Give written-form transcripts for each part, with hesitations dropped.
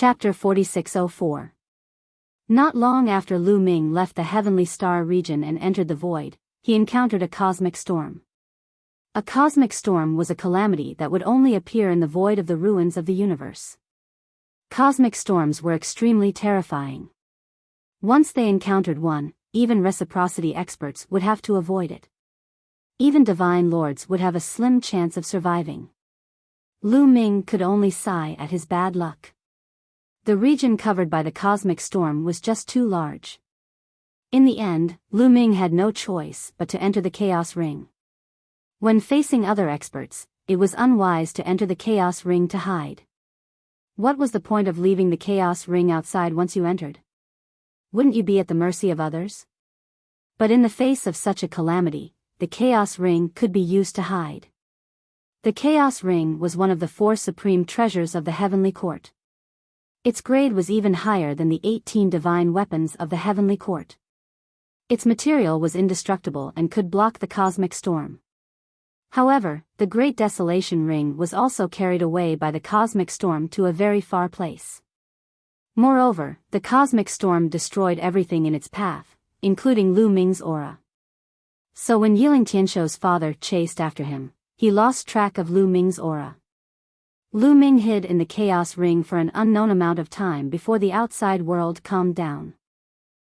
Chapter 4604. Not long after Lu Ming left the Heavenly Star region and entered the void, he encountered a cosmic storm. A cosmic storm was a calamity that would only appear in the void of the ruins of the universe. Cosmic storms were extremely terrifying. Once they encountered one, even reciprocity experts would have to avoid it. Even divine lords would have a slim chance of surviving. Lu Ming could only sigh at his bad luck. The region covered by the cosmic storm was just too large. In the end, Lu Ming had no choice but to enter the Chaos Ring. When facing other experts, it was unwise to enter the Chaos Ring to hide. What was the point of leaving the Chaos Ring outside once you entered? Wouldn't you be at the mercy of others? But in the face of such a calamity, the Chaos Ring could be used to hide. The Chaos Ring was one of the 4 supreme treasures of the Heavenly Court. Its grade was even higher than the 18 divine weapons of the Heavenly Court. Its material was indestructible and could block the cosmic storm. However, the Great Desolation Ring was also carried away by the cosmic storm to a very far place. Moreover, the cosmic storm destroyed everything in its path, including Lu Ming's aura. So when Yiling Tianshou's father chased after him, he lost track of Lu Ming's aura. Lu Ming hid in the Chaos Ring for an unknown amount of time before the outside world calmed down.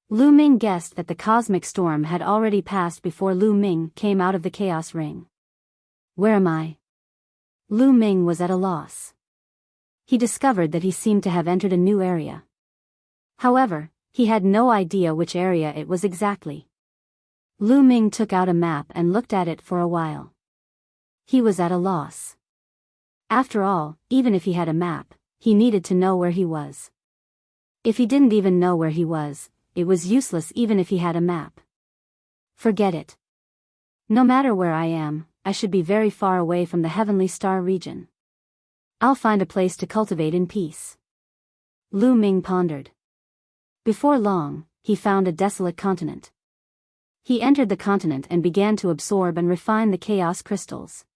Lu Ming guessed that the cosmic storm had already passed before Lu Ming came out of the Chaos Ring. Where am I? Lu Ming was at a loss. He discovered that he seemed to have entered a new area. However, he had no idea which area it was exactly. Lu Ming took out a map and looked at it for a while. He was at a loss. After all, even if he had a map, he needed to know where he was. If he didn't even know where he was, it was useless even if he had a map. Forget it. No matter where I am, I should be very far away from the Heavenly Star region. I'll find a place to cultivate in peace. Lu Ming pondered. Before long, he found a desolate continent. He entered the continent and began to absorb and refine the chaos crystals.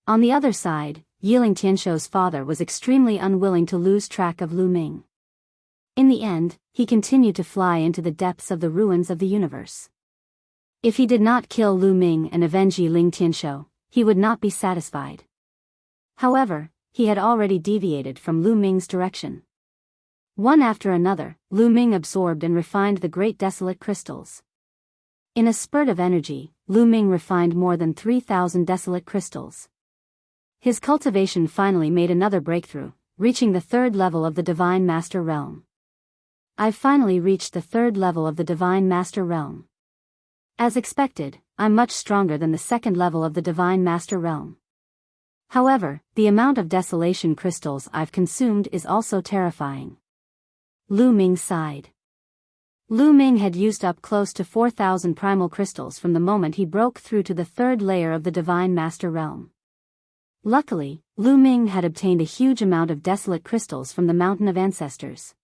On the other side, Yiling Tianshou's father was extremely unwilling to lose track of Lu Ming. In the end, he continued to fly into the depths of the ruins of the universe. If he did not kill Lu Ming and avenge Yiling Tianshou, he would not be satisfied. However, he had already deviated from Lu Ming's direction. One after another, Lu Ming absorbed and refined the great desolate crystals. In a spurt of energy, Lu Ming refined more than 3,000 desolate crystals. His cultivation finally made another breakthrough, reaching the 3rd level of the Divine Master Realm. I've finally reached the 3rd level of the Divine Master Realm. As expected, I'm much stronger than the 2nd level of the Divine Master Realm. However, the amount of desolation crystals I've consumed is also terrifying. Lu Ming sighed. Lu Ming had used up close to 4,000 primal crystals from the moment he broke through to the 3rd layer of the Divine Master Realm. Luckily, Lu Ming had obtained a huge amount of desolate crystals from the Mountain of Ancestors.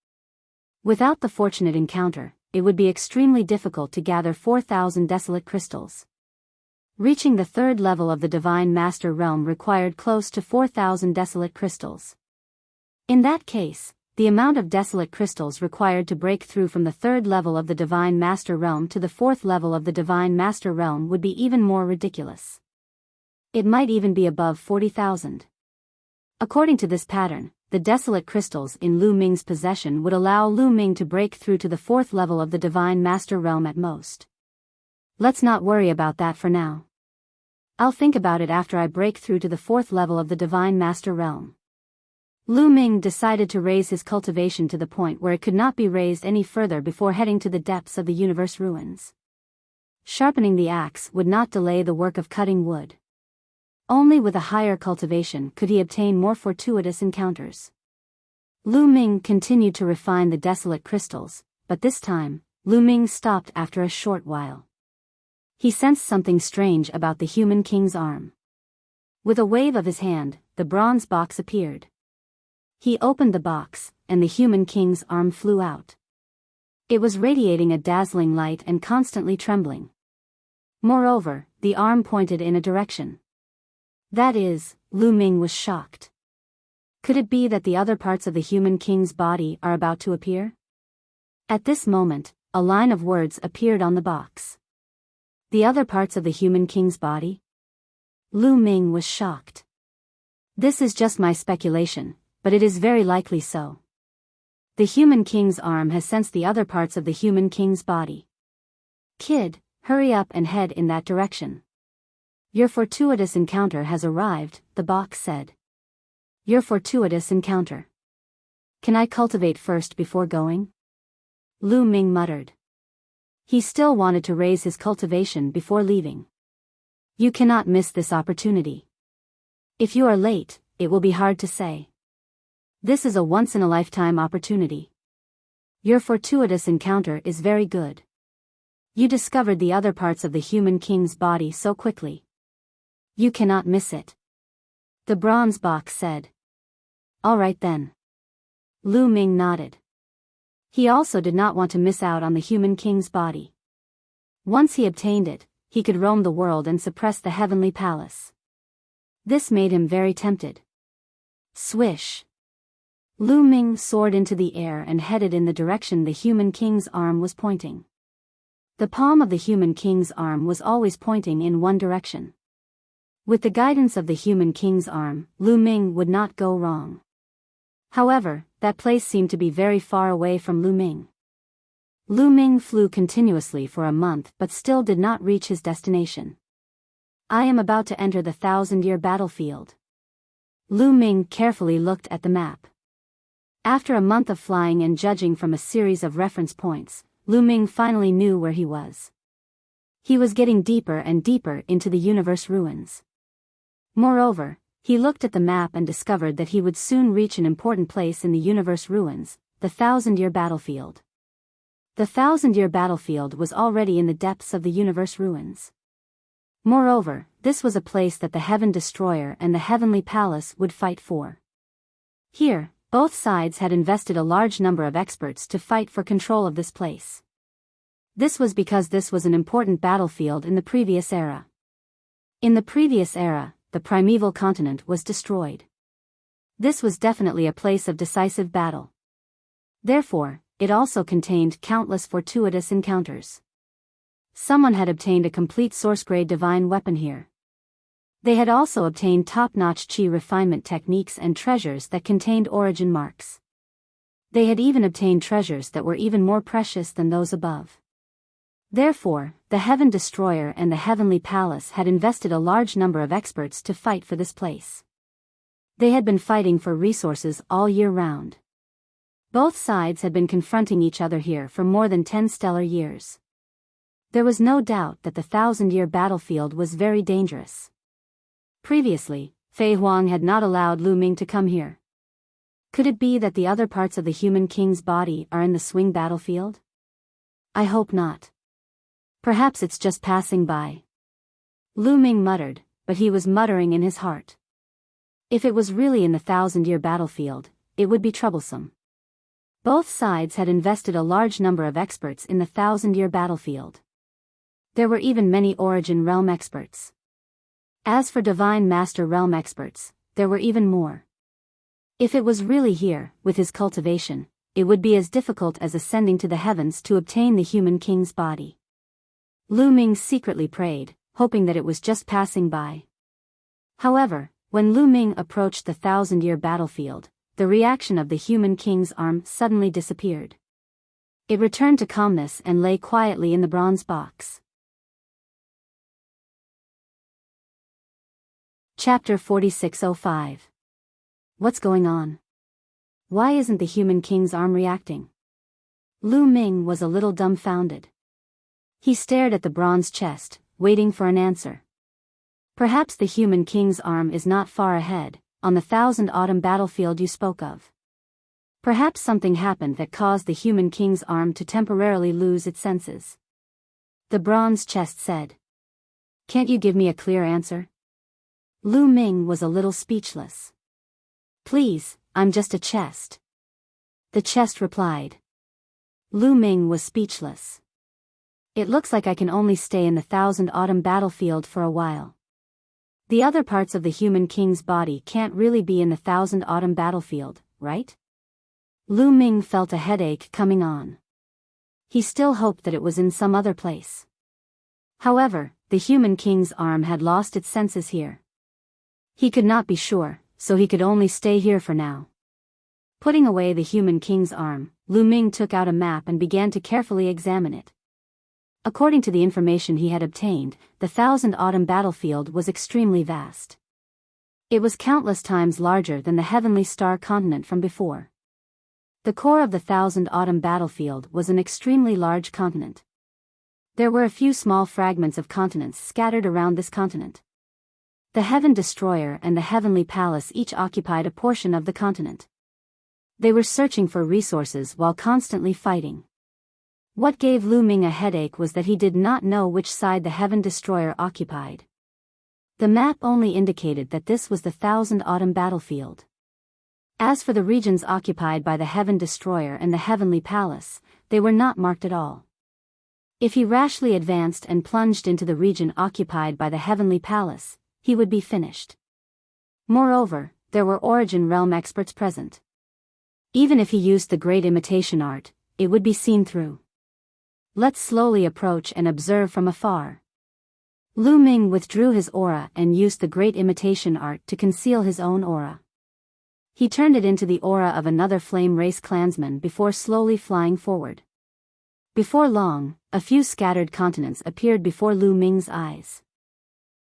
Without the fortunate encounter, it would be extremely difficult to gather 4,000 desolate crystals. Reaching the 3rd level of the Divine Master Realm required close to 4,000 desolate crystals. In that case, the amount of desolate crystals required to break through from the 3rd level of the Divine Master Realm to the 4th level of the Divine Master Realm would be even more ridiculous. It might even be above 40,000. According to this pattern, the desolate crystals in Lu Ming's possession would allow Lu Ming to break through to the 4th level of the Divine Master Realm at most. Let's not worry about that for now. I'll think about it after I break through to the 4th level of the Divine Master Realm. Lu Ming decided to raise his cultivation to the point where it could not be raised any further before heading to the depths of the universe ruins. Sharpening the axe would not delay the work of cutting wood. Only with a higher cultivation could he obtain more fortuitous encounters. Lu Ming continued to refine the desolate crystals, but this time, Lu Ming stopped after a short while. He sensed something strange about the human king's arm. With a wave of his hand, the bronze box appeared. He opened the box, and the human king's arm flew out. It was radiating a dazzling light and constantly trembling. Moreover, the arm pointed in a direction. That is, Lu Ming was shocked. Could it be that the other parts of the human king's body are about to appear? At this moment, a line of words appeared on the box. The other parts of the human king's body? Lu Ming was shocked. This is just my speculation, but it is very likely so. The human king's arm has sensed the other parts of the human king's body. Kid, hurry up and head in that direction. Your fortuitous encounter has arrived, the box said. Your fortuitous encounter. Can I cultivate first before going? Lu Ming muttered. He still wanted to raise his cultivation before leaving. You cannot miss this opportunity. If you are late, it will be hard to say. This is a once-in-a-lifetime opportunity. Your fortuitous encounter is very good. You discovered the other parts of the human king's body so quickly. You cannot miss it. The bronze box said. All right then. Lu Ming nodded. He also did not want to miss out on the human king's body. Once he obtained it, he could roam the world and suppress the heavenly palace. This made him very tempted. Swish. Lu Ming soared into the air and headed in the direction the human king's arm was pointing. The palm of the human king's arm was always pointing in one direction. With the guidance of the human king's arm, Lu Ming would not go wrong. However, that place seemed to be very far away from Lu Ming. Lu Ming flew continuously for a month but still did not reach his destination. I am about to enter the 1,000-year battlefield. Lu Ming carefully looked at the map. After a month of flying and judging from a series of reference points, Lu Ming finally knew where he was. He was getting deeper and deeper into the universe ruins. Moreover, he looked at the map and discovered that he would soon reach an important place in the universe ruins, the 1,000-year battlefield. The 1,000-year battlefield was already in the depths of the universe ruins. Moreover, this was a place that the Heaven Destroyer and the Heavenly Palace would fight for. Here, both sides had invested a large number of experts to fight for control of this place. This was because this was an important battlefield in the previous era. In the previous era, the primeval continent was destroyed. This was definitely a place of decisive battle. Therefore, it also contained countless fortuitous encounters. Someone had obtained a complete source-grade divine weapon here. They had also obtained top-notch chi refinement techniques and treasures that contained origin marks. They had even obtained treasures that were even more precious than those above. Therefore, the Heaven Destroyer and the Heavenly Palace had invested a large number of experts to fight for this place. They had been fighting for resources all year round. Both sides had been confronting each other here for more than 10 stellar years. There was no doubt that the 1,000-year battlefield was very dangerous. Previously, Fei Huang had not allowed Lu Ming to come here. Could it be that the other parts of the human king's body are in the swing battlefield? I hope not. Perhaps it's just passing by. Lu Ming muttered, but he was muttering in his heart. If it was really in the 1,000-year battlefield, it would be troublesome. Both sides had invested a large number of experts in the 1,000-year battlefield. There were even many Origin Realm experts. As for Divine Master Realm experts, there were even more. If it was really here, with his cultivation, it would be as difficult as ascending to the heavens to obtain the human king's body. Lu Ming secretly prayed, hoping that it was just passing by. However, when Lu Ming approached the 1,000-year battlefield, the reaction of the human king's arm suddenly disappeared. It returned to calmness and lay quietly in the bronze box. Chapter 4605. What's going on? Why isn't the human king's arm reacting? Lu Ming was a little dumbfounded. He stared at the bronze chest, waiting for an answer. Perhaps the human king's arm is not far ahead, on the 1,000 Autumn battlefield you spoke of. Perhaps something happened that caused the human king's arm to temporarily lose its senses. The bronze chest said. Can't you give me a clear answer? Lu Ming was a little speechless. Please, I'm just a chest. The chest replied. Lu Ming was speechless. It looks like I can only stay in the 1,000 Autumn battlefield for a while. The other parts of the human king's body can't really be in the Thousand Autumn battlefield, right? Lu Ming felt a headache coming on. He still hoped that it was in some other place. However, the human king's arm had lost its senses here. He could not be sure, so he could only stay here for now. Putting away the human king's arm, Lu Ming took out a map and began to carefully examine it. According to the information he had obtained, the Thousand Autumn battlefield was extremely vast. It was countless times larger than the Heavenly Star continent from before. The core of the Thousand Autumn battlefield was an extremely large continent. There were a few small fragments of continents scattered around this continent. The Heaven Destroyer and the Heavenly Palace each occupied a portion of the continent. They were searching for resources while constantly fighting. What gave Lu Ming a headache was that he did not know which side the Heaven Destroyer occupied. The map only indicated that this was the Thousand Autumn battlefield. As for the regions occupied by the Heaven Destroyer and the Heavenly Palace, they were not marked at all. If he rashly advanced and plunged into the region occupied by the Heavenly Palace, he would be finished. Moreover, there were Origin Realm experts present. Even if he used the Great Imitation Art, it would be seen through. Let's slowly approach and observe from afar. Lu Ming withdrew his aura and used the Great Imitation Art to conceal his own aura. He turned it into the aura of another flame race clansman before slowly flying forward. Before long, a few scattered continents appeared before Lu Ming's eyes.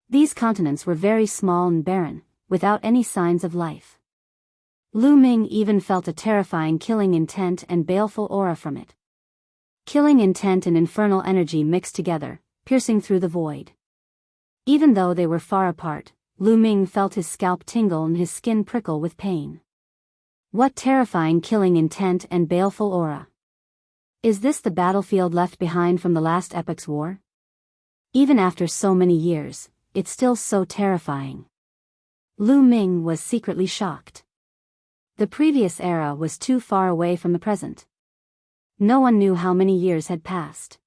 These continents were very small and barren, without any signs of life. Lu Ming even felt a terrifying killing intent and baleful aura from it. Killing intent and infernal energy mixed together, piercing through the void. Even though they were far apart, Lu Ming felt his scalp tingle and his skin prickle with pain. What terrifying killing intent and baleful aura. Is this the battlefield left behind from the last epoch's war? Even after so many years, it's still so terrifying. Lu Ming was secretly shocked. The previous era was too far away from the present. No one knew how many years had passed.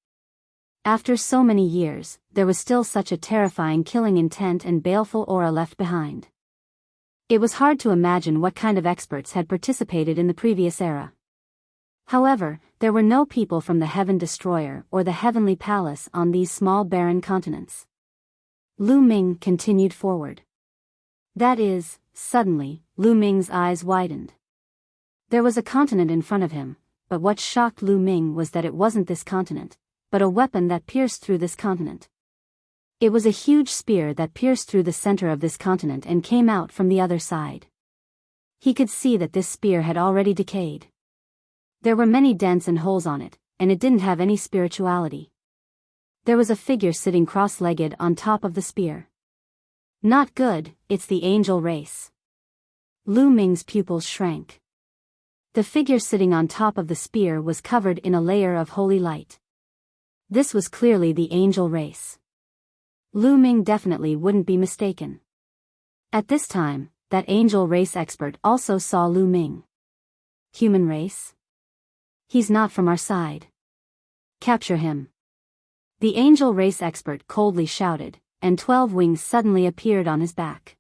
After so many years, there was still such a terrifying killing intent and baleful aura left behind. It was hard to imagine what kind of experts had participated in the previous era. However, there were no people from the Heaven Destroyer or the Heavenly Palace on these small barren continents. Lu Ming continued forward. That is, suddenly, Lu Ming's eyes widened. There was a continent in front of him, but what shocked Lu Ming was that it wasn't this continent, but a weapon that pierced through this continent. It was a huge spear that pierced through the center of this continent and came out from the other side. He could see that this spear had already decayed. There were many dents and holes on it, and it didn't have any spirituality. There was a figure sitting cross-legged on top of the spear. Not good, it's the angel race. Lu Ming's pupils shrank. The figure sitting on top of the spear was covered in a layer of holy light. This was clearly the angel race. Lu Ming definitely wouldn't be mistaken. At this time, that angel race expert also saw Lu Ming. Human race? He's not from our side. Capture him. The angel race expert coldly shouted, and 12 wings suddenly appeared on his back.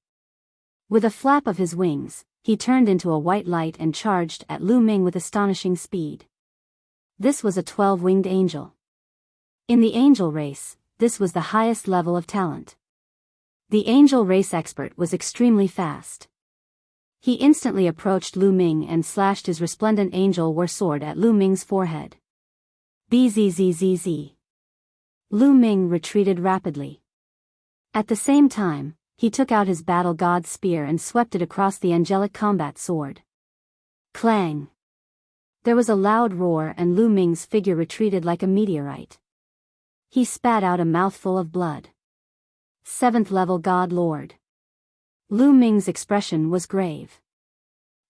With a flap of his wings, he turned into a white light and charged at Lu Ming with astonishing speed. This was a 12-winged angel. In the angel race, this was the highest level of talent. The angel race expert was extremely fast. He instantly approached Lu Ming and slashed his resplendent angel war sword at Lu Ming's forehead. Bzzz. Lu Ming retreated rapidly. At the same time, he took out his battle god spear and swept it across the angelic combat sword. Clang! There was a loud roar and Lu Ming's figure retreated like a meteorite. He spat out a mouthful of blood. 7th level God Lord. Lu Ming's expression was grave.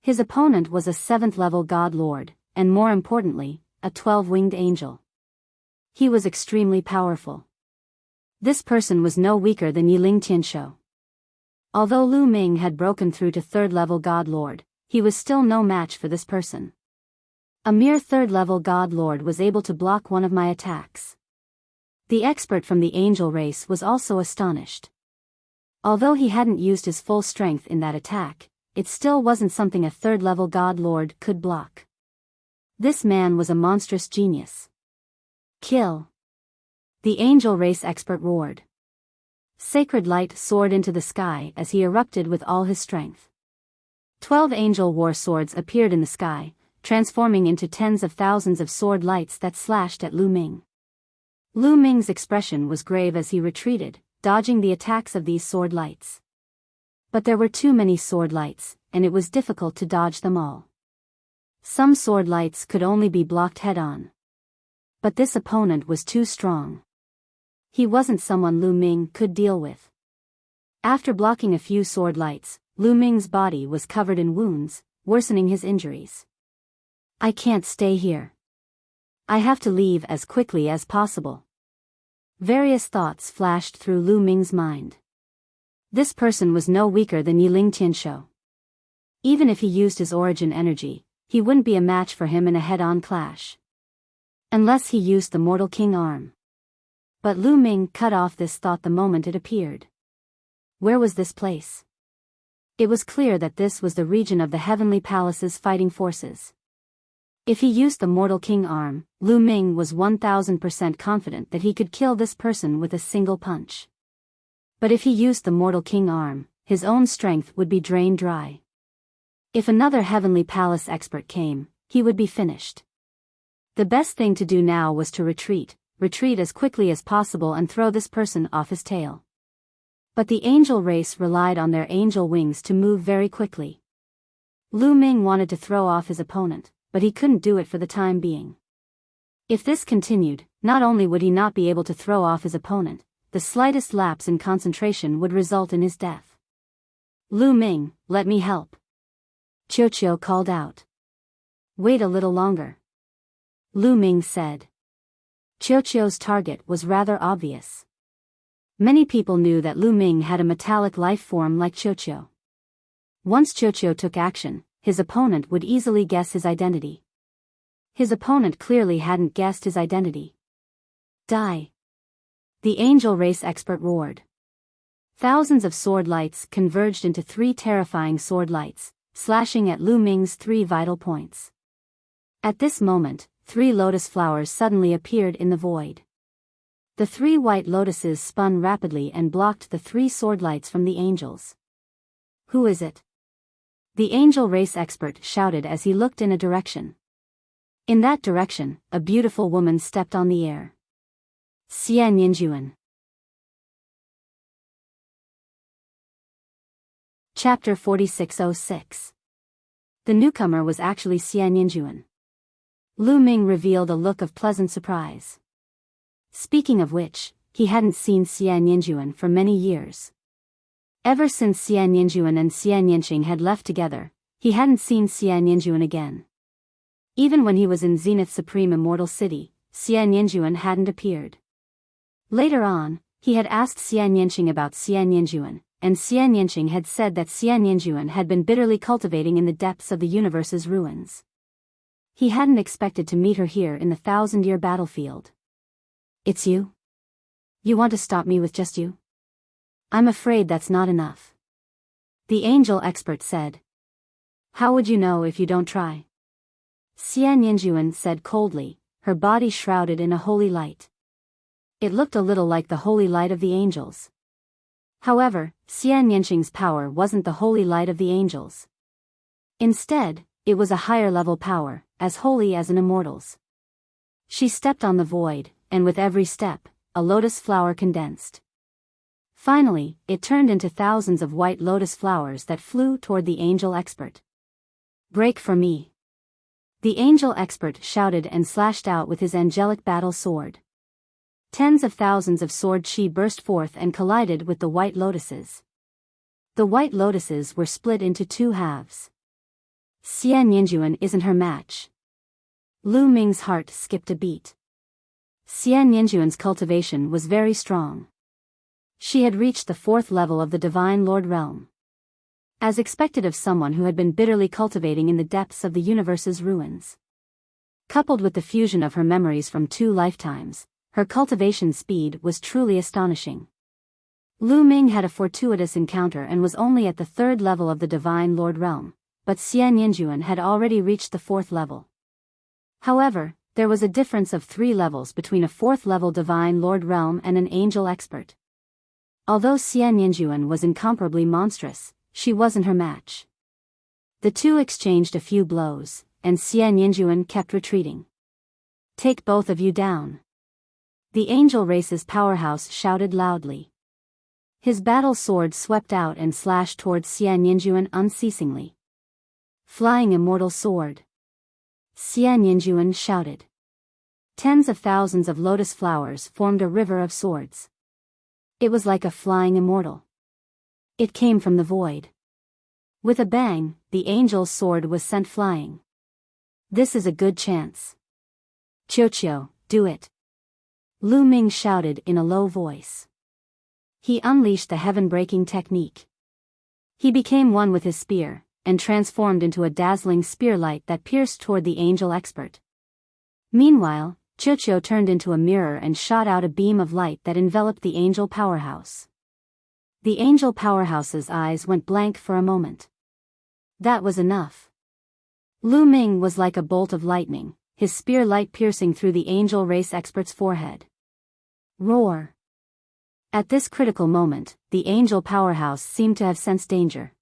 His opponent was a 7th level God Lord, and more importantly, a 12-winged angel. He was extremely powerful. This person was no weaker than Yiling Tianshou. Although Lu Ming had broken through to 3rd level God Lord, he was still no match for this person. A mere 3rd level God Lord was able to block one of my attacks. The expert from the angel race was also astonished. Although he hadn't used his full strength in that attack, it still wasn't something a third-level god lord could block. This man was a monstrous genius. Kill! The angel race expert roared. Sacred light soared into the sky as he erupted with all his strength. 12 angel war swords appeared in the sky, transforming into tens of thousands of sword lights that slashed at Lu Ming. Lu Ming's expression was grave as he retreated, dodging the attacks of these sword lights. But there were too many sword lights, and it was difficult to dodge them all. Some sword lights could only be blocked head-on. But this opponent was too strong. He wasn't someone Lu Ming could deal with. After blocking a few sword lights, Lu Ming's body was covered in wounds, worsening his injuries. I can't stay here. I have to leave as quickly as possible. Various thoughts flashed through Lu Ming's mind. This person was no weaker than Yiling Tianshou. Even if he used his origin energy, he wouldn't be a match for him in a head-on clash. Unless he used the Mortal King arm. But Lu Ming cut off this thought the moment it appeared. Where was this place? It was clear that this was the region of the Heavenly Palace's fighting forces. If he used the Mortal King arm, Lu Ming was 1000% confident that he could kill this person with a single punch. But if he used the Mortal King arm, his own strength would be drained dry. If another Heavenly Palace expert came, he would be finished. The best thing to do now was to retreat as quickly as possible and throw this person off his tail. But the angel race relied on their angel wings to move very quickly. Lu Ming wanted to throw off his opponent, but he couldn't do it for the time being. If this continued, not only would he not be able to throw off his opponent, the slightest lapse in concentration would result in his death. Lu Ming, let me help. Qiu called out. Wait a little longer. Lu Ming said. Qiu's target was rather obvious. Many people knew that Lu Ming had a metallic life form like Qiu. Once Qiu took action, his opponent would easily guess his identity. His opponent clearly hadn't guessed his identity. Die! The angel race expert roared. Thousands of sword lights converged into 3 terrifying sword lights, slashing at Lu Ming's 3 vital points. At this moment, 3 lotus flowers suddenly appeared in the void. The 3 white lotuses spun rapidly and blocked the 3 sword lights from the angels. Who is it? The angel race expert shouted as he looked in a direction. In that direction, a beautiful woman stepped on the air. Xian Yinjuan. Chapter 4606. The newcomer was actually Xian Yinjuan. Lu Ming revealed a look of pleasant surprise. Speaking of which, he hadn't seen Xian Yinjuan for many years. Ever since Xian Yinjuan and Xian Yinqing had left together, he hadn't seen Xian Yinjuan again. Even when he was in Zenith Supreme Immortal City, Xian Yinjuan hadn't appeared. Later on, he had asked Xian Yinqing about Xian Yinjuan, and Xian Yinqing had said that Xian Yinjuan had been bitterly cultivating in the depths of the universe's ruins. He hadn't expected to meet her here in the 1000-year battlefield. It's you? You want to stop me with just you? I'm afraid that's not enough. The angel expert said. How would you know if you don't try? Xian Yinjuan said coldly, her body shrouded in a holy light. It looked a little like the holy light of the angels. However, Xian Yinqing's power wasn't the holy light of the angels. Instead, it was a higher-level power, as holy as an immortal's. She stepped on the void, and with every step, a lotus flower condensed. Finally, it turned into thousands of white lotus flowers that flew toward the angel expert. Break for me! The angel expert shouted and slashed out with his angelic battle sword. Tens of thousands of sword chi burst forth and collided with the white lotuses. The white lotuses were split into 2 halves. Xian Yinjuan isn't her match. Lu Ming's heart skipped a beat. Xian Yinjuan's cultivation was very strong. She had reached the 4th level of the Divine Lord realm. As expected of someone who had been bitterly cultivating in the depths of the universe's ruins. Coupled with the fusion of her memories from 2 lifetimes, her cultivation speed was truly astonishing. Lu Ming had a fortuitous encounter and was only at the 3rd level of the Divine Lord realm, but Xian Yinjuan had already reached the 4th level. However, there was a difference of 3 levels between a 4th level Divine Lord realm and an angel expert. Although Xian Yinjuan was incomparably monstrous, she wasn't her match. The two exchanged a few blows, and Xian Yinjuan kept retreating. "Take both of you down." The angel race's powerhouse shouted loudly. His battle sword swept out and slashed towards Xian Yinjuan unceasingly. "Flying immortal sword!" Xian Yinjuan shouted. Tens of thousands of lotus flowers formed a river of swords. It was like a flying immortal. It came from the void. With a bang, the angel's sword was sent flying. "This is a good chance. Qiuqiu, do it." Lu Ming shouted in a low voice. He unleashed the heaven-breaking technique. He became one with his spear, and transformed into a dazzling spear light that pierced toward the angel expert. Meanwhile, Qiuqiu turned into a mirror and shot out a beam of light that enveloped the angel powerhouse. The angel powerhouse's eyes went blank for a moment. That was enough. Lu Ming was like a bolt of lightning, his spear light piercing through the angel race expert's forehead. Roar! At this critical moment, the angel powerhouse seemed to have sensed danger.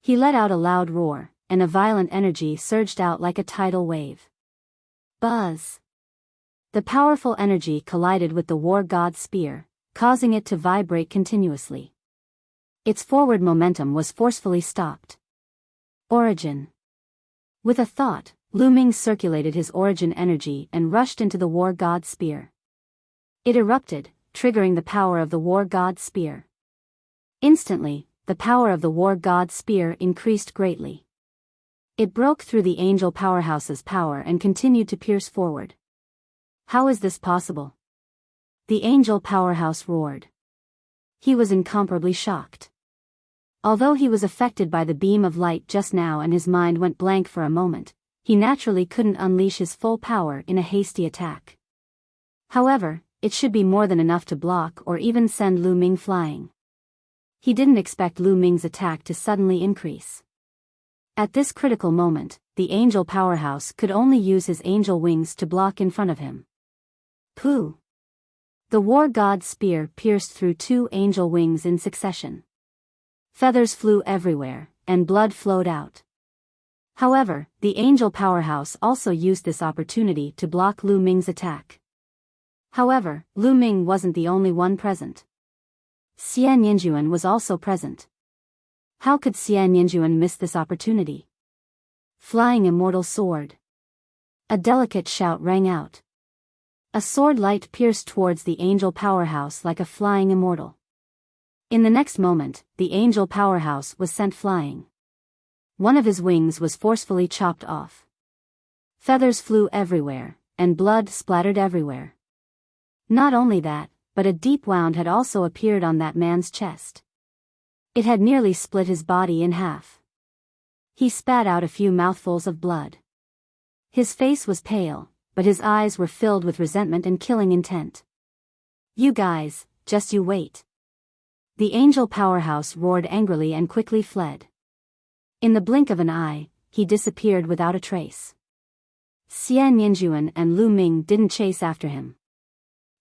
He let out a loud roar, and a violent energy surged out like a tidal wave. Buzz! The powerful energy collided with the war god's spear, causing it to vibrate continuously. Its forward momentum was forcefully stopped. Origin. With a thought, Lu Ming circulated his origin energy and rushed into the war god's spear. It erupted, triggering the power of the war god's spear. Instantly, the power of the war god's spear increased greatly. It broke through the angel powerhouse's power and continued to pierce forward. How is this possible? The angel powerhouse roared. He was incomparably shocked. Although he was affected by the beam of light just now and his mind went blank for a moment, he naturally couldn't unleash his full power in a hasty attack. However, it should be more than enough to block or even send Lu Ming flying. He didn't expect Lu Ming's attack to suddenly increase. At this critical moment, the angel powerhouse could only use his angel wings to block in front of him. Pooh! The war god's spear pierced through 2 angel wings in succession. Feathers flew everywhere, and blood flowed out. However, the angel powerhouse also used this opportunity to block Lu Ming's attack. However, Lu Ming wasn't the only one present. Xian Yinjuan was also present. How could Xian Yinjuan miss this opportunity? Flying immortal sword. A delicate shout rang out. A sword light pierced towards the angel powerhouse like a flying immortal. In the next moment, the angel powerhouse was sent flying. One of his wings was forcefully chopped off. Feathers flew everywhere, and blood splattered everywhere. Not only that, but a deep wound had also appeared on that man's chest. It had nearly split his body in half. He spat out a few mouthfuls of blood. His face was pale, but his eyes were filled with resentment and killing intent. "You guys, just you wait." The angel powerhouse roared angrily and quickly fled. In the blink of an eye, he disappeared without a trace. Xian Yinjuan and Lu Ming didn't chase after him.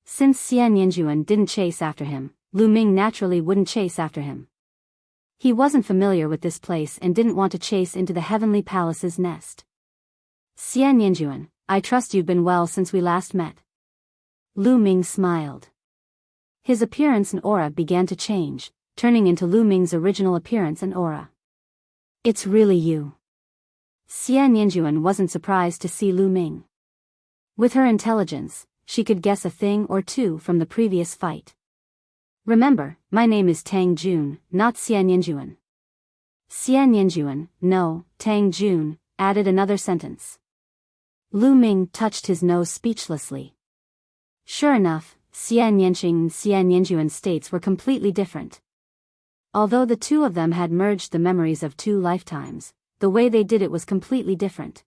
Since Xian Yinjuan didn't chase after him, Lu Ming naturally wouldn't chase after him. He wasn't familiar with this place and didn't want to chase into the heavenly palace's nest. "Xian Yinjuan, I trust you've been well since we last met." Lu Ming smiled. His appearance and aura began to change, turning into Lu Ming's original appearance and aura. "It's really you." Xian Yinjuan wasn't surprised to see Lu Ming. With her intelligence, she could guess a thing or two from the previous fight. "Remember, my name is Tang Jun, not Xian Yinjuan." Xian Yinjuan, no, Tang Jun, added another sentence. Lu Ming touched his nose speechlessly. Sure enough, Xian Yinqing and Xian Yinjuan's states were completely different. Although the two of them had merged the memories of 2 lifetimes, the way they did it was completely different.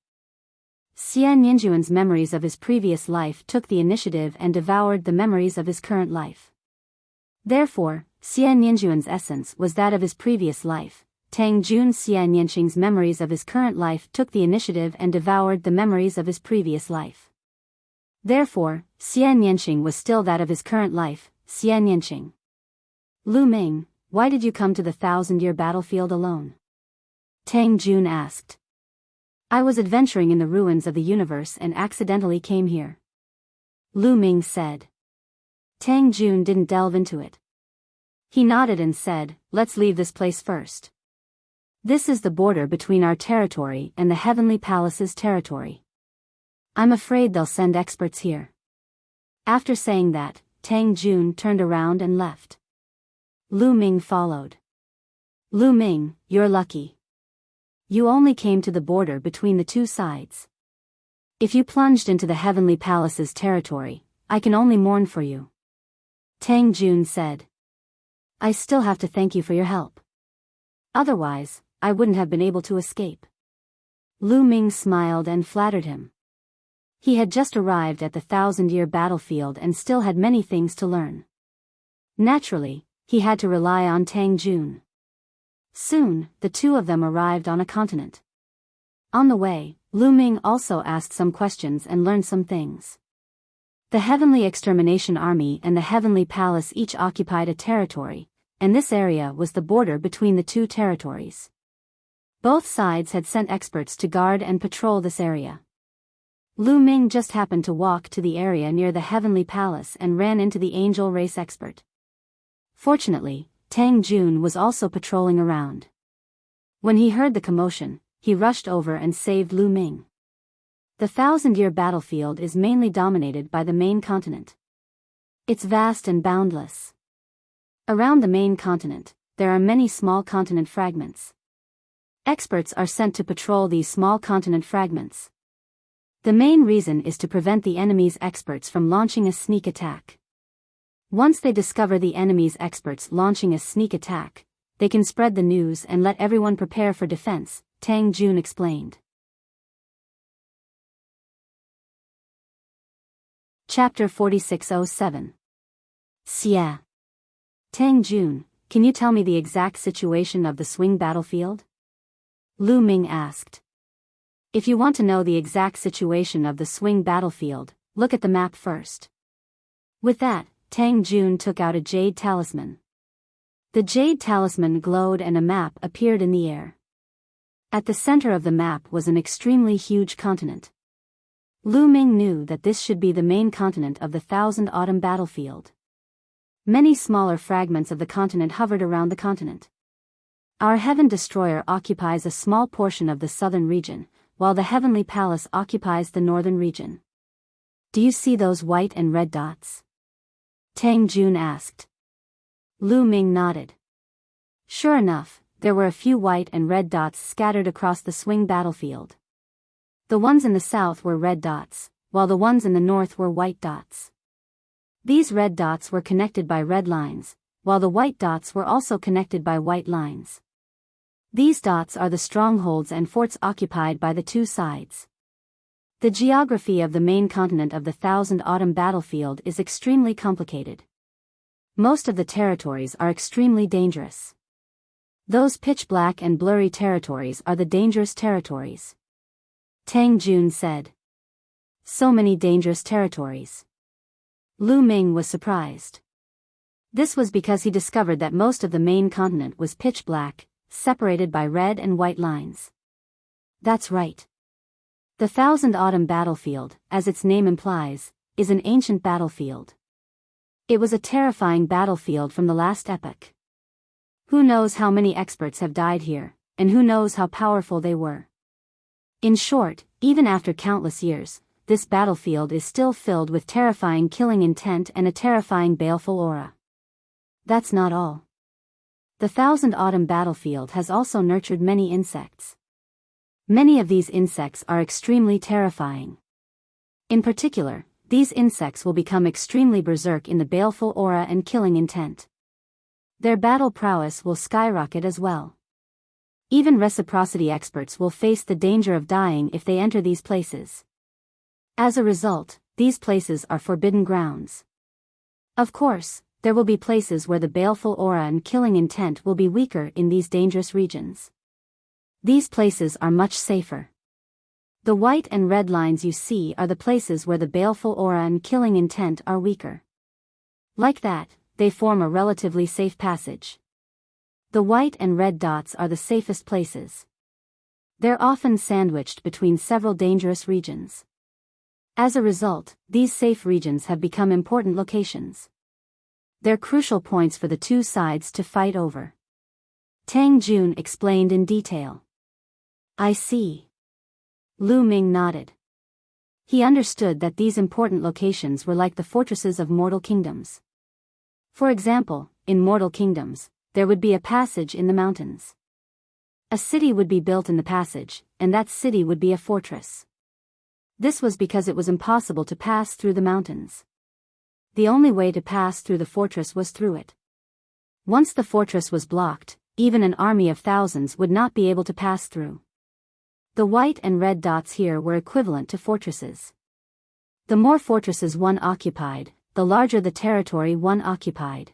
Xian Yinjuan's memories of his previous life took the initiative and devoured the memories of his current life. Therefore, Xie Nianjuan's essence was that of his previous life. Tang Jun's Xie Nianqing's memories of his current life took the initiative and devoured the memories of his previous life. Therefore, Xie Nianqing was still that of his current life, Xie Nianqing. Lu Ming, why did you come to the 1,000-year battlefield alone? Tang Jun asked. I was adventuring in the ruins of the universe and accidentally came here. Lu Ming said. Tang Jun didn't delve into it. He nodded and said, let's leave this place first. This is the border between our territory and the Heavenly Palace's territory. I'm afraid they'll send experts here. After saying that, Tang Jun turned around and left. Lu Ming followed. Lu Ming, you're lucky. You only came to the border between the two sides. If you plunged into the Heavenly Palace's territory, I can only mourn for you. Tang Jun said. I still have to thank you for your help. Otherwise, I wouldn't have been able to escape. Lu Ming smiled and flattered him. He had just arrived at the 1,000-year battlefield and still had many things to learn. Naturally, he had to rely on Tang Jun. Soon, the two of them arrived on a continent. On the way, Lu Ming also asked some questions and learned some things. The Heavenly Extermination Army and the Heavenly Palace each occupied a territory, and this area was the border between the two territories. Both sides had sent experts to guard and patrol this area. Lu Ming just happened to walk to the area near the Heavenly Palace and ran into the angel race expert. Fortunately, Tang Jun was also patrolling around. When he heard the commotion, he rushed over and saved Lu Ming. The 1,000-year battlefield is mainly dominated by the main continent. It's vast and boundless. Around the main continent, there are many small continent fragments. Experts are sent to patrol these small continent fragments. The main reason is to prevent the enemy's experts from launching a sneak attack. Once they discover the enemy's experts launching a sneak attack, they can spread the news and let everyone prepare for defense, Tang Jun explained. Chapter 4607. Xie. Tang Jun, can you tell me the exact situation of the swing battlefield? Lu Ming asked. If you want to know the exact situation of the swing battlefield, look at the map first. With that, Tang Jun took out a jade talisman. The jade talisman glowed and a map appeared in the air. At the center of the map was an extremely huge continent. Lu Ming knew that this should be the main continent of the 1,000 Autumn battlefield. Many smaller fragments of the continent hovered around the continent. Our Heaven Destroyer occupies a small portion of the southern region, while the Heavenly Palace occupies the northern region. Do you see those white and red dots? Tang Jun asked. Lu Ming nodded. Sure enough, there were a few white and red dots scattered across the swing battlefield. The ones in the south were red dots, while the ones in the north were white dots. These red dots were connected by red lines, while the white dots were also connected by white lines. These dots are the strongholds and forts occupied by the two sides. The geography of the main continent of the 1,000 Autumn battlefield is extremely complicated. Most of the territories are extremely dangerous. Those pitch-black and blurry territories are the dangerous territories. Tang Jun said. So many dangerous territories. Lu Ming was surprised. This was because he discovered that most of the main continent was pitch-black, separated by red and white lines. That's right. The 1,000 Autumn battlefield, as its name implies, is an ancient battlefield. It was a terrifying battlefield from the last epoch. Who knows how many experts have died here, and who knows how powerful they were. In short, even after countless years, this battlefield is still filled with terrifying killing intent and a terrifying baleful aura. That's not all. The 1,000 Autumn battlefield has also nurtured many insects. Many of these insects are extremely terrifying. In particular, these insects will become extremely berserk in the baleful aura and killing intent. Their battle prowess will skyrocket as well. Even reciprocity experts will face the danger of dying if they enter these places. As a result, these places are forbidden grounds. Of course, there will be places where the baleful aura and killing intent will be weaker in these dangerous regions. These places are much safer. The white and red lines you see are the places where the baleful aura and killing intent are weaker. Like that, they form a relatively safe passage. The white and red dots are the safest places. They're often sandwiched between several dangerous regions. As a result, these safe regions have become important locations. They're crucial points for the two sides to fight over. Tang Jun explained in detail. I see. Lu Ming nodded. He understood that these important locations were like the fortresses of mortal kingdoms. For example, in mortal kingdoms, there would be a passage in the mountains. A city would be built in the passage, and that city would be a fortress. This was because it was impossible to pass through the mountains. The only way to pass through the fortress was through it. Once the fortress was blocked, even an army of thousands would not be able to pass through. The white and red dots here were equivalent to fortresses. The more fortresses one occupied, the larger the territory one occupied.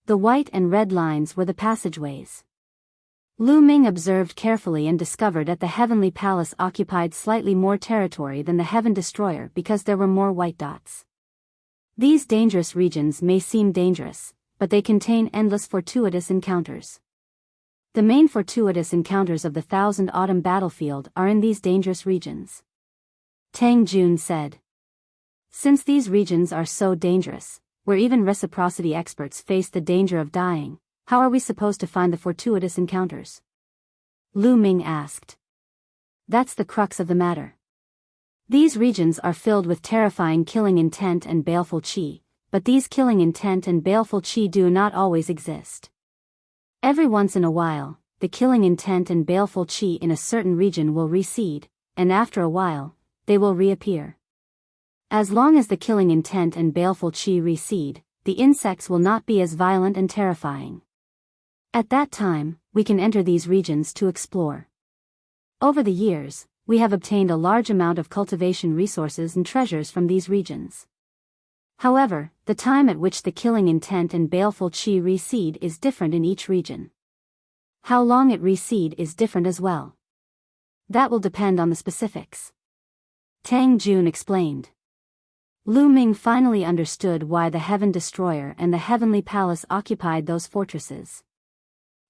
The white and red lines were the passageways. Lu Ming observed carefully and discovered that the Heavenly Palace occupied slightly more territory than the Heaven Destroyer because there were more white dots. These dangerous regions may seem dangerous, but they contain endless fortuitous encounters. The main fortuitous encounters of the Thousand Autumn battlefield are in these dangerous regions. Tang Jun said. Since these regions are so dangerous, where even reciprocity experts face the danger of dying, how are we supposed to find the fortuitous encounters? Lu Ming asked. That's the crux of the matter. These regions are filled with terrifying killing intent and baleful qi, but these killing intent and baleful qi do not always exist. Every once in a while, the killing intent and baleful qi in a certain region will recede, and after a while, they will reappear. As long as the killing intent and baleful qi recede, the insects will not be as violent and terrifying. At that time, we can enter these regions to explore. Over the years, we have obtained a large amount of cultivation resources and treasures from these regions. However, the time at which the killing intent and baleful qi recede is different in each region. How long it recede is different as well. That will depend on the specifics. Tang Jun explained. Lu Ming finally understood why the Heaven Destroyer and the Heavenly Palace occupied those fortresses.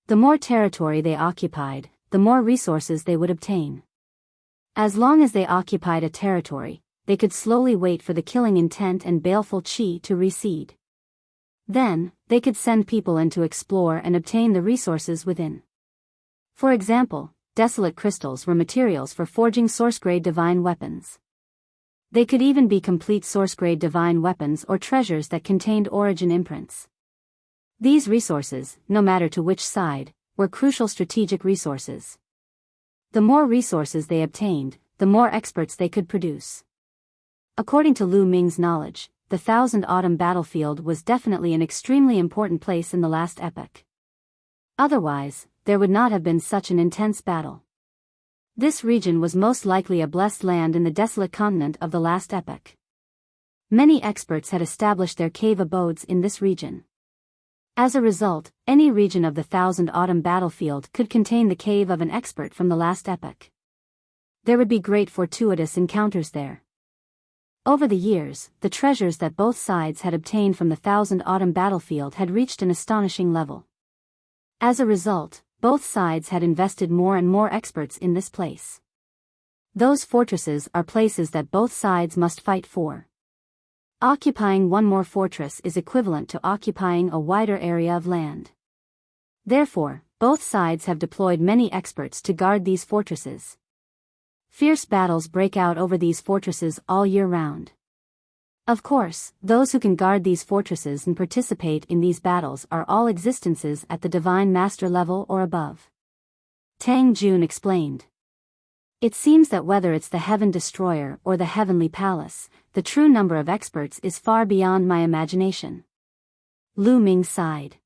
The more territory they occupied, the more resources they would obtain. As long as they occupied a territory, they could slowly wait for the killing intent and baleful qi to recede. Then, they could send people in to explore and obtain the resources within. For example, desolate crystals were materials for forging source-grade divine weapons. They could even be complete source-grade divine weapons or treasures that contained origin imprints. These resources, no matter to which side, were crucial strategic resources. The more resources they obtained, the more experts they could produce. According to Lu Ming's knowledge, the Thousand Autumn battlefield was definitely an extremely important place in the last epoch. Otherwise, there would not have been such an intense battle. This region was most likely a blessed land in the desolate continent of the last epoch. Many experts had established their cave abodes in this region. As a result, any region of the Thousand Autumn battlefield could contain the cave of an expert from the last epoch. There would be great fortuitous encounters there. Over the years, the treasures that both sides had obtained from the Thousand Autumn battlefield had reached an astonishing level. As a result, both sides had invested more and more experts in this place. Those fortresses are places that both sides must fight for. Occupying one more fortress is equivalent to occupying a wider area of land. Therefore, both sides have deployed many experts to guard these fortresses. Fierce battles break out over these fortresses all year round. Of course, those who can guard these fortresses and participate in these battles are all existences at the Divine Master level or above. Tang Jun explained. It seems that whether it's the Heaven Destroyer or the Heavenly Palace, the true number of experts is far beyond my imagination. Lu Ming sighed.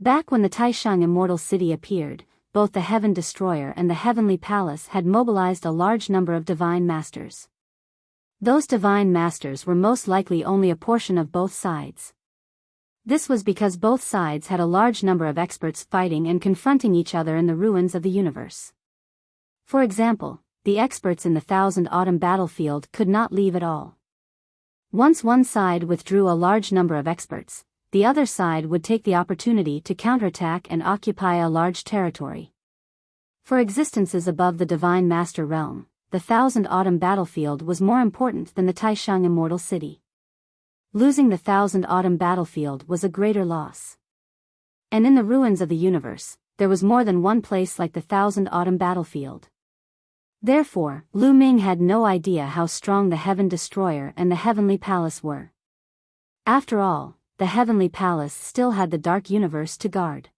Back when the Taishang Immortal City appeared, both the Heaven Destroyer and the Heavenly Palace had mobilized a large number of Divine Masters. Those Divine Masters were most likely only a portion of both sides. This was because both sides had a large number of experts fighting and confronting each other in the ruins of the universe. For example, the experts in the Thousand Autumn battlefield could not leave at all. Once one side withdrew a large number of experts, the other side would take the opportunity to counterattack and occupy a large territory. For existences above the Divine Master realm, the Thousand Autumn battlefield was more important than the Taishang Immortal City. Losing the Thousand Autumn battlefield was a greater loss. And in the ruins of the universe, there was more than one place like the Thousand Autumn battlefield. Therefore, Lu Ming had no idea how strong the Heaven Destroyer and the Heavenly Palace were. After all, the Heavenly Palace still had the Dark Universe to guard.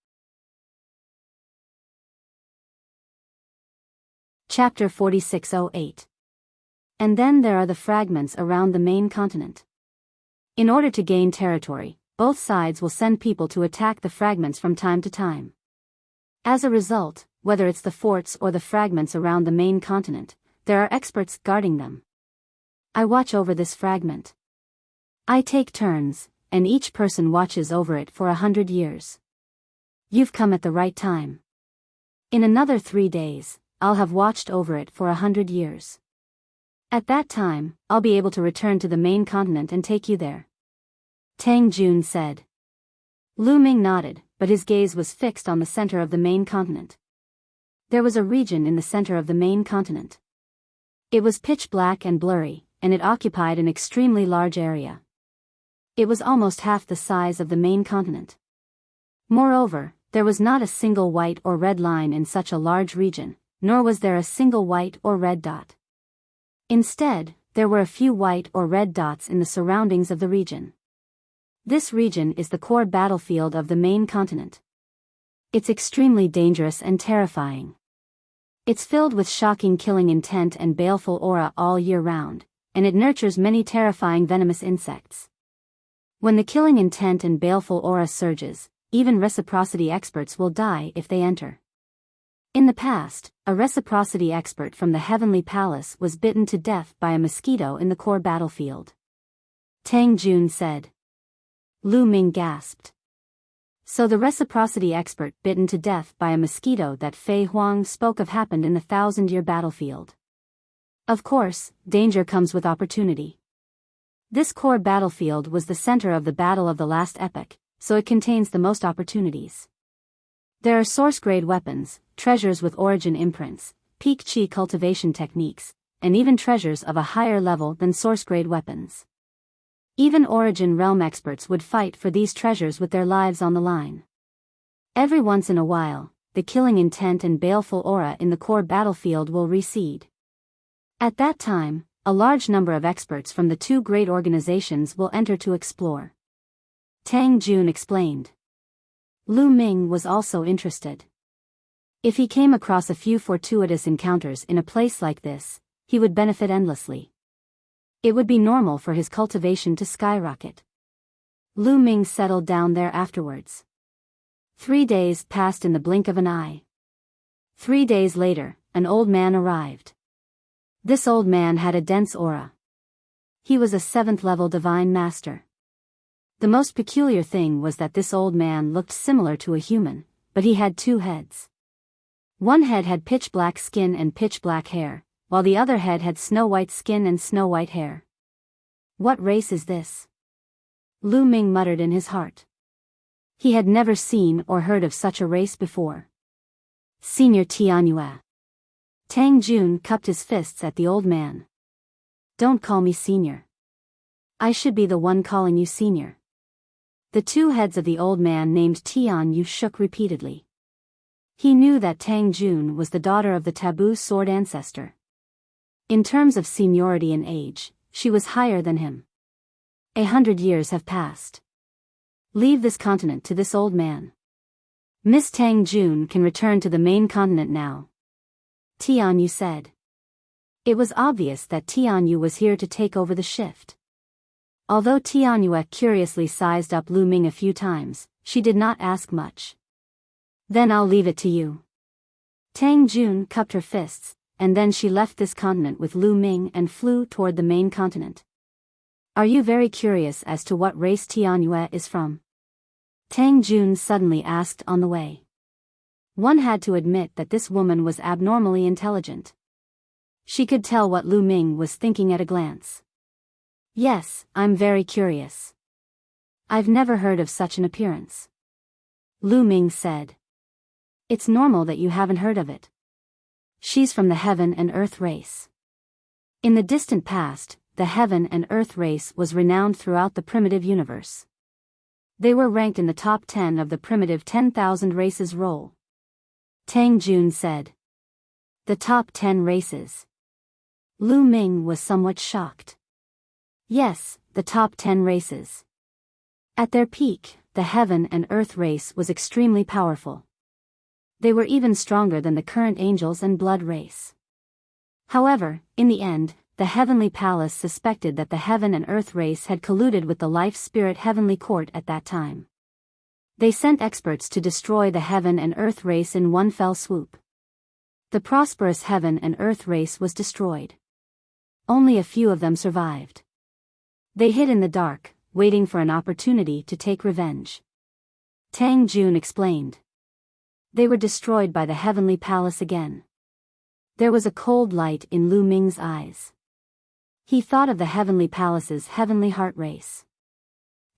Chapter 4608. And then there are the fragments around the main continent. In order to gain territory, both sides will send people to attack the fragments from time to time. As a result, whether it's the forts or the fragments around the main continent, there are experts guarding them. I watch over this fragment. I take turns, and each person watches over it for 100 years. You've come at the right time. In another 3 days, I'll have watched over it for 100 years. At that time, I'll be able to return to the main continent and take you there. Tang Jun said. Lu Ming nodded, but his gaze was fixed on the center of the main continent. There was a region in the center of the main continent. It was pitch black and blurry, and it occupied an extremely large area. It was almost half the size of the main continent. Moreover, there was not a single white or red line in such a large region, nor was there a single white or red dot. Instead, there were a few white or red dots in the surroundings of the region. This region is the core battlefield of the main continent. It's extremely dangerous and terrifying. It's filled with shocking killing intent and baleful aura all year round, and it nurtures many terrifying venomous insects. When the killing intent and baleful aura surges, even reciprocity experts will die if they enter. In the past, a reciprocity expert from the Heavenly Palace was bitten to death by a mosquito in the core battlefield. Tang Jun said. Lu Ming gasped. So the reciprocity expert bitten to death by a mosquito that Fei Huang spoke of happened in the 1,000-year battlefield. Of course, danger comes with opportunity. This core battlefield was the center of the battle of the last epoch, so it contains the most opportunities. There are source-grade weapons, treasures with origin imprints, peak chi cultivation techniques, and even treasures of a higher level than source-grade weapons. Even Origin Realm experts would fight for these treasures with their lives on the line. Every once in a while, the killing intent and baleful aura in the core battlefield will recede. At that time, a large number of experts from the two great organizations will enter to explore. Tang Jun explained. Lu Ming was also interested. If he came across a few fortuitous encounters in a place like this, he would benefit endlessly. It would be normal for his cultivation to skyrocket. Lu Ming settled down there afterwards. 3 days passed in the blink of an eye. 3 days later, an old man arrived. This old man had a dense aura. He was a 7th-level divine master. The most peculiar thing was that this old man looked similar to a human, but he had 2 heads. One head had pitch-black skin and pitch-black hair, while the other head had snow-white skin and snow-white hair. What race is this? Lu Ming muttered in his heart. He had never seen or heard of such a race before. Senior Tianyue. Tang Jun cupped his fists at the old man. Don't call me senior. I should be the one calling you senior. The 2 heads of the old man named Tianyue shook repeatedly. He knew that Tang Jun was the daughter of the taboo sword ancestor. In terms of seniority and age, she was higher than him. 100 years have passed. Leave this continent to this old man. Miss Tang Jun can return to the main continent now. Tianyue said. It was obvious that Tianyue was here to take over the shift. Although Tianyue curiously sized up Lu Ming a few times, she did not ask much. Then I'll leave it to you. Tang Jun cupped her fists, and then she left this continent with Lu Ming and flew toward the main continent. Are you very curious as to what race Tianyue is from? Tang Jun suddenly asked on the way. One had to admit that this woman was abnormally intelligent. She could tell what Lu Ming was thinking at a glance. Yes, I'm very curious. I've never heard of such an appearance. Lu Ming said. It's normal that you haven't heard of it. She's from the Heaven and Earth race. In the distant past, the Heaven and Earth race was renowned throughout the primitive universe. They were ranked in the top 10 of the primitive 10,000 races roll. Tang Jun said. The top 10 races. Lu Ming was somewhat shocked. Yes, the top 10 races. At their peak, the Heaven and Earth race was extremely powerful. They were even stronger than the current Angels and Blood race. However, in the end, the Heavenly Palace suspected that the Heaven and Earth race had colluded with the Life Spirit Heavenly Court at that time. They sent experts to destroy the Heaven and Earth race in one fell swoop. The prosperous Heaven and Earth race was destroyed. Only a few of them survived. They hid in the dark, waiting for an opportunity to take revenge. Tang Jun explained. They were destroyed by the Heavenly Palace again. There was a cold light in Lu Ming's eyes. He thought of the Heavenly Palace's Heavenly Heart race.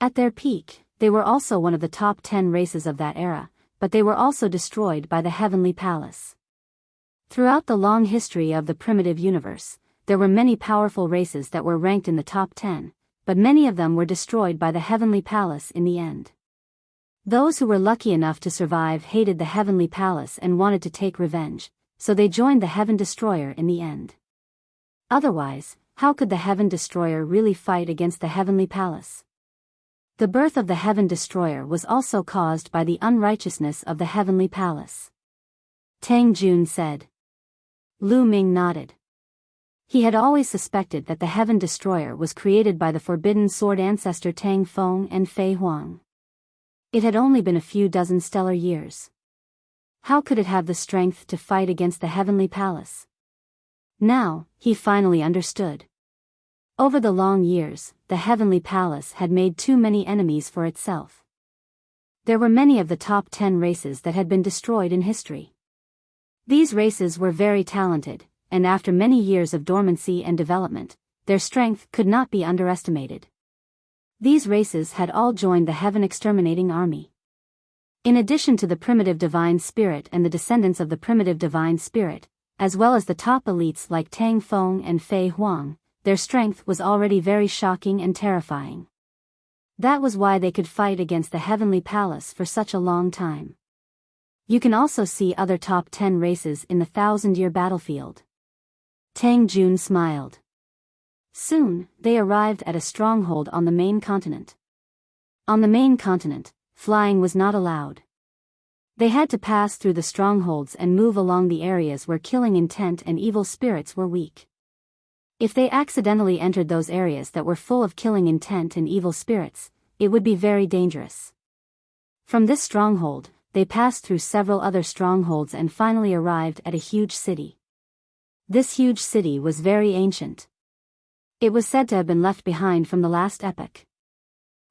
At their peak, they were also one of the top 10 races of that era, but they were also destroyed by the Heavenly Palace. Throughout the long history of the primitive universe, there were many powerful races that were ranked in the top 10, but many of them were destroyed by the Heavenly Palace in the end. Those who were lucky enough to survive hated the Heavenly Palace and wanted to take revenge, so they joined the Heaven Destroyer in the end. Otherwise, how could the Heaven Destroyer really fight against the Heavenly Palace? The birth of the Heaven Destroyer was also caused by the unrighteousness of the Heavenly Palace. Tang Jun said. Lu Ming nodded. He had always suspected that the Heaven Destroyer was created by the Forbidden Sword ancestor Tang Feng and Fei Huang. It had only been a few dozen stellar years. How could it have the strength to fight against the Heavenly Palace? Now, he finally understood. Over the long years, the Heavenly Palace had made too many enemies for itself. There were many of the top 10 races that had been destroyed in history. These races were very talented, and after many years of dormancy and development, their strength could not be underestimated. These races had all joined the Heaven Exterminating Army. In addition to the primitive Divine Spirit and the descendants of the primitive Divine Spirit, as well as the top elites like Tang Feng and Fei Huang, their strength was already very shocking and terrifying. That was why they could fight against the Heavenly Palace for such a long time. You can also see other top 10 races in the 1,000-year battlefield. Tang Jun smiled. Soon, they arrived at a stronghold on the main continent. On the main continent, flying was not allowed. They had to pass through the strongholds and move along the areas where killing intent and evil spirits were weak. If they accidentally entered those areas that were full of killing intent and evil spirits, it would be very dangerous. From this stronghold, they passed through several other strongholds and finally arrived at a huge city. This huge city was very ancient. It was said to have been left behind from the last epoch.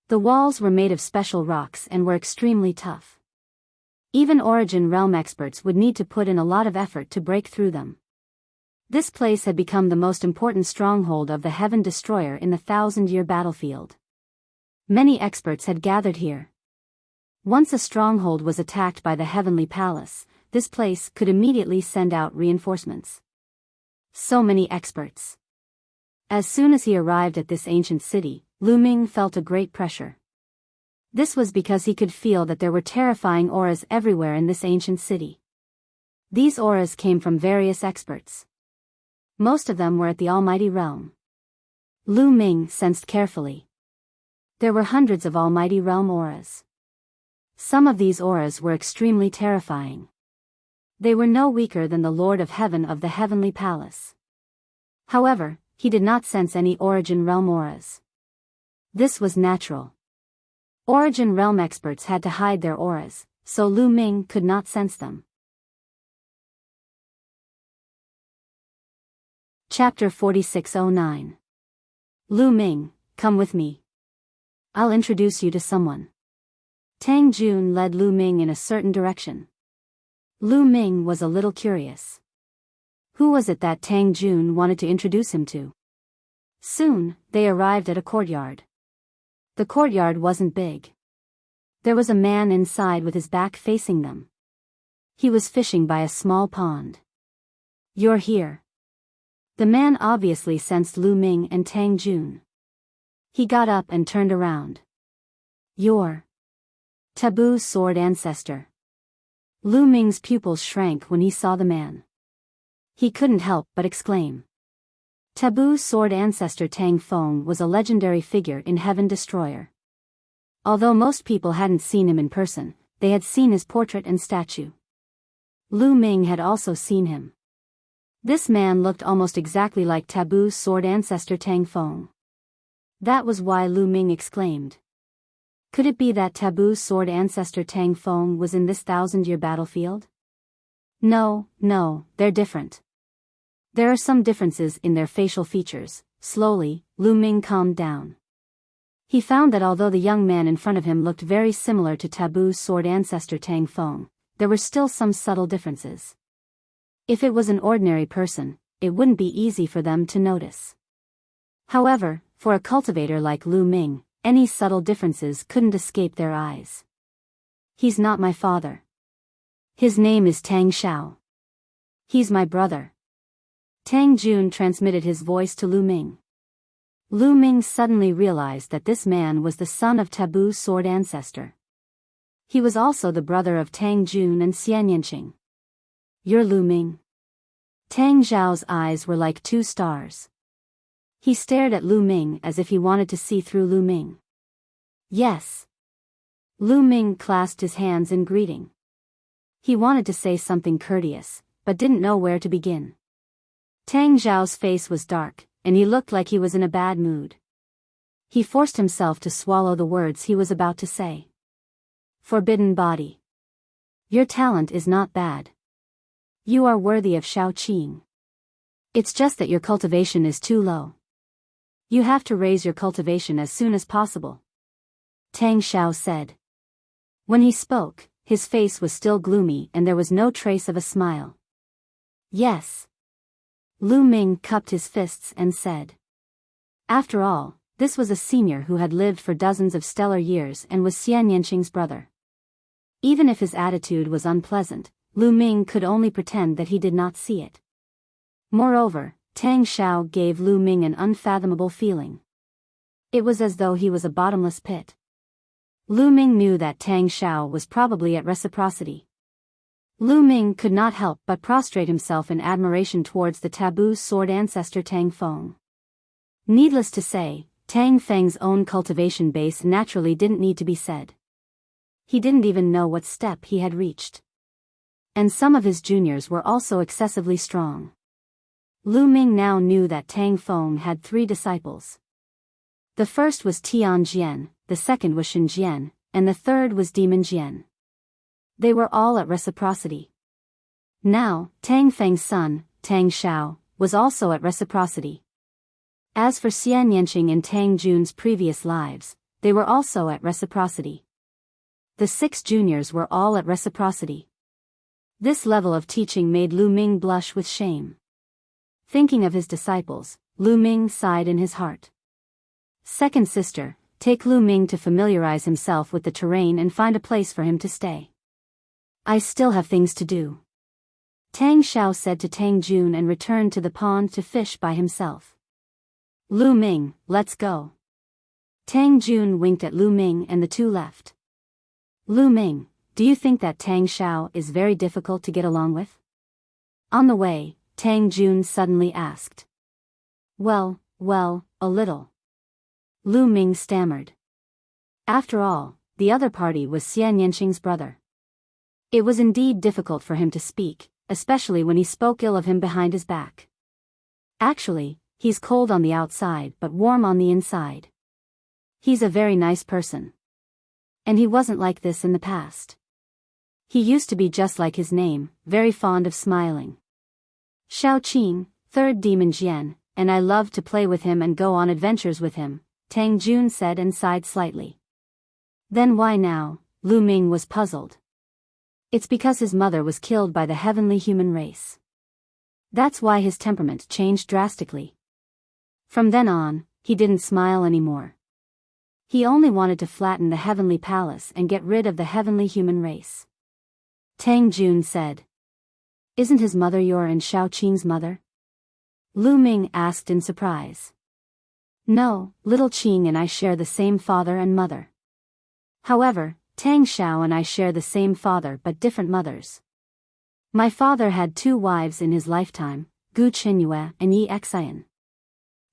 The walls were made of special rocks and were extremely tough. Even Origin Realm experts would need to put in a lot of effort to break through them. This place had become the most important stronghold of the Heaven Destroyer in the 1,000-year battlefield. Many experts had gathered here. Once a stronghold was attacked by the Heavenly Palace, this place could immediately send out reinforcements. So many experts. As soon as he arrived at this ancient city, Lu Ming felt a great pressure. This was because he could feel that there were terrifying auras everywhere in this ancient city. These auras came from various experts. Most of them were at the Almighty Realm. Lu Ming sensed carefully. There were hundreds of Almighty Realm auras. Some of these auras were extremely terrifying. They were no weaker than the Lord of Heaven of the Heavenly Palace. However, he did not sense any Origin Realm auras. This was natural. Origin Realm experts had to hide their auras, so Lu Ming could not sense them. Chapter 4609. Lu Ming, come with me. I'll introduce you to someone. Tang Jun led Lu Ming in a certain direction. Lu Ming was a little curious. Who was it that Tang Jun wanted to introduce him to? Soon, they arrived at a courtyard. The courtyard wasn't big. There was a man inside with his back facing them. He was fishing by a small pond. "You're here." The man obviously sensed Lu Ming and Tang Jun. He got up and turned around. "You're Taboo's sword ancestor." Lu Ming's pupils shrank when he saw the man. He couldn't help but exclaim. Taboo's sword ancestor Tang Feng was a legendary figure in Heaven Destroyer. Although most people hadn't seen him in person, they had seen his portrait and statue. Lu Ming had also seen him. This man looked almost exactly like Taboo's sword ancestor Tang Feng. That was why Lu Ming exclaimed. Could it be that Taboo's sword ancestor Tang Feng was in this 1,000-year battlefield? No, they're different. There are some differences in their facial features. Slowly, Lu Ming calmed down. He found that although the young man in front of him looked very similar to Taboo's sword ancestor Tang Feng, there were still some subtle differences. If it was an ordinary person, it wouldn't be easy for them to notice. However, for a cultivator like Lu Ming, any subtle differences couldn't escape their eyes. He's not my father. His name is Tang Xiao. He's my brother. Tang Jun transmitted his voice to Lu Ming. Lu Ming suddenly realized that this man was the son of Taboo's sword ancestor. He was also the brother of Tang Jun and Xian Yanqing. You're Lu Ming? Tang Xiao's eyes were like two stars. He stared at Lu Ming as if he wanted to see through Lu Ming. Yes. Lu Ming clasped his hands in greeting. He wanted to say something courteous, but didn't know where to begin. Tang Xiao's face was dark, and he looked like he was in a bad mood. He forced himself to swallow the words he was about to say. Forbidden body. Your talent is not bad. You are worthy of Shaoqing. It's just that your cultivation is too low. You have to raise your cultivation as soon as possible. Tang Xiao said. When he spoke, his face was still gloomy and there was no trace of a smile. Yes. Lu Ming cupped his fists and said. After all, this was a senior who had lived for dozens of stellar years and was Xian Yanqing's brother. Even if his attitude was unpleasant, Lu Ming could only pretend that he did not see it. Moreover, Tang Xiao gave Lu Ming an unfathomable feeling. It was as though he was a bottomless pit. Lu Ming knew that Tang Xiao was probably at reciprocity. Lu Ming could not help but prostrate himself in admiration towards the Taboo's sword ancestor Tang Feng. Needless to say, Tang Feng's own cultivation base naturally didn't need to be said. He didn't even know what step he had reached. And some of his juniors were also excessively strong. Lu Ming now knew that Tang Feng had 3 disciples. The first was Tian Jian, the second was Shen Jian, and the third was Demon Jian. They were all at reciprocity. Now, Tang Feng's son, Tang Xiao, was also at reciprocity. As for Xian Yanqing and Tang Jun's previous lives, they were also at reciprocity. The 6 juniors were all at reciprocity. This level of teaching made Lu Ming blush with shame. Thinking of his disciples, Lu Ming sighed in his heart. Second sister, take Lu Ming to familiarize himself with the terrain and find a place for him to stay. I still have things to do. Tang Xiao said to Tang Jun and returned to the pond to fish by himself. Lu Ming, let's go. Tang Jun winked at Lu Ming and the two left. Lu Ming, do you think that Tang Xiao is very difficult to get along with? On the way, Tang Jun suddenly asked. Well, a little. Lu Ming stammered. After all, the other party was Xian Yanqing's brother. It was indeed difficult for him to speak, especially when he spoke ill of him behind his back. Actually, he's cold on the outside but warm on the inside. He's a very nice person. And he wasn't like this in the past. He used to be just like his name, very fond of smiling. Shaoqing, third Demon Jian, and I loved to play with him and go on adventures with him, Tang Jun said and sighed slightly. Then why now? Lu Ming was puzzled. It's because his mother was killed by the heavenly human race. That's why his temperament changed drastically. From then on, he didn't smile anymore. He only wanted to flatten the heavenly palace and get rid of the heavenly human race. Tang Jun said. Isn't his mother your and Shao Qing's mother? Lu Ming asked in surprise. No, little Qing and I share the same father and mother. However, Tang Xiao and I share the same father but different mothers. My father had 2 wives in his lifetime, Gu Qinyue and Yi Xian.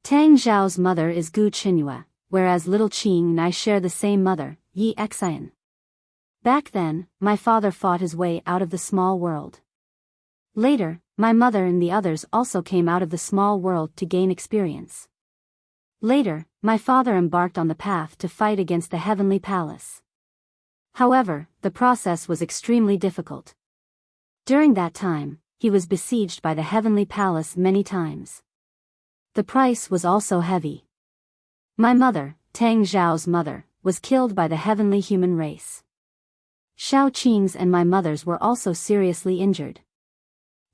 Tang Xiao's mother is Gu Qinyue, whereas little Qing and I share the same mother, Yi Xian. Back then, my father fought his way out of the small world. Later, my mother and the others also came out of the small world to gain experience. Later, my father embarked on the path to fight against the heavenly palace. However, the process was extremely difficult. During that time, he was besieged by the heavenly palace many times. The price was also heavy. My mother, Tang Zhao's mother, was killed by the heavenly human race. Shao Qing's and my mother's were also seriously injured.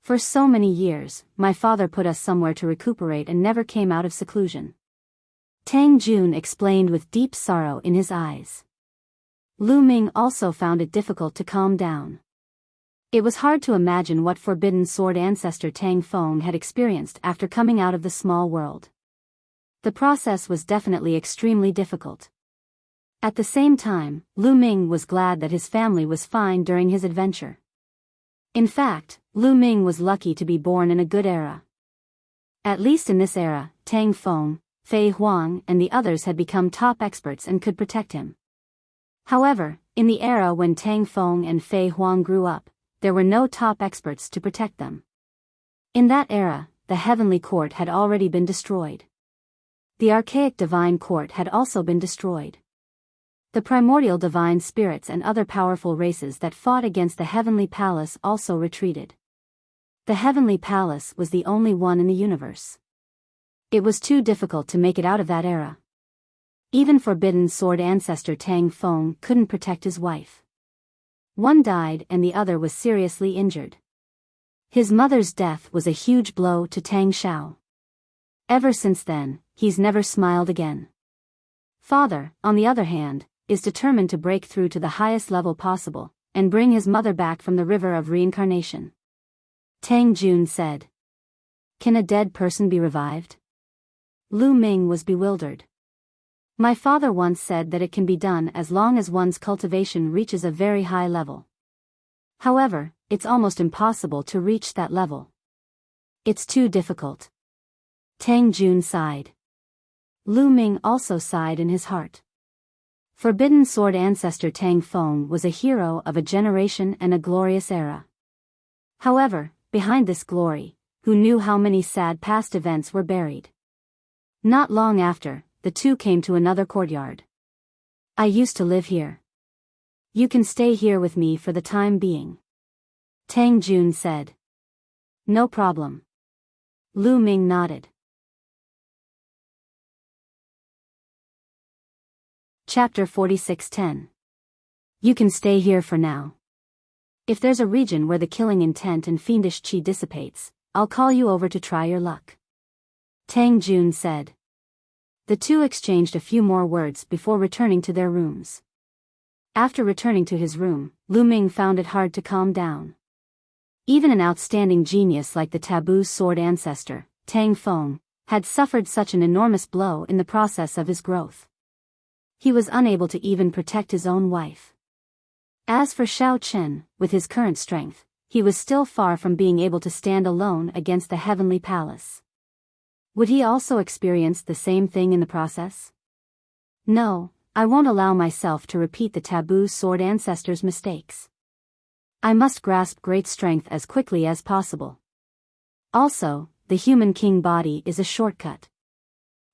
For so many years, my father put us somewhere to recuperate and never came out of seclusion. Tang Jun explained with deep sorrow in his eyes. Lu Ming also found it difficult to calm down. It was hard to imagine what Forbidden Sword ancestor Tang Feng had experienced after coming out of the small world. The process was definitely extremely difficult. At the same time, Lu Ming was glad that his family was fine during his adventure. In fact, Lu Ming was lucky to be born in a good era. At least in this era, Tang Feng, Fei Huang and the others had become top experts and could protect him. However, in the era when Tang Feng and Fei Huang grew up, there were no top experts to protect them. In that era, the heavenly court had already been destroyed. The archaic divine court had also been destroyed. The primordial divine spirits and other powerful races that fought against the heavenly palace also retreated. The heavenly palace was the only one in the universe. It was too difficult to make it out of that era. Even Forbidden Sword ancestor Tang Feng couldn't protect his wife. One died and the other was seriously injured. His mother's death was a huge blow to Tang Xiao. Ever since then, he's never smiled again. Father, on the other hand, is determined to break through to the highest level possible, and bring his mother back from the river of reincarnation. Tang Jun said. Can a dead person be revived? Lu Ming was bewildered. My father once said that it can be done as long as one's cultivation reaches a very high level. However, it's almost impossible to reach that level. It's too difficult. Tang Jun sighed. Lu Ming also sighed in his heart. Forbidden Sword ancestor Tang Feng was a hero of a generation and a glorious era. However, behind this glory, who knew how many sad past events were buried? Not long after, the two came to another courtyard. I used to live here. You can stay here with me for the time being. Tang Jun said. No problem. Lu Ming nodded. Chapter 46:10. You can stay here for now. If there's a region where the killing intent and fiendish qi dissipates, I'll call you over to try your luck. Tang Jun said. The two exchanged a few more words before returning to their rooms. After returning to his room, Lu Ming found it hard to calm down. Even an outstanding genius like the taboo sword ancestor, Tang Feng, had suffered such an enormous blow in the process of his growth. He was unable to even protect his own wife. As for Shao Chen, with his current strength, he was still far from being able to stand alone against the heavenly palace. Would he also experience the same thing in the process? No, I won't allow myself to repeat the taboo sword ancestor's mistakes. I must grasp great strength as quickly as possible. Also, the human king body is a shortcut.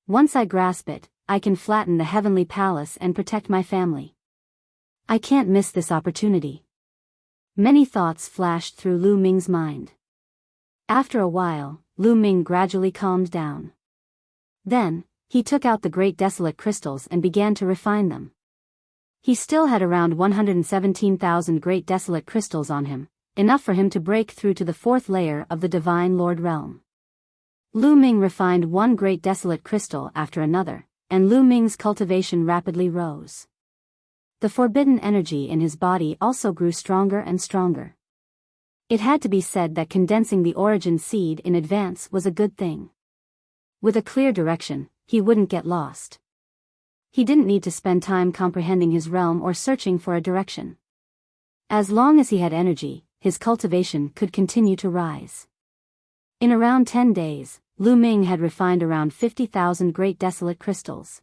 Once I grasp it, I can flatten the heavenly palace and protect my family. I can't miss this opportunity. Many thoughts flashed through Lu Ming's mind. After a while, Lu Ming gradually calmed down. Then, he took out the great desolate crystals and began to refine them. He still had around 117,000 great desolate crystals on him, enough for him to break through to the fourth layer of the Divine Lord realm. Lu Ming refined one great desolate crystal after another, and Lu Ming's cultivation rapidly rose. The forbidden energy in his body also grew stronger and stronger. It had to be said that condensing the origin seed in advance was a good thing. With a clear direction, he wouldn't get lost. He didn't need to spend time comprehending his realm or searching for a direction. As long as he had energy, his cultivation could continue to rise. In around 10 days, Lu Ming had refined around 50,000 great desolate crystals.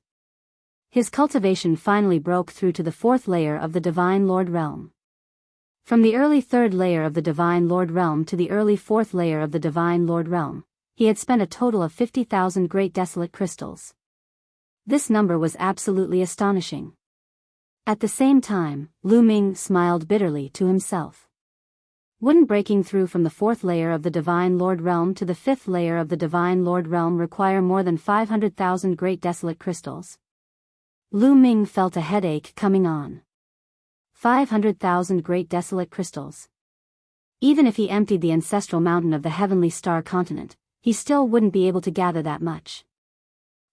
His cultivation finally broke through to the fourth layer of the Divine Lord realm. From the early third layer of the Divine Lord realm to the early fourth layer of the Divine Lord realm, he had spent a total of 50,000 great desolate crystals. This number was absolutely astonishing. At the same time, Lu Ming smiled bitterly to himself. Wouldn't breaking through from the fourth layer of the Divine Lord realm to the fifth layer of the Divine Lord realm require more than 500,000 great desolate crystals? Lu Ming felt a headache coming on. 500,000 great desolate crystals. Even if he emptied the ancestral mountain of the heavenly star continent, he still wouldn't be able to gather that much.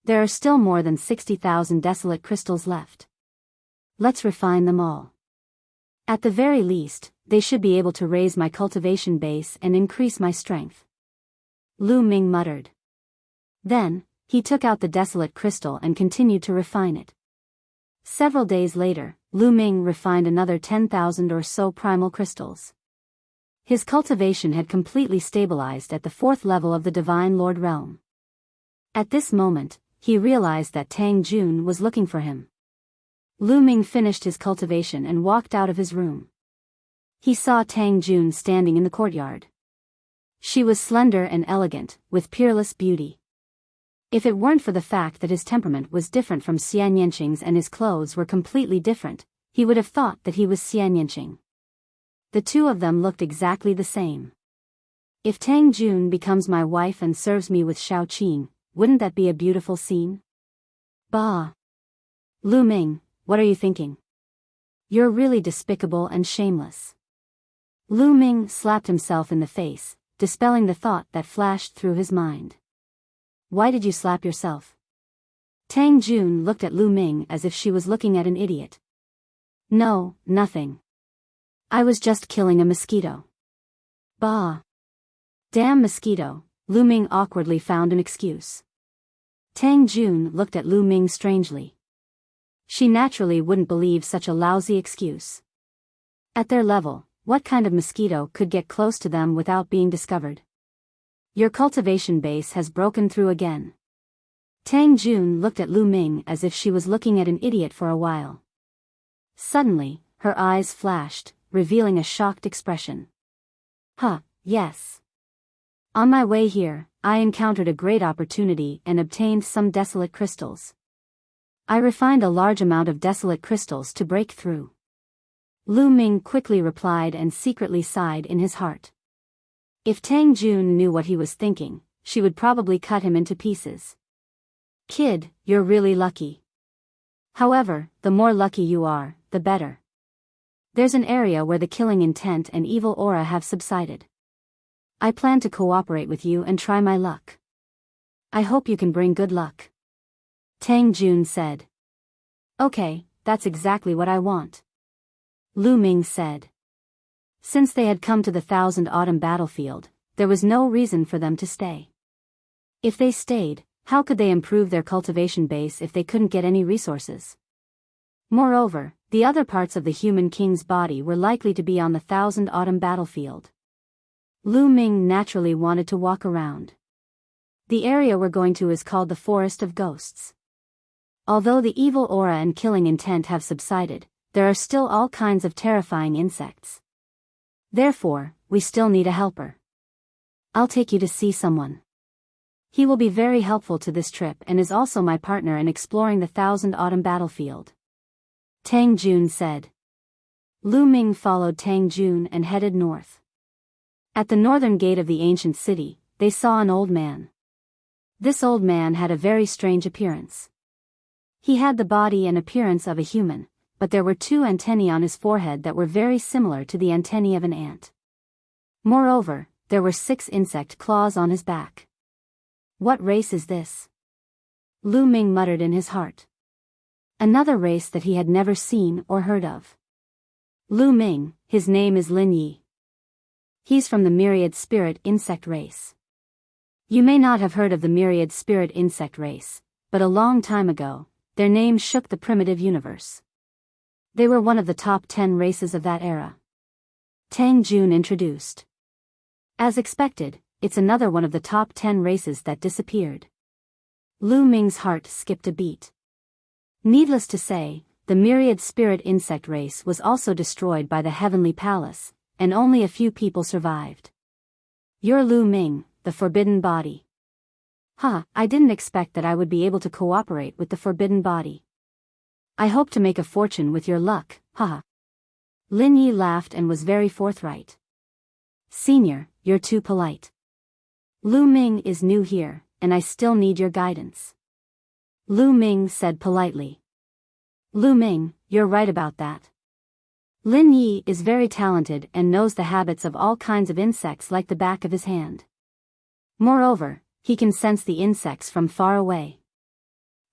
There are still more than 60,000 desolate crystals left. Let's refine them all. At the very least, they should be able to raise my cultivation base and increase my strength. Lu Ming muttered. Then, he took out the desolate crystal and continued to refine it. Several days later, Lu Ming refined another 10,000 or so primal crystals. His cultivation had completely stabilized at the fourth level of the Divine Lord realm. At this moment, he realized that Tang Jun was looking for him. Lu Ming finished his cultivation and walked out of his room. He saw Tang Jun standing in the courtyard. She was slender and elegant, with peerless beauty. If it weren't for the fact that his temperament was different from Xian Yanqing's and his clothes were completely different, he would have thought that he was Xian Yanqing. The two of them looked exactly the same. If Tang Jun becomes my wife and serves me with Shao Qing, wouldn't that be a beautiful scene? Bah! Lu Ming, what are you thinking? You're really despicable and shameless. Lu Ming slapped himself in the face, dispelling the thought that flashed through his mind. Why did you slap yourself? Tang Jun looked at Lu Ming as if she was looking at an idiot. No, nothing. I was just killing a mosquito. Bah! Damn mosquito, Lu Ming awkwardly found an excuse. Tang Jun looked at Lu Ming strangely. She naturally wouldn't believe such a lousy excuse. At their level, what kind of mosquito could get close to them without being discovered? Your cultivation base has broken through again. Tang Jun looked at Lu Ming as if she was looking at an idiot for a while. Suddenly, her eyes flashed, revealing a shocked expression. Huh, yes. On my way here, I encountered a great opportunity and obtained some desolate crystals. I refined a large amount of desolate crystals to break through. Lu Ming quickly replied and secretly sighed in his heart. If Tang Jun knew what he was thinking, she would probably cut him into pieces. Kid, you're really lucky. However, the more lucky you are, the better. There's an area where the killing intent and evil aura have subsided. I plan to cooperate with you and try my luck. I hope you can bring good luck. Tang Jun said. Okay, that's exactly what I want. Lu Ming said. Since they had come to the Thousand Autumn battlefield, there was no reason for them to stay. If they stayed, how could they improve their cultivation base if they couldn't get any resources? Moreover, the other parts of the human king's body were likely to be on the Thousand Autumn battlefield. Lu Ming naturally wanted to walk around. The area we're going to is called the Forest of Ghosts. Although the evil aura and killing intent have subsided, there are still all kinds of terrifying insects. Therefore, we still need a helper. I'll take you to see someone. He will be very helpful to this trip and is also my partner in exploring the Thousand Autumn battlefield. Tang Jun said. Lu Ming followed Tang Jun and headed north. At the northern gate of the ancient city, they saw an old man. This old man had a very strange appearance. He had the body and appearance of a human, but there were two antennae on his forehead that were very similar to the antennae of an ant. Moreover, there were 6 insect claws on his back. What race is this? Lu Ming muttered in his heart. Another race that he had never seen or heard of. Lu Ming, his name is Lin Yi. He's from the myriad spirit insect race. You may not have heard of the myriad spirit insect race, but a long time ago, their name shook the primitive universe. They were one of the top 10 races of that era. Tang Jun introduced. As expected, it's another one of the top 10 races that disappeared. Lu Ming's heart skipped a beat. Needless to say, the myriad spirit insect race was also destroyed by the Heavenly Palace, and only a few people survived. You're Lu Ming, the Forbidden Body. I didn't expect that I would be able to cooperate with the Forbidden Body. I hope to make a fortune with your luck, haha. Lin Yi laughed and was very forthright. Senior, you're too polite. Lu Ming is new here, and I still need your guidance. Lu Ming said politely. Lu Ming, you're right about that. Lin Yi is very talented and knows the habits of all kinds of insects like the back of his hand. Moreover, he can sense the insects from far away.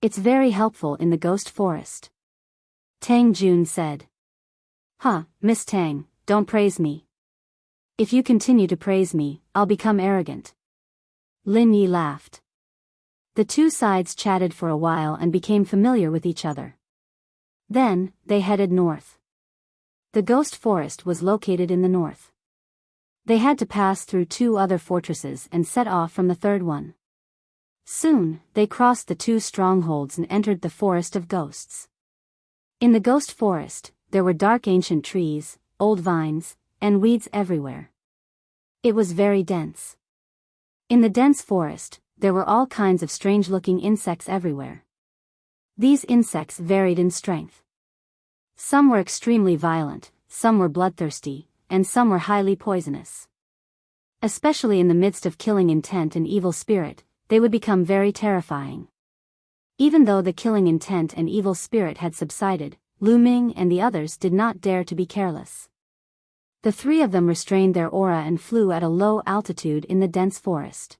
It's very helpful in the ghost forest. Tang Jun said. Miss Tang, don't praise me. If you continue to praise me, I'll become arrogant. Lin Yi laughed. The two sides chatted for a while and became familiar with each other. Then, they headed north. The ghost forest was located in the north. They had to pass through 2 other fortresses and set off from the third one. Soon, they crossed the 2 strongholds and entered the forest of ghosts. In the ghost forest, there were dark ancient trees, old vines, and weeds everywhere. It was very dense. In the dense forest, there were all kinds of strange-looking insects everywhere. These insects varied in strength. Some were extremely violent, some were bloodthirsty, and some were highly poisonous. Especially in the midst of killing intent and evil spirit, they would become very terrifying. Even though the killing intent and evil spirit had subsided, Lu Ming and the others did not dare to be careless. The 3 of them restrained their aura and flew at a low altitude in the dense forest.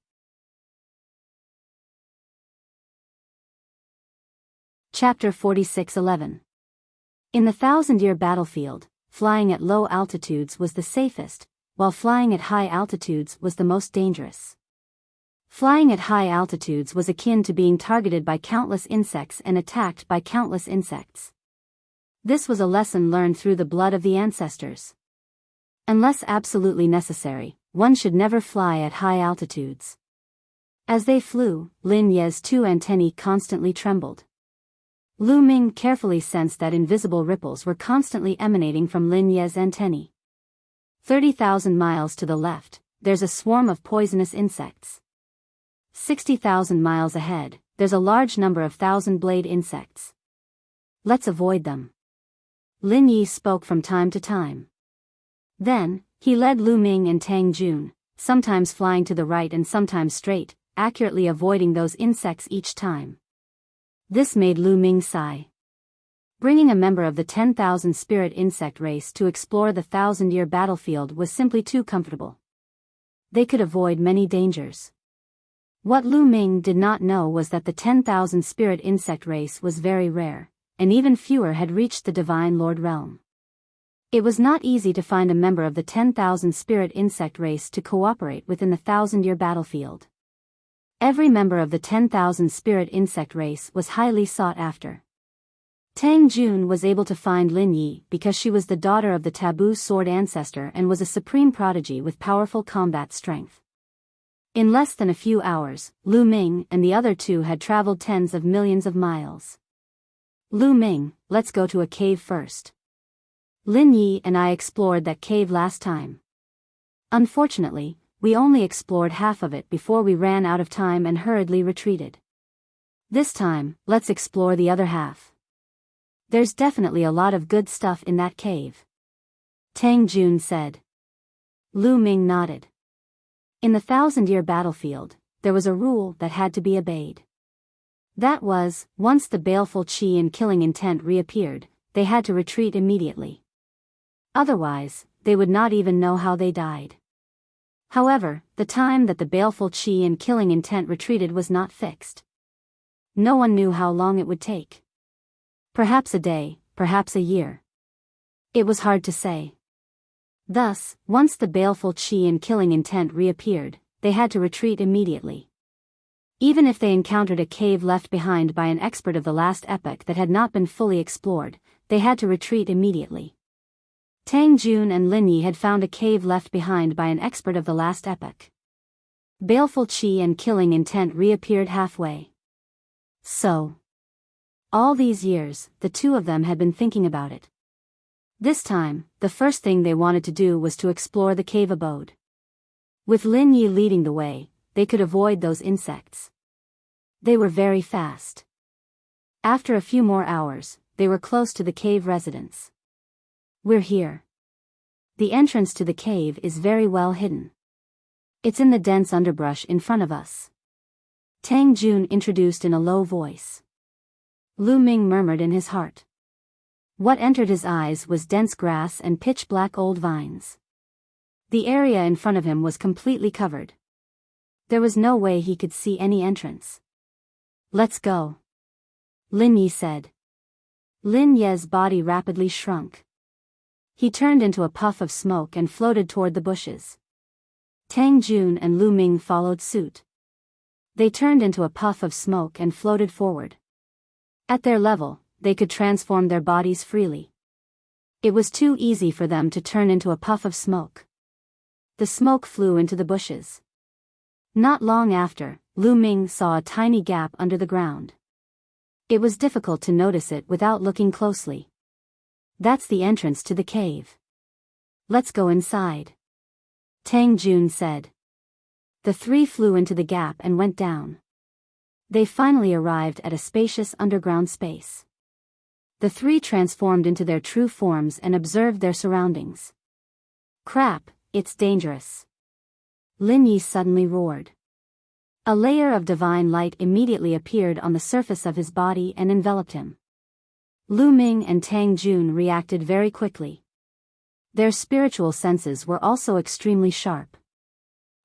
Chapter 46:11. In the 1,000-year battlefield, flying at low altitudes was the safest, while flying at high altitudes was the most dangerous. Flying at high altitudes was akin to being targeted by countless insects and attacked by countless insects. This was a lesson learned through the blood of the ancestors. Unless absolutely necessary, one should never fly at high altitudes. As they flew, Lin Ye's 2 antennae constantly trembled. Lu Ming carefully sensed that invisible ripples were constantly emanating from Lin Ye's antennae. 30,000 miles to the left, there's a swarm of poisonous insects. 60,000 miles ahead, there's a large number of thousand-blade insects. Let's avoid them. Lin Yi spoke from time to time. Then, he led Lu Ming and Tang Jun, sometimes flying to the right and sometimes straight, accurately avoiding those insects each time. This made Lu Ming sigh. Bringing a member of the 10,000 spirit insect race to explore the 1,000-year battlefield was simply too comfortable. They could avoid many dangers. What Lu Ming did not know was that the 10,000 spirit insect race was very rare, and even fewer had reached the Divine Lord realm. It was not easy to find a member of the 10,000 spirit insect race to cooperate within the 1,000-year battlefield. Every member of the 10,000 spirit insect race was highly sought after. Tang Jun was able to find Lin Yi because she was the daughter of the taboo sword ancestor and was a supreme prodigy with powerful combat strength. In less than a few hours, Lu Ming and the other 2 had traveled tens of millions of miles. Lu Ming, let's go to a cave first. Lin Yi and I explored that cave last time. Unfortunately, we only explored half of it before we ran out of time and hurriedly retreated. This time, let's explore the other half. There's definitely a lot of good stuff in that cave. Tang Jun said. Lu Ming nodded. In the 1,000-year battlefield, there was a rule that had to be obeyed. That was, once the baleful qi and killing intent reappeared, they had to retreat immediately. Otherwise, they would not even know how they died. However, the time that the baleful Qi and killing intent retreated was not fixed. No one knew how long it would take. Perhaps a day, perhaps a year. It was hard to say. Thus, once the baleful Qi and killing intent reappeared, they had to retreat immediately. Even if they encountered a cave left behind by an expert of the last epoch that had not been fully explored, they had to retreat immediately. Tang Jun and Lin Yi had found a cave left behind by an expert of the last epoch. Baleful Qi and killing intent reappeared halfway. So, all these years, the two of them had been thinking about it. This time, the first thing they wanted to do was to explore the cave abode. With Lin Yi leading the way, they could avoid those insects. They were very fast. After a few more hours, they were close to the cave residence. We're here. The entrance to the cave is very well hidden. It's in the dense underbrush in front of us. Tang Jun introduced in a low voice. Lu Ming murmured in his heart. What entered his eyes was dense grass and pitch-black old vines. The area in front of him was completely covered. There was no way he could see any entrance. Let's go. Lin Yi said. Lin Ye's body rapidly shrunk. He turned into a puff of smoke and floated toward the bushes. Tang Jun and Lu Ming followed suit. They turned into a puff of smoke and floated forward. At their level, they could transform their bodies freely. It was too easy for them to turn into a puff of smoke. The smoke flew into the bushes. Not long after, Lu Ming saw a tiny gap under the ground. It was difficult to notice it without looking closely. That's the entrance to the cave. Let's go inside. Tang Jun said. The three flew into the gap and went down. They finally arrived at a spacious underground space. The three transformed into their true forms and observed their surroundings. Crap, it's dangerous. Lin Yi suddenly roared. A layer of divine light immediately appeared on the surface of his body and enveloped him. Lu Ming and Tang Jun reacted very quickly. Their spiritual senses were also extremely sharp.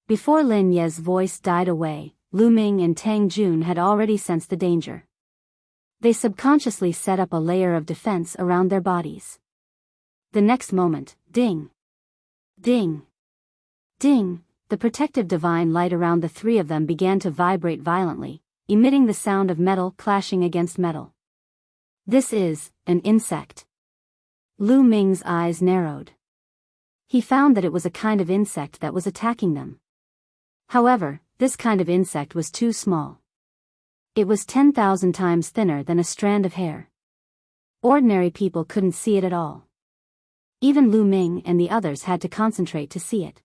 Before Lin Ye's voice died away, Lu Ming and Tang Jun had already sensed the danger. They subconsciously set up a layer of defense around their bodies. The next moment, ding! Ding! Ding! The protective divine light around the three of them began to vibrate violently, emitting the sound of metal clashing against metal. This is an insect. Lu Ming's eyes narrowed. He found that it was a kind of insect that was attacking them. However, this kind of insect was too small. It was 10,000 times thinner than a strand of hair. Ordinary people couldn't see it at all. Even Lu Ming and the others had to concentrate to see it.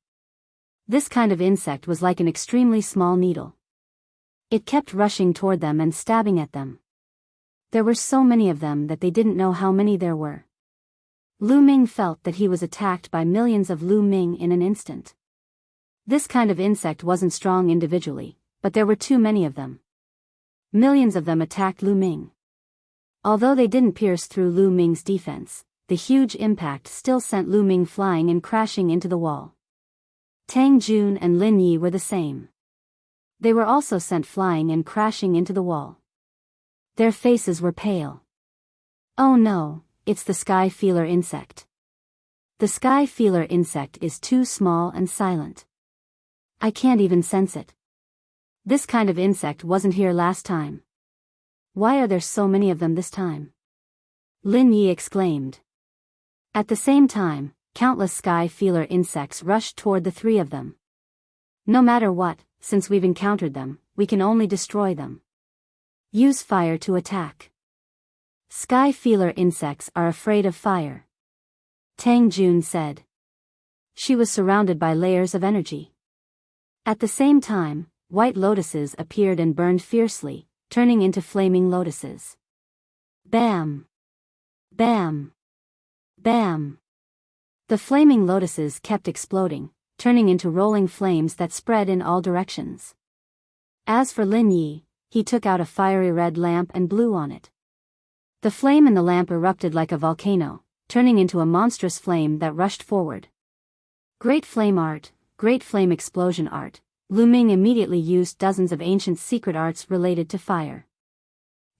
This kind of insect was like an extremely small needle. It kept rushing toward them and stabbing at them. There were so many of them that they didn't know how many there were. Lu Ming felt that he was attacked by millions of Lu Ming in an instant. This kind of insect wasn't strong individually, but there were too many of them. Millions of them attacked Lu Ming. Although they didn't pierce through Lu Ming's defense, the huge impact still sent Lu Ming flying and crashing into the wall. Tang Jun and Lin Yi were the same. They were also sent flying and crashing into the wall. Their faces were pale. Oh no, it's the sky feeler insect. The sky feeler insect is too small and silent. I can't even sense it. This kind of insect wasn't here last time. Why are there so many of them this time? Lin Yi exclaimed. At the same time, countless sky feeler insects rushed toward the three of them. No matter what, since we've encountered them, we can only destroy them. Use fire to attack. Sky feeler insects are afraid of fire. Tang Jun said. She was surrounded by layers of energy. At the same time, white lotuses appeared and burned fiercely, turning into flaming lotuses. Bam! Bam! Bam! The flaming lotuses kept exploding, turning into rolling flames that spread in all directions. As for Lin Yi, he took out a fiery red lamp and blew on it. The flame in the lamp erupted like a volcano, turning into a monstrous flame that rushed forward. Great flame art, great flame explosion art. Lu Ming immediately used dozens of ancient secret arts related to fire.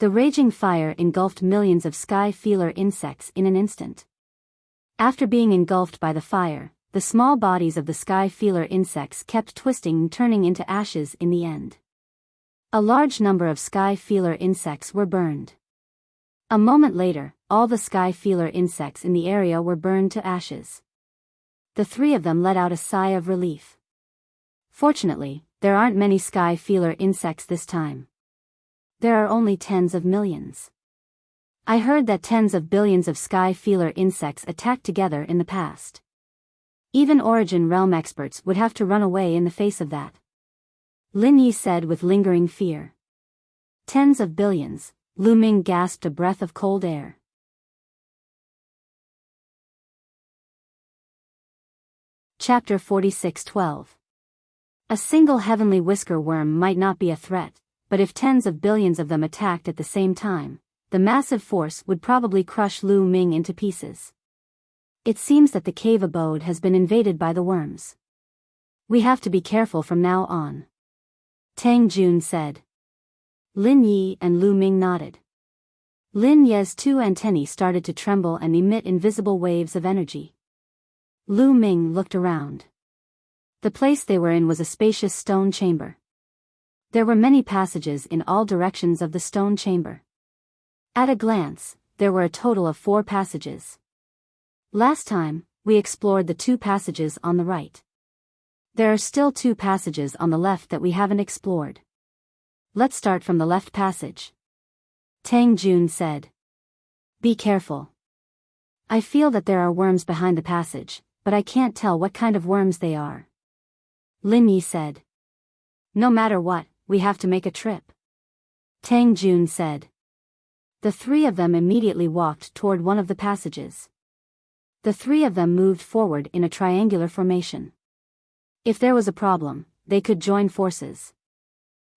The raging fire engulfed millions of sky feeler insects in an instant. After being engulfed by the fire, the small bodies of the sky feeler insects kept twisting and turning into ashes in the end. A large number of sky feeler insects were burned. A moment later, all the sky feeler insects in the area were burned to ashes. The three of them let out a sigh of relief. Fortunately, there aren't many sky feeler insects this time. There are only tens of millions. I heard that tens of billions of sky feeler insects attacked together in the past. Even Origin Realm experts would have to run away in the face of that. Lin Yi said with lingering fear. Tens of billions, Lu Ming gasped a breath of cold air. Chapter 46:12. A single heavenly whisker worm might not be a threat, but if tens of billions of them attacked at the same time, the massive force would probably crush Lu Ming into pieces. It seems that the cave abode has been invaded by the worms. We have to be careful from now on. Tang Jun said. Lin Yi and Lu Ming nodded. Lin Ye's two antennae started to tremble and emit invisible waves of energy. Lu Ming looked around. The place they were in was a spacious stone chamber. There were many passages in all directions of the stone chamber. At a glance, there were a total of 4 passages. Last time, we explored the 2 passages on the right. There are still 2 passages on the left that we haven't explored. Let's start from the left passage. Tang Jun said. Be careful. I feel that there are worms behind the passage, but I can't tell what kind of worms they are. Lin Yi said. No matter what, we have to make a trip. Tang Jun said. The 3 of them immediately walked toward one of the passages. The 3 of them moved forward in a triangular formation. If there was a problem, they could join forces.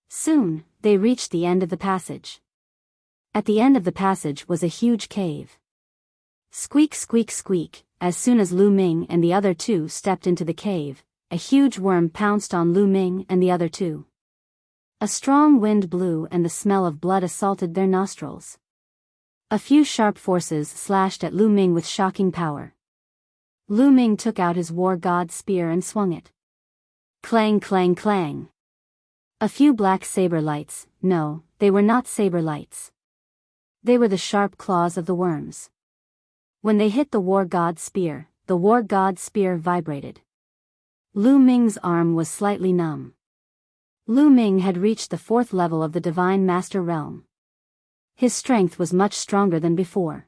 Soon, they reached the end of the passage. At the end of the passage was a huge cave. Squeak squeak squeak, as soon as Lu Ming and the other 2 stepped into the cave, a huge worm pounced on Lu Ming and the other 2. A strong wind blew and the smell of blood assaulted their nostrils. A few sharp forces slashed at Lu Ming with shocking power. Lu Ming took out his war god spear and swung it. Clang clang clang. A few black saber lights, no, they were not saber lights. They were the sharp claws of the worms. When they hit the war god spear vibrated. Lu Ming's arm was slightly numb. Lu Ming had reached the 4th level of the Divine Master Realm. His strength was much stronger than before.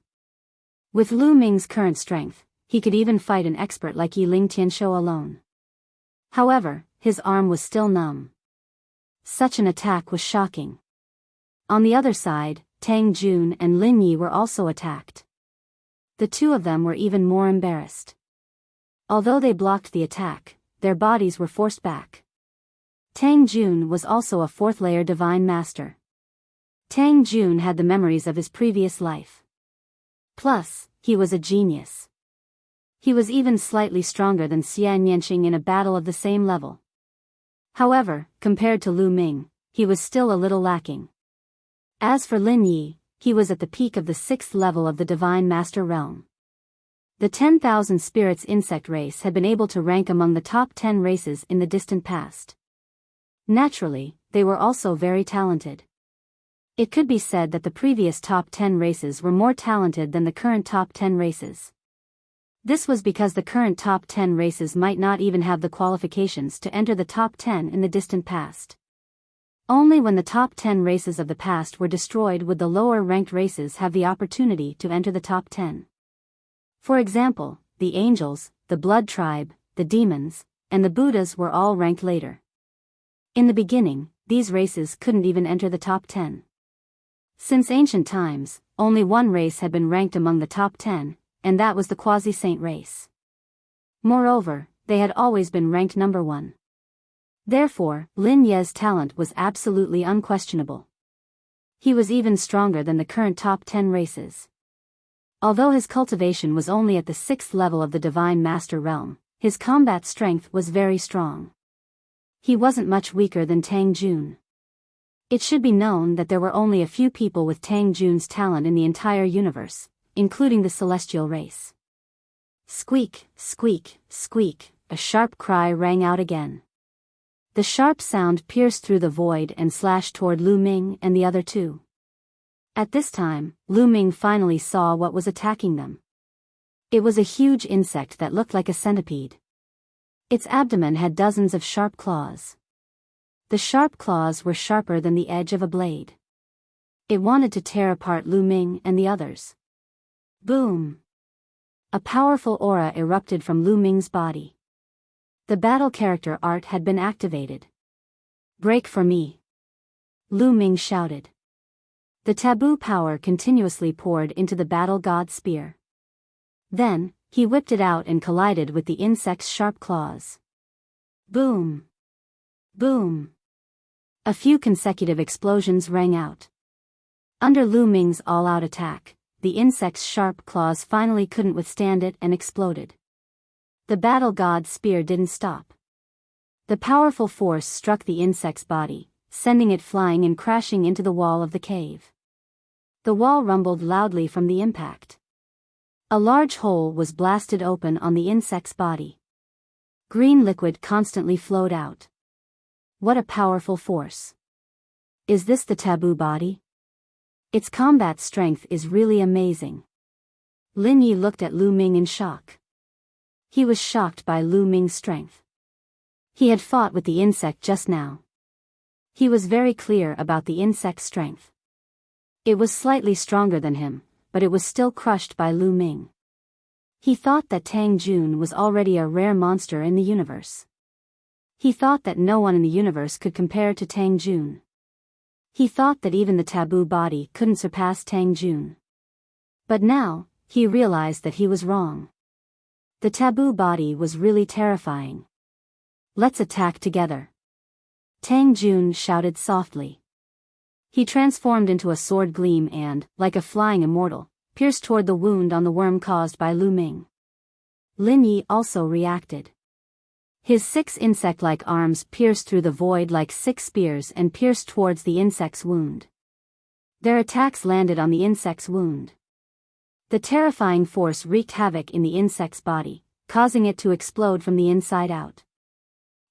With Lu Ming's current strength, he could even fight an expert like Yiling Tianshou alone. However, his arm was still numb. Such an attack was shocking. On the other side, Tang Jun and Lin Yi were also attacked. The 2 of them were even more embarrassed. Although they blocked the attack, their bodies were forced back. Tang Jun was also a 4th layer divine master. Tang Jun had the memories of his previous life. Plus, he was a genius. He was even slightly stronger than Xian Yanqing in a battle of the same level. However, compared to Lu Ming, he was still a little lacking. As for Lin Yi, he was at the peak of the 6th level of the Divine Master Realm. The 10,000 Spirits insect race had been able to rank among the top 10 races in the distant past. Naturally, they were also very talented. It could be said that the previous top 10 races were more talented than the current top 10 races. This was because the current top 10 races might not even have the qualifications to enter the top 10 in the distant past. Only when the top 10 races of the past were destroyed would the lower-ranked races have the opportunity to enter the top 10. For example, the angels, the blood tribe, the demons, and the Buddhas were all ranked later. In the beginning, these races couldn't even enter the top 10. Since ancient times, only one race had been ranked among the top 10, and that was the quasi-saint race. Moreover, they had always been ranked number 1. Therefore, Lin Ye's talent was absolutely unquestionable. He was even stronger than the current top 10 races. Although his cultivation was only at the 6th level of the Divine Master realm, his combat strength was very strong. He wasn't much weaker than Tang Jun. It should be known that there were only a few people with Tang Jun's talent in the entire universe, including the celestial race. Squeak, squeak, squeak, a sharp cry rang out again. The sharp sound pierced through the void and slashed toward Lu Ming and the other two. At this time, Lu Ming finally saw what was attacking them. It was a huge insect that looked like a centipede. Its abdomen had dozens of sharp claws. The sharp claws were sharper than the edge of a blade. It wanted to tear apart Lu Ming and the others. Boom! A powerful aura erupted from Lu Ming's body. The battle character art had been activated. Break for me! Lu Ming shouted. The taboo power continuously poured into the battle god spear. Then, he whipped it out and collided with the insect's sharp claws. Boom! Boom! A few consecutive explosions rang out. Under Lu Ming's all-out attack, the insect's sharp claws finally couldn't withstand it and exploded. The battle god spear didn't stop. The powerful force struck the insect's body, sending it flying and crashing into the wall of the cave. The wall rumbled loudly from the impact. A large hole was blasted open on the insect's body. Green liquid constantly flowed out. What a powerful force. Is this the taboo body? Its combat strength is really amazing. Lin Yi looked at Lu Ming in shock. He was shocked by Lu Ming's strength. He had fought with the insect just now. He was very clear about the insect's strength. It was slightly stronger than him, but it was still crushed by Lu Ming. He thought that Tang Jun was already a rare monster in the universe. He thought that no one in the universe could compare to Tang Jun. He thought that even the taboo body couldn't surpass Tang Jun. But now, he realized that he was wrong. The taboo body was really terrifying. Let's attack together. Tang Jun shouted softly. He transformed into a sword gleam and, like a flying immortal, pierced toward the wound on the worm caused by Lu Ming. Lin Yi also reacted. His 6 insect-like arms pierced through the void like 6 spears and pierced towards the insect's wound. Their attacks landed on the insect's wound. The terrifying force wreaked havoc in the insect's body, causing it to explode from the inside out.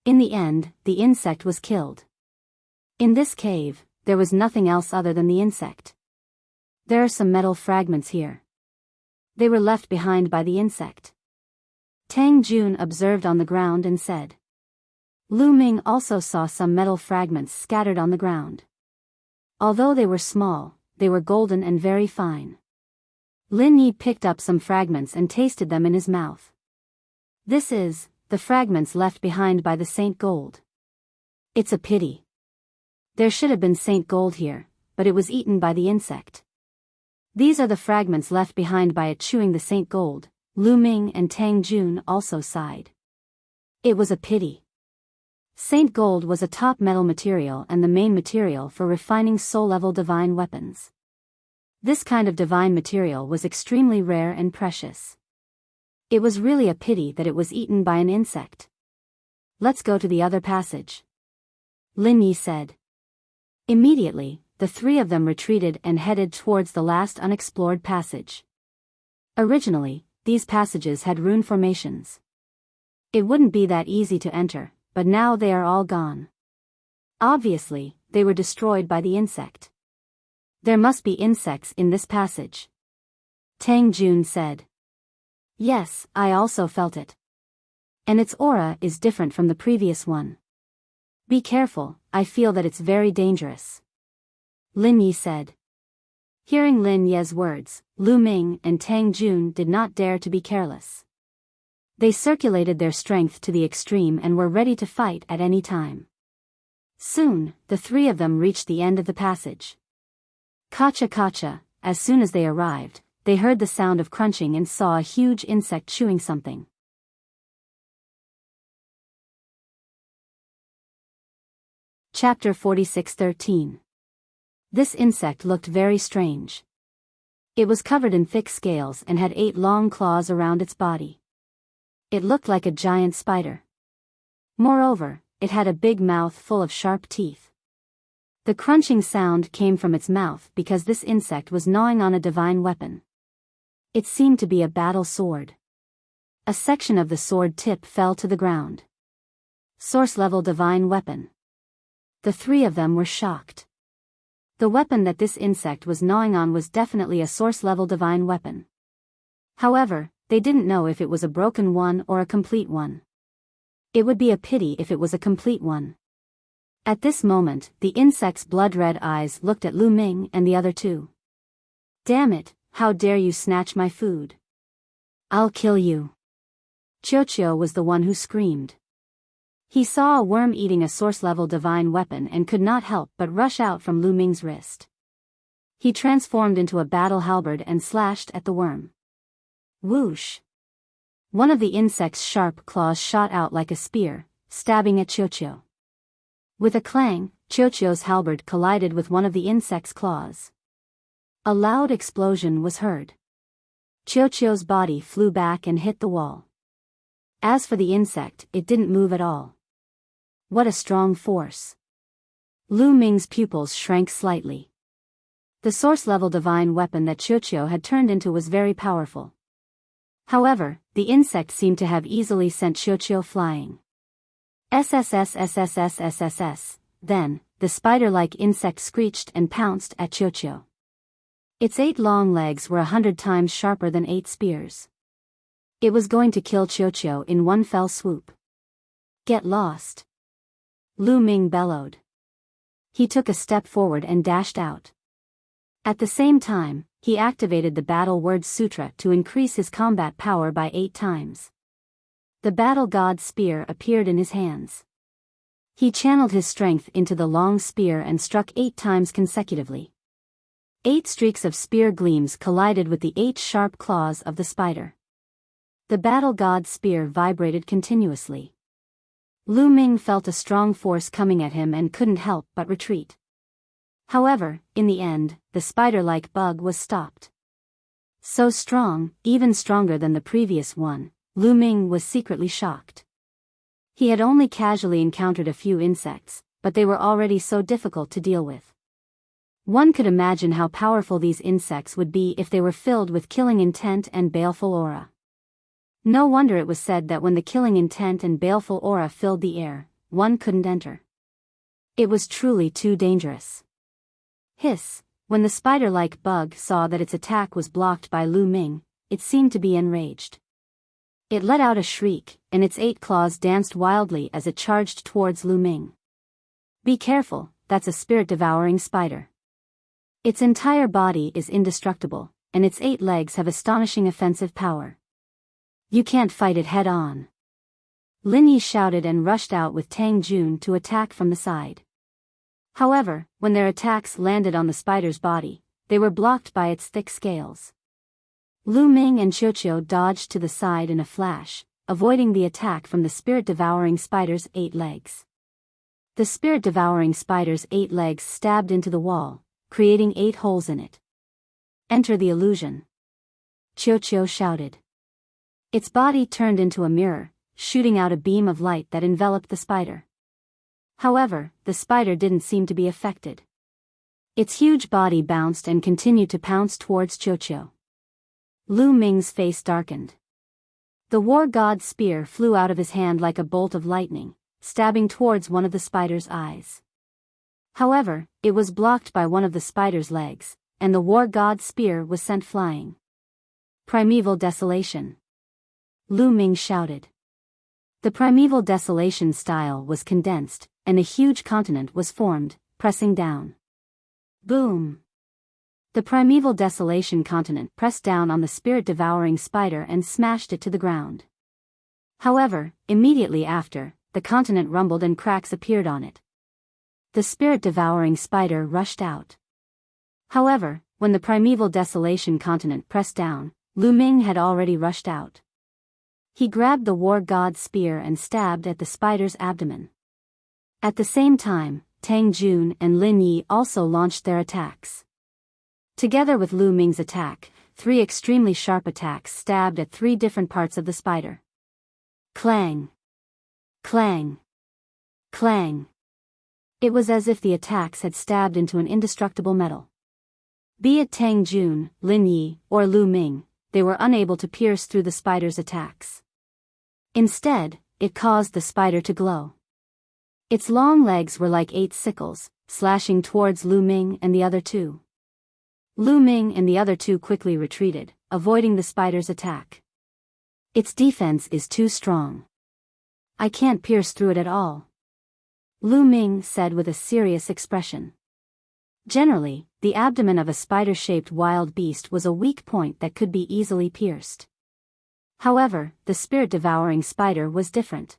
In the end, the insect was killed. In this cave, there was nothing else other than the insect. There are some metal fragments here. They were left behind by the insect. Tang Jun observed on the ground and said. Lu Ming also saw some metal fragments scattered on the ground. Although they were small, they were golden and very fine. Lin Yi picked up some fragments and tasted them in his mouth. This is the fragments left behind by the Saint Gold. It's a pity. There should have been Saint Gold here, but it was eaten by the insect. These are the fragments left behind by it chewing the Saint Gold. Lu Ming and Tang Jun also sighed. It was a pity. Saint Gold was a top metal material and the main material for refining soul-level divine weapons. This kind of divine material was extremely rare and precious. It was really a pity that it was eaten by an insect. Let's go to the other passage. Lin Yi said. Immediately, the 3 of them retreated and headed towards the last unexplored passage. Originally, these passages had rune formations. It wouldn't be that easy to enter, but now they are all gone. Obviously, they were destroyed by the insect. There must be insects in this passage. Tang Jun said. Yes, I also felt it. And its aura is different from the previous one. Be careful, I feel that it's very dangerous. Lin Yi said. Hearing Lin Ye's words, Lu Ming and Tang Jun did not dare to be careless. They circulated their strength to the extreme and were ready to fight at any time. Soon, the 3 of them reached the end of the passage. Kacha kacha, as soon as they arrived, they heard the sound of crunching and saw a huge insect chewing something. Chapter 46:13. This insect looked very strange. It was covered in thick scales and had 8 long claws around its body. It looked like a giant spider. Moreover, it had a big mouth full of sharp teeth. The crunching sound came from its mouth because this insect was gnawing on a divine weapon. It seemed to be a battle sword. A section of the sword tip fell to the ground. Source-level divine weapon. The 3 of them were shocked. The weapon that this insect was gnawing on was definitely a source-level divine weapon. However, they didn't know if it was a broken one or a complete one. It would be a pity if it was a complete one. At this moment, the insect's blood-red eyes looked at Lu Ming and the other 2. "Damn it, how dare you snatch my food? I'll kill you." Qiuqiu was the one who screamed. He saw a worm eating a source-level divine weapon and could not help but rush out from Lu Ming's wrist. He transformed into a battle halberd and slashed at the worm. Whoosh! One of the insect's sharp claws shot out like a spear, stabbing at Qiuqiu. With a clang, Qiuqiu's halberd collided with one of the insect's claws. A loud explosion was heard. Qiuqiu's body flew back and hit the wall. As for the insect, it didn't move at all. What a strong force! Lu Ming's pupils shrank slightly. The source-level divine weapon that Qiuqiu had turned into was very powerful. However, the insect seemed to have easily sent Qiuqiu flying. SSSSSSSSS. Then, the spider-like insect screeched and pounced at Qiuqiu. Its 8 long legs were 100 times sharper than 8 spears. It was going to kill Qiuqiu in one fell swoop. "Get lost!" Lu Ming bellowed. He took a step forward and dashed out. At the same time, he activated the Battle Word Sutra to increase his combat power by 8 times. The Battle God's spear appeared in his hands. He channeled his strength into the long spear and struck 8 times consecutively. 8 streaks of spear gleams collided with the 8 sharp claws of the spider. The Battle God's spear vibrated continuously. Lu Ming felt a strong force coming at him and couldn't help but retreat. However, in the end, the spider-like bug was stopped. So strong, even stronger than the previous one, Lu Ming was secretly shocked. He had only casually encountered a few insects, but they were already so difficult to deal with. One could imagine how powerful these insects would be if they were filled with killing intent and baleful aura. No wonder it was said that when the killing intent and baleful aura filled the air, one couldn't enter. It was truly too dangerous. Hiss! When the spider-like bug saw that its attack was blocked by Lu Ming, it seemed to be enraged. It let out a shriek, and its 8 claws danced wildly as it charged towards Lu Ming. "Be careful, that's a spirit-devouring spider. Its entire body is indestructible, and its 8 legs have astonishing offensive power. You can't fight it head-on." Lin Yi shouted and rushed out with Tang Jun to attack from the side. However, when their attacks landed on the spider's body, they were blocked by its thick scales. Lu Ming and Qiuqiu dodged to the side in a flash, avoiding the attack from the spirit-devouring spider's 8 legs. The spirit-devouring spider's 8 legs stabbed into the wall, creating 8 holes in it. "Enter the illusion," Qiuqiu shouted. Its body turned into a mirror, shooting out a beam of light that enveloped the spider. However, the spider didn't seem to be affected. Its huge body bounced and continued to pounce towards Qiuqiu. Lu Ming's face darkened. The war god's spear flew out of his hand like a bolt of lightning, stabbing towards one of the spider's eyes. However, it was blocked by one of the spider's legs, and the war god's spear was sent flying. "Primeval desolation!" Lu Ming shouted. The primeval desolation style was condensed, and a huge continent was formed, pressing down. Boom! The primeval desolation continent pressed down on the spirit-devouring spider and smashed it to the ground. However, immediately after, the continent rumbled and cracks appeared on it. The spirit-devouring spider rushed out. However, when the primeval desolation continent pressed down, Lu Ming had already rushed out. He grabbed the war god's spear and stabbed at the spider's abdomen. At the same time, Tang Jun, and Lin Yi also launched their attacks. Together with Lu Ming's attack, 3 extremely sharp attacks stabbed at 3 different parts of the spider. Clang! Clang! Clang! It was as if the attacks had stabbed into an indestructible metal. Be it Tang Jun, Lin Yi, or Lu Ming, they were unable to pierce through the spider's attacks. Instead, it caused the spider to glow. Its long legs were like 8 sickles, slashing towards Lu Ming and the other 2. Lu Ming and the other 2 quickly retreated, avoiding the spider's attack. Its defense is too strong. I can't pierce through it at all, Lu Ming said with a serious expression. Generally, the abdomen of a spider-shaped wild beast was a weak point that could be easily pierced. However, the spirit-devouring spider was different.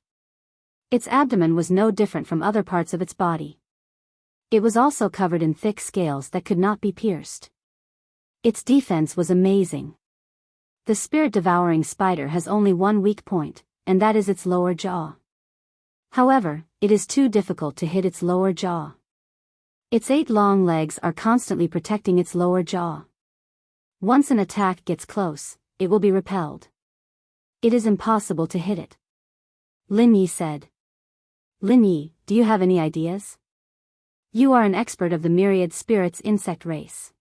Its abdomen was no different from other parts of its body. It was also covered in thick scales that could not be pierced. Its defense was amazing. The spirit-devouring spider has only one weak point, and that is its lower jaw. However, it is too difficult to hit its lower jaw. Its 8 long legs are constantly protecting its lower jaw. Once an attack gets close, it will be repelled. It is impossible to hit it, Lin Yi said. Lin Yi, do you have any ideas? You are an expert of the myriad spirits insect race.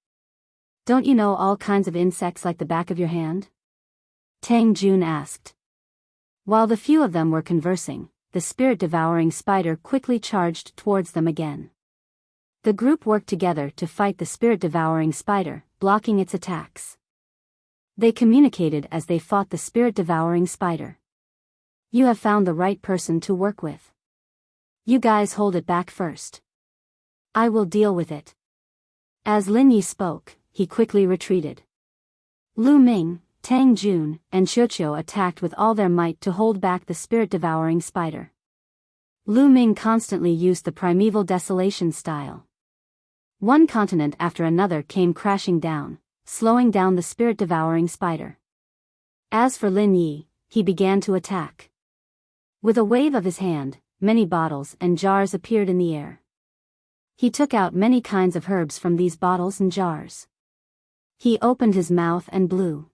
Don't you know all kinds of insects like the back of your hand? Tang Jun asked. While the few of them were conversing, the spirit-devouring spider quickly charged towards them again. The group worked together to fight the spirit-devouring spider, blocking its attacks. They communicated as they fought the spirit-devouring spider. You have found the right person to work with. You guys hold it back first. I will deal with it. As Lin Yi spoke, he quickly retreated. Lu Ming, Tang Jun, and Xiuqiu attacked with all their might to hold back the spirit-devouring spider. Lu Ming constantly used the primeval desolation style. One continent after another came crashing down, slowing down the spirit-devouring spider. As for Lin Yi, he began to attack. With a wave of his hand, many bottles and jars appeared in the air. He took out many kinds of herbs from these bottles and jars. He opened his mouth and blew.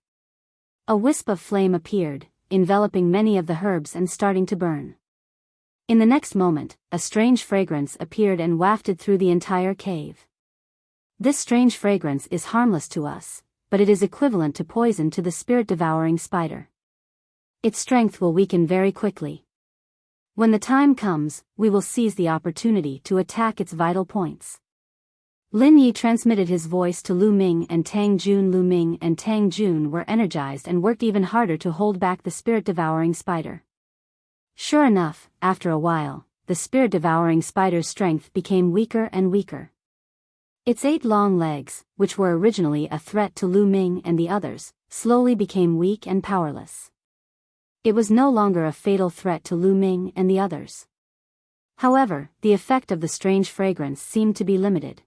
A wisp of flame appeared, enveloping many of the herbs and starting to burn. In the next moment, a strange fragrance appeared and wafted through the entire cave. This strange fragrance is harmless to us, but it is equivalent to poison to the spirit-devouring spider. Its strength will weaken very quickly. When the time comes, we will seize the opportunity to attack its vital points. Lin Yi transmitted his voice to Lu Ming and Tang Jun. Lu Ming and Tang Jun were energized and worked even harder to hold back the spirit-devouring spider. Sure enough, after a while, the spirit-devouring spider's strength became weaker and weaker. Its 8 long legs, which were originally a threat to Lu Ming and the others, slowly became weak and powerless. It was no longer a fatal threat to Lu Ming and the others. However, the effect of the strange fragrance seemed to be limited.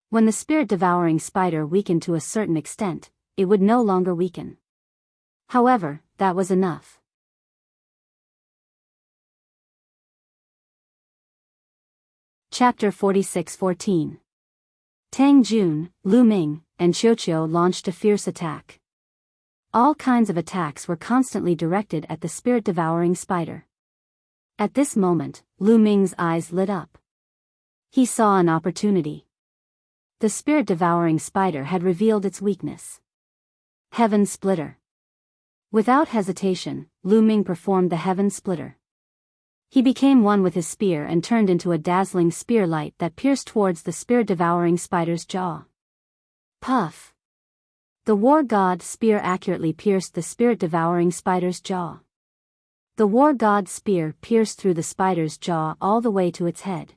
When the spirit-devouring spider weakened to a certain extent, it would no longer weaken. However, that was enough. Chapter 46:14. Tang Jun, Lu Ming, and Xiuqiu launched a fierce attack. All kinds of attacks were constantly directed at the spirit-devouring spider. At this moment, Lu Ming's eyes lit up. He saw an opportunity. The spirit-devouring spider had revealed its weakness. Heaven Splitter. Without hesitation, Lu Ming performed the Heaven Splitter. He became one with his spear and turned into a dazzling spear light that pierced towards the spirit-devouring spider's jaw. Puff! The war god spear accurately pierced the spirit-devouring spider's jaw. The war god spear pierced through the spider's jaw all the way to its head.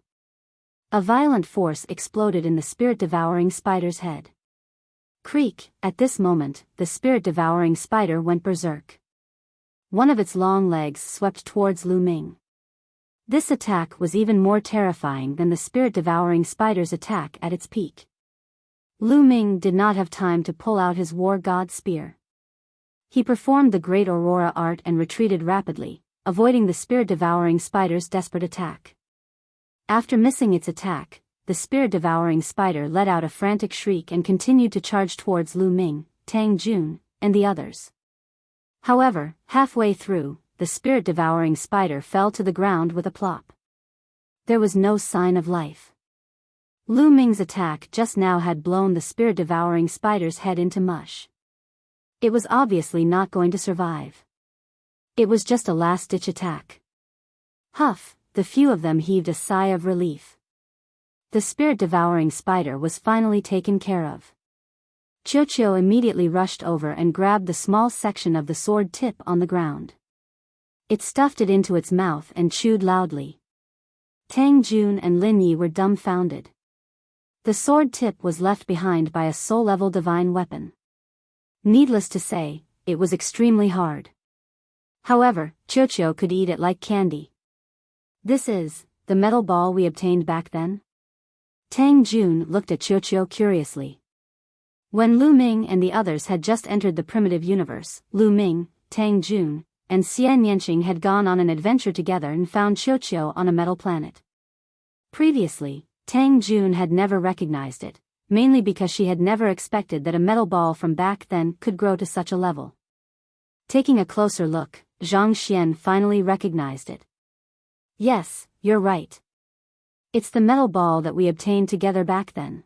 A violent force exploded in the spirit-devouring spider's head. Creak! At this moment, the spirit-devouring spider went berserk. One of its long legs swept towards Lu Ming. This attack was even more terrifying than the spirit-devouring spider's attack at its peak. Lu Ming did not have time to pull out his war god spear. He performed the great aurora art and retreated rapidly, avoiding the spirit-devouring spider's desperate attack. After missing its attack, the spirit-devouring spider let out a frantic shriek and continued to charge towards Lu Ming, Tang Jun, and the others. However, halfway through, the spirit-devouring spider fell to the ground with a plop. There was no sign of life. Lu Ming's attack just now had blown the spirit-devouring spider's head into mush. It was obviously not going to survive. It was just a last-ditch attack. Huff, the few of them heaved a sigh of relief. The spirit-devouring spider was finally taken care of. Qiuqiu immediately rushed over and grabbed the small section of the sword tip on the ground. It stuffed it into its mouth and chewed loudly. Tang Jun and Lin Yi were dumbfounded. The sword tip was left behind by a soul-level divine weapon. Needless to say, it was extremely hard. However, Qiuqiu could eat it like candy. This is the metal ball we obtained back then? Tang Jun looked at Qiuqiu curiously. When Lu Ming and the others had just entered the primitive universe, Lu Ming, Tang Jun, and Xian Yanqing had gone on an adventure together and found Qiuqiu on a metal planet. Previously, Tang Jun had never recognized it, mainly because she had never expected that a metal ball from back then could grow to such a level. Taking a closer look, Zhang Xian finally recognized it. Yes, you're right. It's the metal ball that we obtained together back then.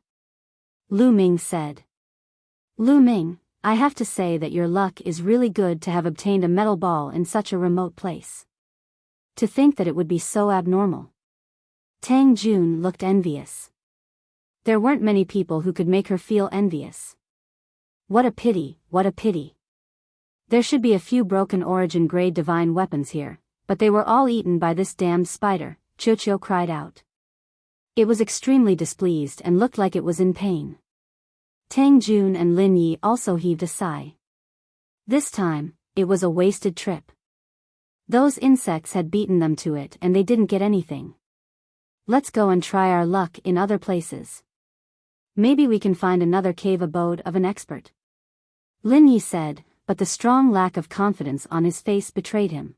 Lu Ming said. Lu Ming, I have to say that your luck is really good to have obtained a metal ball in such a remote place. To think that it would be so abnormal. Tang Jun looked envious. There weren't many people who could make her feel envious. What a pity, what a pity. There should be a few broken origin-grade divine weapons here, but they were all eaten by this damned spider, Qiuqiu cried out. It was extremely displeased and looked like it was in pain. Tang Jun and Lin Yi also heaved a sigh. This time, it was a wasted trip. Those insects had beaten them to it and they didn't get anything. Let's go and try our luck in other places. Maybe we can find another cave abode of an expert. Lin Yi said, but the strong lack of confidence on his face betrayed him.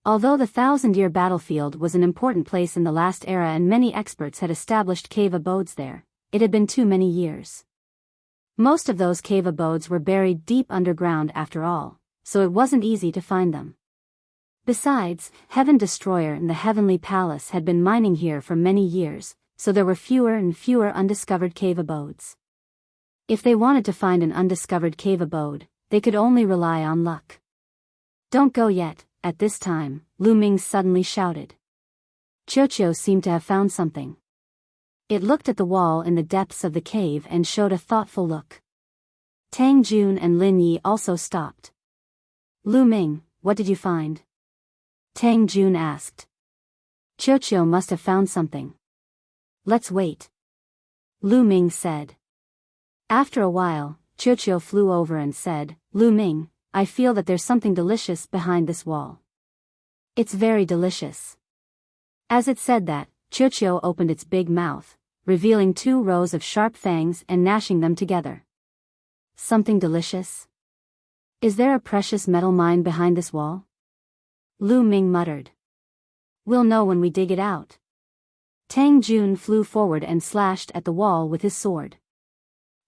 Although the 1,000-year battlefield was an important place in the last era and many experts had established cave abodes there, it had been too many years. Most of those cave abodes were buried deep underground after all, so it wasn't easy to find them. Besides, Heaven Destroyer and the Heavenly Palace had been mining here for many years, so there were fewer and fewer undiscovered cave abodes. If they wanted to find an undiscovered cave abode, they could only rely on luck. Don't go yet, at this time, Lu Ming suddenly shouted. Qiuqiu seemed to have found something. It looked at the wall in the depths of the cave and showed a thoughtful look. Tang Jun and Lin Yi also stopped. Lu Ming, what did you find? Tang Jun asked. Qiuqiu must have found something. Let's wait. Lu Ming said. After a while, Qiuqiu flew over and said, Lu Ming, I feel that there's something delicious behind this wall. It's very delicious. As it said that, Qiuqiu opened its big mouth, revealing 2 rows of sharp fangs and gnashing them together. Something delicious? Is there a precious metal mine behind this wall? Lu Ming muttered. We'll know when we dig it out. Tang Jun flew forward and slashed at the wall with his sword.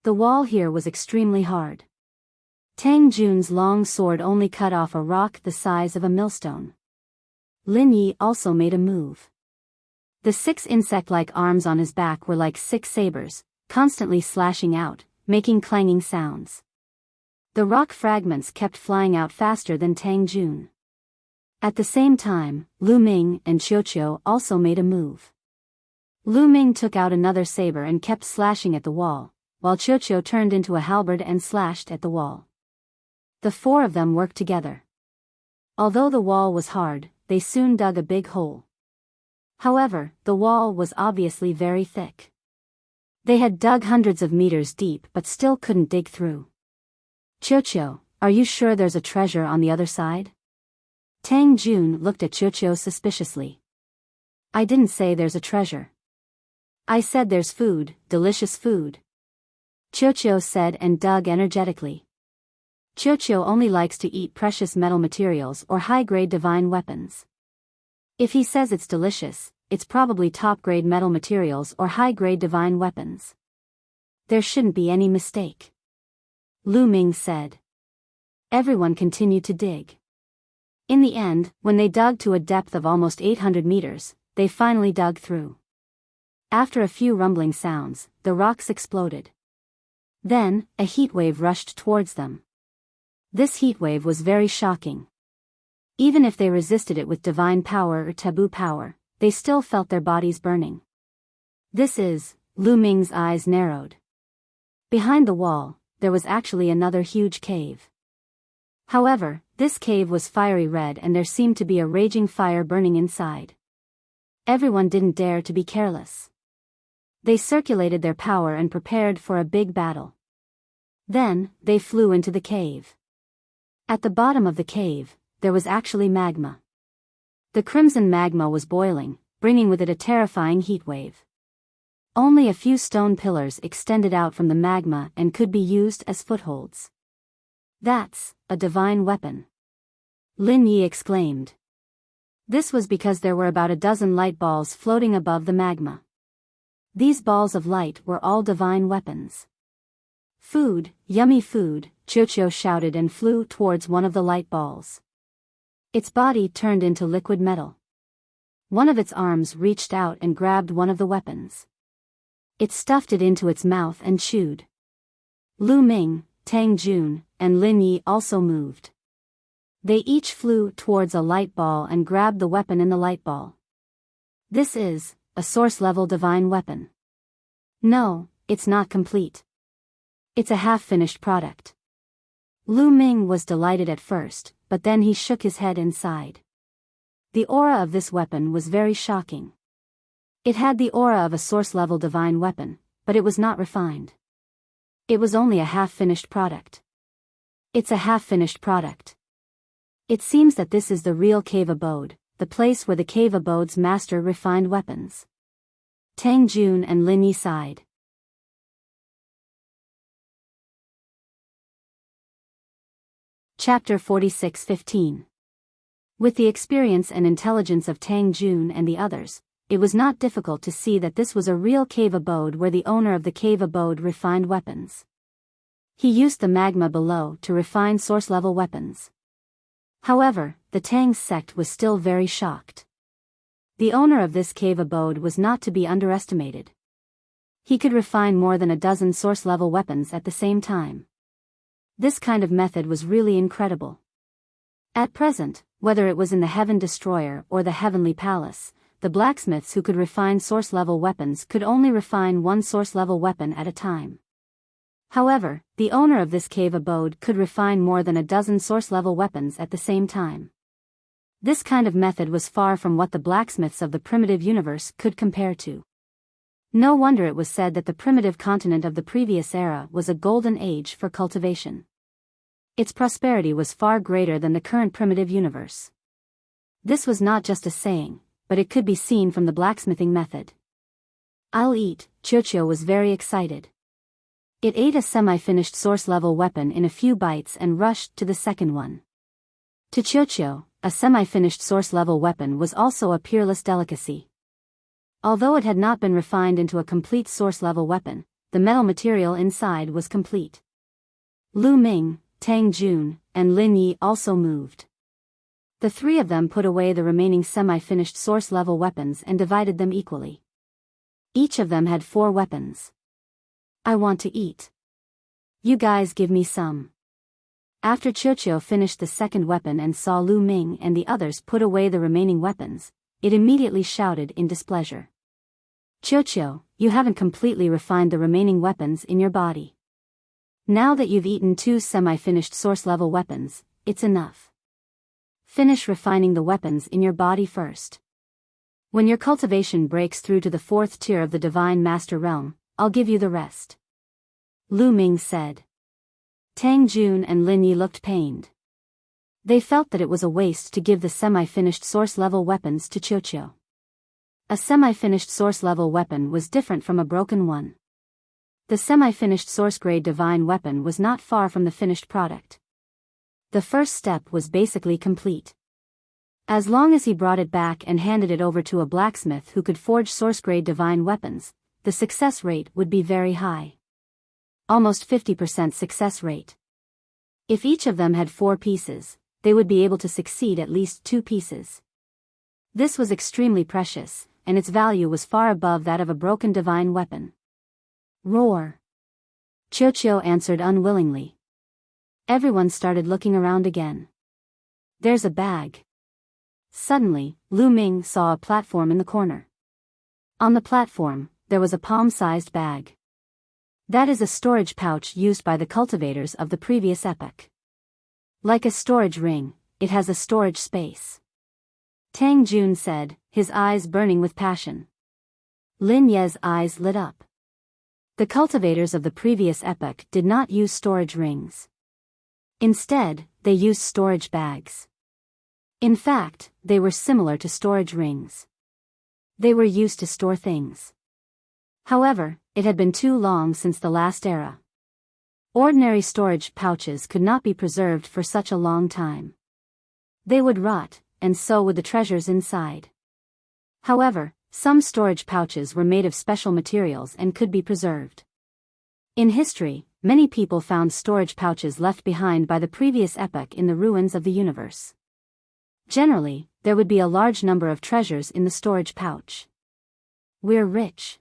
The wall here was extremely hard. Tang Jun's long sword only cut off a rock the size of a millstone. Lin Yi also made a move. The 6 insect-like arms on his back were like 6 sabers, constantly slashing out, making clanging sounds. The rock fragments kept flying out faster than Tang Jun. At the same time, Lu Ming and Qiuqiu also made a move. Lu Ming took out another saber and kept slashing at the wall, while Qiuqiu turned into a halberd and slashed at the wall. The 4 of them worked together. Although the wall was hard, they soon dug a big hole. However, the wall was obviously very thick. They had dug hundreds of meters deep but still couldn't dig through. Qiuqiu, are you sure there's a treasure on the other side? Tang Jun looked at Qiuqiu suspiciously. I didn't say there's a treasure. I said there's food, delicious food. Qiuqiu said and dug energetically. Qiuqiu only likes to eat precious metal materials or high-grade divine weapons. If he says it's delicious, it's probably top-grade metal materials or high-grade divine weapons. There shouldn't be any mistake. Lu Ming said. Everyone continued to dig. In the end, when they dug to a depth of almost 800 meters, they finally dug through. After a few rumbling sounds, the rocks exploded. Then, a heat wave rushed towards them. This heat wave was very shocking. Even if they resisted it with divine power or taboo power, they still felt their bodies burning. Lu Ming's eyes narrowed. Behind the wall, there was actually another huge cave. However, this cave was fiery red and there seemed to be a raging fire burning inside. Everyone didn't dare to be careless. They circulated their power and prepared for a big battle. Then, they flew into the cave. At the bottom of the cave, there was actually magma. The crimson magma was boiling, bringing with it a terrifying heat wave. Only a few stone pillars extended out from the magma and could be used as footholds. That's a divine weapon. Lin Yi exclaimed. This was because there were about a dozen light balls floating above the magma. These balls of light were all divine weapons. Food, yummy food, Qiuqiu shouted and flew towards one of the light balls. Its body turned into liquid metal. One of its arms reached out and grabbed one of the weapons. It stuffed it into its mouth and chewed. Lu Ming, Tang Jun, and Lin Yi also moved. They each flew towards a light ball and grabbed the weapon in the light ball. This is a source-level divine weapon. No, it's not complete. It's a half-finished product. Lu Ming was delighted at first, but then he shook his head and sighed. The aura of this weapon was very shocking. It had the aura of a source-level divine weapon, but it was not refined. It was only a half-finished product. It's a half-finished product. It seems that this is the real cave abode, the place where the cave abode's master refined weapons. Tang Jun and Lin Yi sighed. Chapter 46:15. With the experience and intelligence of Tang Jun and the others, it was not difficult to see that this was a real cave abode where the owner of the cave abode refined weapons. He used the magma below to refine source-level weapons. However, the Tang sect was still very shocked. The owner of this cave abode was not to be underestimated. He could refine more than a dozen source-level weapons at the same time. This kind of method was really incredible. At present, whether it was in the Heaven Destroyer or the Heavenly Palace, the blacksmiths who could refine source-level weapons could only refine one source-level weapon at a time. However, the owner of this cave abode could refine more than a dozen source-level weapons at the same time. This kind of method was far from what the blacksmiths of the primitive universe could compare to. No wonder it was said that the primitive continent of the previous era was a golden age for cultivation. Its prosperity was far greater than the current primitive universe. This was not just a saying, but it could be seen from the blacksmithing method. I'll eat, Qiuqiu was very excited. It ate a semi-finished source-level weapon in a few bites and rushed to the second one. To Qiuqiu, a semi-finished source-level weapon was also a peerless delicacy. Although it had not been refined into a complete source-level weapon, the metal material inside was complete. Lu Ming, Tang Jun, and Lin Yi also moved. The three of them put away the remaining semi-finished source-level weapons and divided them equally. Each of them had 4 weapons. I want to eat. You guys give me some. After Qiuqiu finished the second weapon and saw Lu Ming and the others put away the remaining weapons, it immediately shouted in displeasure. Qiuqiu, you haven't completely refined the remaining weapons in your body. Now that you've eaten 2 semi-finished source-level weapons, it's enough. Finish refining the weapons in your body first. When your cultivation breaks through to the 4th tier of the Divine Master Realm, I'll give you the rest. Lu Ming said. Tang Jun and Lin Yi looked pained. They felt that it was a waste to give the semi-finished source-level weapons to Qiuqiu. A semi-finished source-level weapon was different from a broken one. The semi-finished source-grade divine weapon was not far from the finished product. The first step was basically complete. As long as he brought it back and handed it over to a blacksmith who could forge source-grade divine weapons, the success rate would be very high. Almost 50% success rate. If each of them had 4 pieces, they would be able to succeed at least 2 pieces. This was extremely precious, and its value was far above that of a broken divine weapon. Roar! Qiuqiu answered unwillingly. Everyone started looking around again. There's a bag. Suddenly, Lu Ming saw a platform in the corner. On the platform, there was a palm-sized bag. That is a storage pouch used by the cultivators of the previous epoch. Like a storage ring, it has a storage space. Tang Jun said, his eyes burning with passion. Lin Ye's eyes lit up. The cultivators of the previous epoch did not use storage rings. Instead, they used storage bags. In fact, they were similar to storage rings. They were used to store things. However, it had been too long since the last era. Ordinary storage pouches could not be preserved for such a long time. They would rot, and so would the treasures inside. However, some storage pouches were made of special materials and could be preserved. In history, many people found storage pouches left behind by the previous epoch in the ruins of the universe. Generally, there would be a large number of treasures in the storage pouch. We're rich.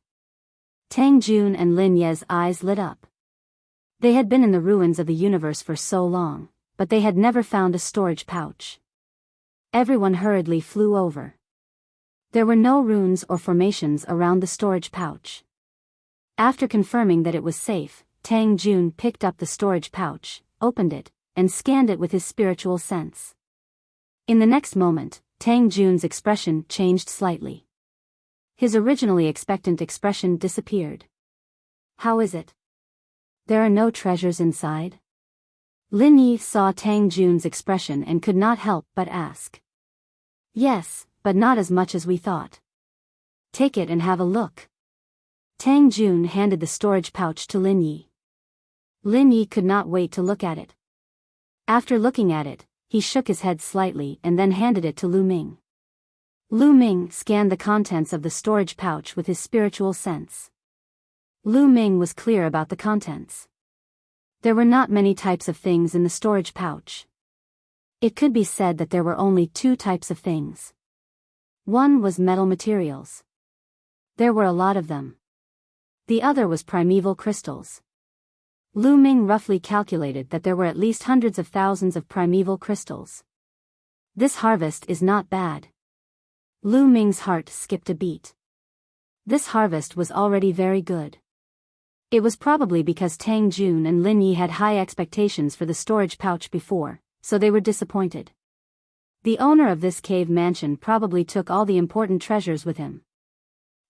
Tang Jun and Lin Ye's eyes lit up. They had been in the ruins of the universe for so long, but they had never found a storage pouch. Everyone hurriedly flew over. There were no runes or formations around the storage pouch. After confirming that it was safe, Tang Jun picked up the storage pouch, opened it, and scanned it with his spiritual sense. In the next moment, Tang Jun's expression changed slightly. His originally expectant expression disappeared. How is it? There are no treasures inside? Lin Yi saw Tang Jun's expression and could not help but ask. Yes, but not as much as we thought. Take it and have a look. Tang Jun handed the storage pouch to Lin Yi. Lin Yi could not wait to look at it. After looking at it, he shook his head slightly and then handed it to Lu Ming. Lu Ming scanned the contents of the storage pouch with his spiritual sense. Lu Ming was clear about the contents. There were not many types of things in the storage pouch. It could be said that there were only 2 types of things. One was metal materials. There were a lot of them. The other was primeval crystals. Lu Ming roughly calculated that there were at least hundreds of thousands of primeval crystals. This harvest is not bad. Lu Ming's heart skipped a beat. This harvest was already very good. It was probably because Tang Jun and Lin Yi had high expectations for the storage pouch before, so they were disappointed. The owner of this cave mansion probably took all the important treasures with him.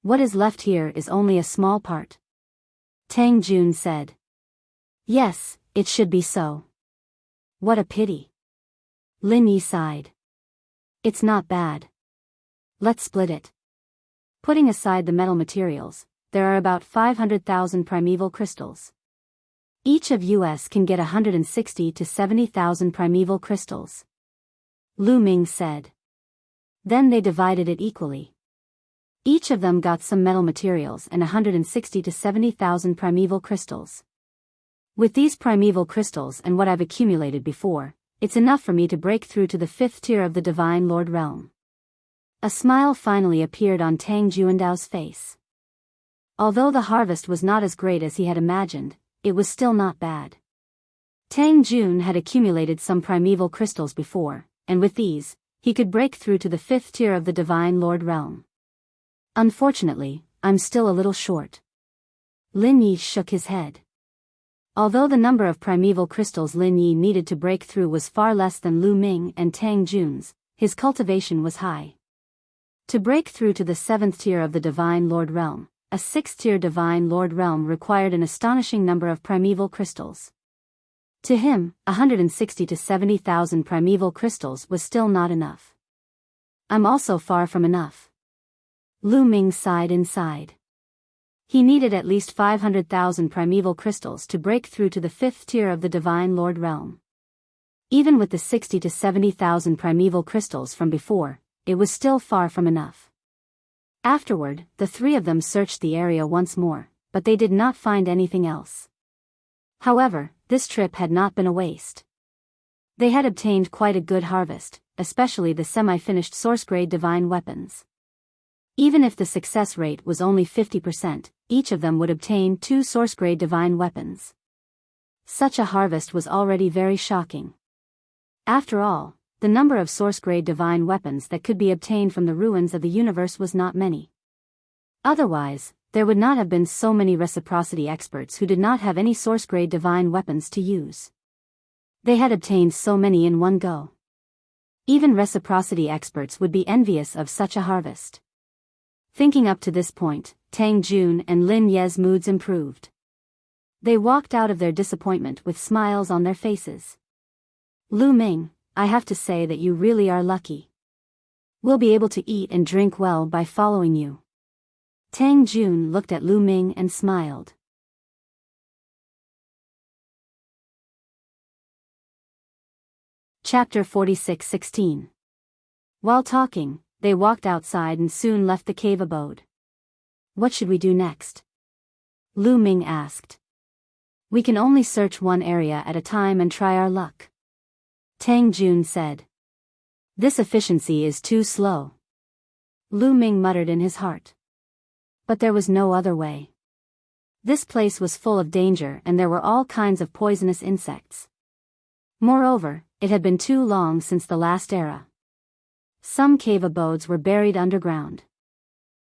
What is left here is only a small part. Tang Jun said. Yes, it should be so. What a pity. Lin Yi sighed. It's not bad. Let's split it. Putting aside the metal materials, there are about 500,000 primeval crystals. Each of us can get 160 to 70,000 primeval crystals. Lu Ming said. Then they divided it equally. Each of them got some metal materials and 160 to 70,000 primeval crystals. With these primeval crystals and what I've accumulated before, it's enough for me to break through to the 5th tier of the Divine Lord Realm. A smile finally appeared on Tang Juandao's face. Although the harvest was not as great as he had imagined, it was still not bad. Tang Jun had accumulated some primeval crystals before, and with these, he could break through to the 5th tier of the Divine Lord Realm. Unfortunately, I'm still a little short. Lin Yi shook his head. Although the number of primeval crystals Lin Yi needed to break through was far less than Lu Ming and Tang Jun's, his cultivation was high. To break through to the 7th tier of the Divine Lord Realm, a 6th tier Divine Lord Realm required an astonishing number of primeval crystals. To him, 160 to 70,000 primeval crystals was still not enough. I'm also far from enough. Lu Ming sighed inside. He needed at least 500,000 primeval crystals to break through to the 5th tier of the Divine Lord Realm. Even with the 60 to 70,000 primeval crystals from before, it was still far from enough. Afterward, the three of them searched the area once more, but they did not find anything else. However, this trip had not been a waste. They had obtained quite a good harvest, especially the semi-finished source-grade divine weapons. Even if the success rate was only 50%, each of them would obtain 2 source-grade divine weapons. Such a harvest was already very shocking. After all, the number of source-grade divine weapons that could be obtained from the ruins of the universe was not many. Otherwise, there would not have been so many reciprocity experts who did not have any source-grade divine weapons to use. They had obtained so many in one go. Even reciprocity experts would be envious of such a harvest. Thinking up to this point, Tang Jun and Lin Ye's moods improved. They walked out of their disappointment with smiles on their faces. Lu Ming, I have to say that you really are lucky. We'll be able to eat and drink well by following you. Tang Jun looked at Lu Ming and smiled. Chapter 46:16. While talking, they walked outside and soon left the cave abode. What should we do next? Lu Ming asked. We can only search one area at a time and try our luck. Tang Jun said. This efficiency is too slow. Lu Ming muttered in his heart. But there was no other way. This place was full of danger and there were all kinds of poisonous insects. Moreover, it had been too long since the last era. Some cave abodes were buried underground.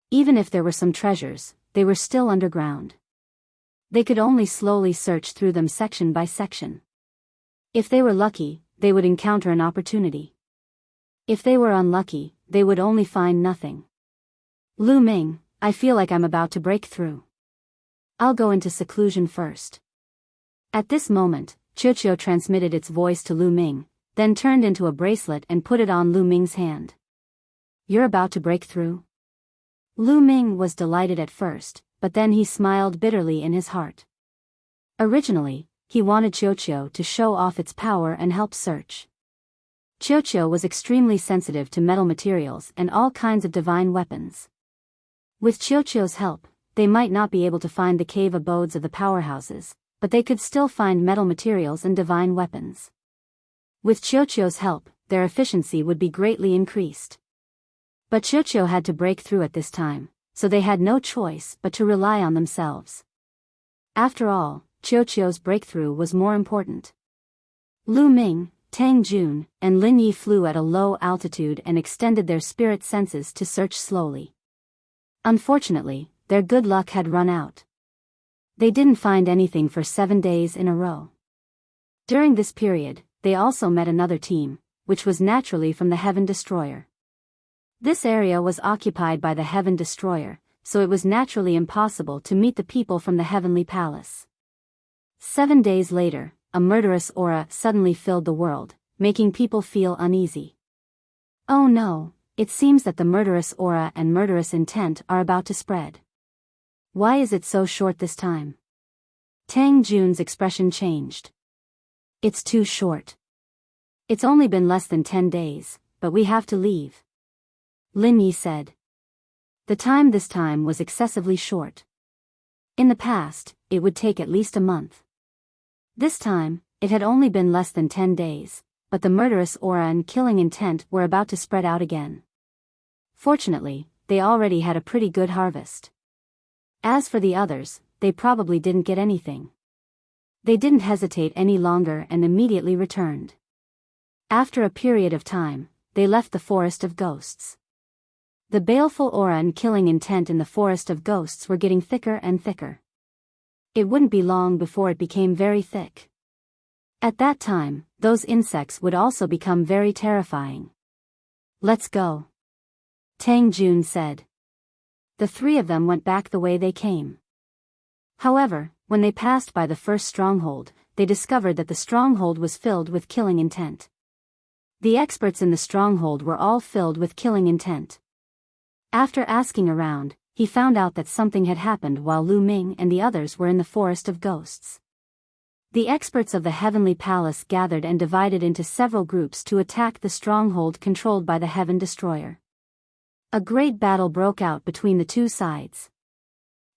Even if there were some treasures, they were still underground. They could only slowly search through them section by section. If they were lucky, they would encounter an opportunity. If they were unlucky, they would only find nothing. Lu Ming, I feel like I'm about to break through. I'll go into seclusion first. At this moment, Qiuqiu transmitted its voice to Lu Ming, then turned into a bracelet and put it on Lu Ming's hand. You're about to break through? Lu Ming was delighted at first, but then he smiled bitterly in his heart. Originally, he wanted Qiuqiu to show off its power and help search. Qiuqiu was extremely sensitive to metal materials and all kinds of divine weapons. With Qiuqiu's help, they might not be able to find the cave abodes of the powerhouses, but they could still find metal materials and divine weapons. With Qiuqiu's help, their efficiency would be greatly increased. But Qiuqiu had to break through at this time, so they had no choice but to rely on themselves. After all, Qiuqiu's breakthrough was more important. Lu Ming, Tang Jun, and Lin Yi flew at a low altitude and extended their spirit senses to search slowly. Unfortunately, their good luck had run out. They didn't find anything for 7 days in a row. During this period, they also met another team, which was naturally from the Heaven Destroyer. This area was occupied by the Heaven Destroyer, so it was naturally impossible to meet the people from the Heavenly Palace. 7 days later, a murderous aura suddenly filled the world, making people feel uneasy. Oh no, it seems that the murderous aura and murderous intent are about to spread. Why is it so short this time? Tang Jun's expression changed. It's too short. It's only been less than 10 days, but we have to leave. Lin Yi said. The time this time was excessively short. In the past, it would take at least a month. This time, it had only been less than 10 days, but the murderous aura and killing intent were about to spread out again. Fortunately, they already had a pretty good harvest. As for the others, they probably didn't get anything. They didn't hesitate any longer and immediately returned. After a period of time, they left the Forest of Ghosts. The baleful aura and killing intent in the Forest of Ghosts were getting thicker and thicker. It wouldn't be long before it became very thick. At that time, those insects would also become very terrifying. Let's go. Tang Jun said. The three of them went back the way they came. However, when they passed by the first stronghold, they discovered that the stronghold was filled with killing intent. The experts in the stronghold were all filled with killing intent. After asking around, he found out that something had happened while Lu Ming and the others were in the Forest of Ghosts. The experts of the Heavenly Palace gathered and divided into several groups to attack the stronghold controlled by the Heaven Destroyer. A great battle broke out between the two sides.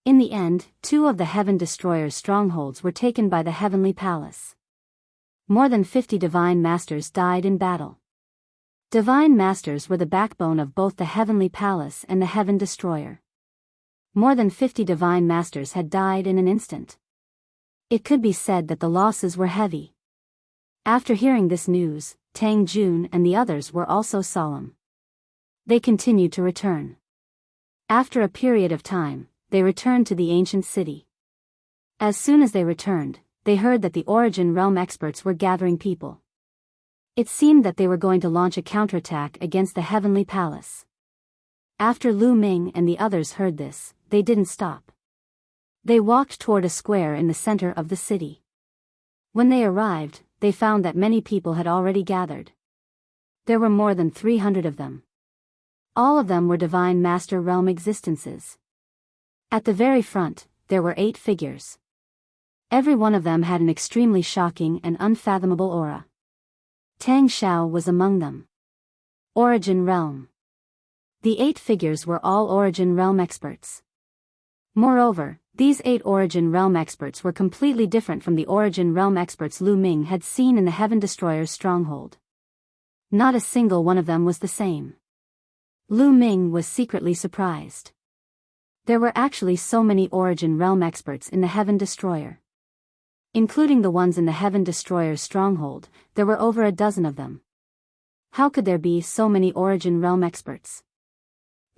In the end, 2 of the Heaven Destroyer's strongholds were taken by the Heavenly Palace. More than 50 Divine Masters died in battle. Divine Masters were the backbone of both the Heavenly Palace and the Heaven Destroyer. More than 50 Divine Masters had died in an instant. It could be said that the losses were heavy. After hearing this news, Tang Jun and the others were also solemn. They continued to return. After a period of time, they returned to the ancient city. As soon as they returned, they heard that the Origin Realm experts were gathering people. It seemed that they were going to launch a counterattack against the Heavenly Palace. After Lu Ming and the others heard this, they didn't stop. They walked toward a square in the center of the city. When they arrived, they found that many people had already gathered. There were more than 300 of them. All of them were Divine Master Realm existences. At the very front, there were 8 figures. Every one of them had an extremely shocking and unfathomable aura. Tang Xiao was among them. Origin Realm. The 8 figures were all Origin Realm experts. Moreover, these 8 Origin Realm experts were completely different from the Origin Realm experts Lu Ming had seen in the Heaven Destroyer's stronghold. Not a single one of them was the same. Lu Ming was secretly surprised. There were actually so many Origin Realm experts in the Heaven Destroyer. Including the ones in the Heaven Destroyer's stronghold, there were over a dozen of them. How could there be so many Origin Realm experts?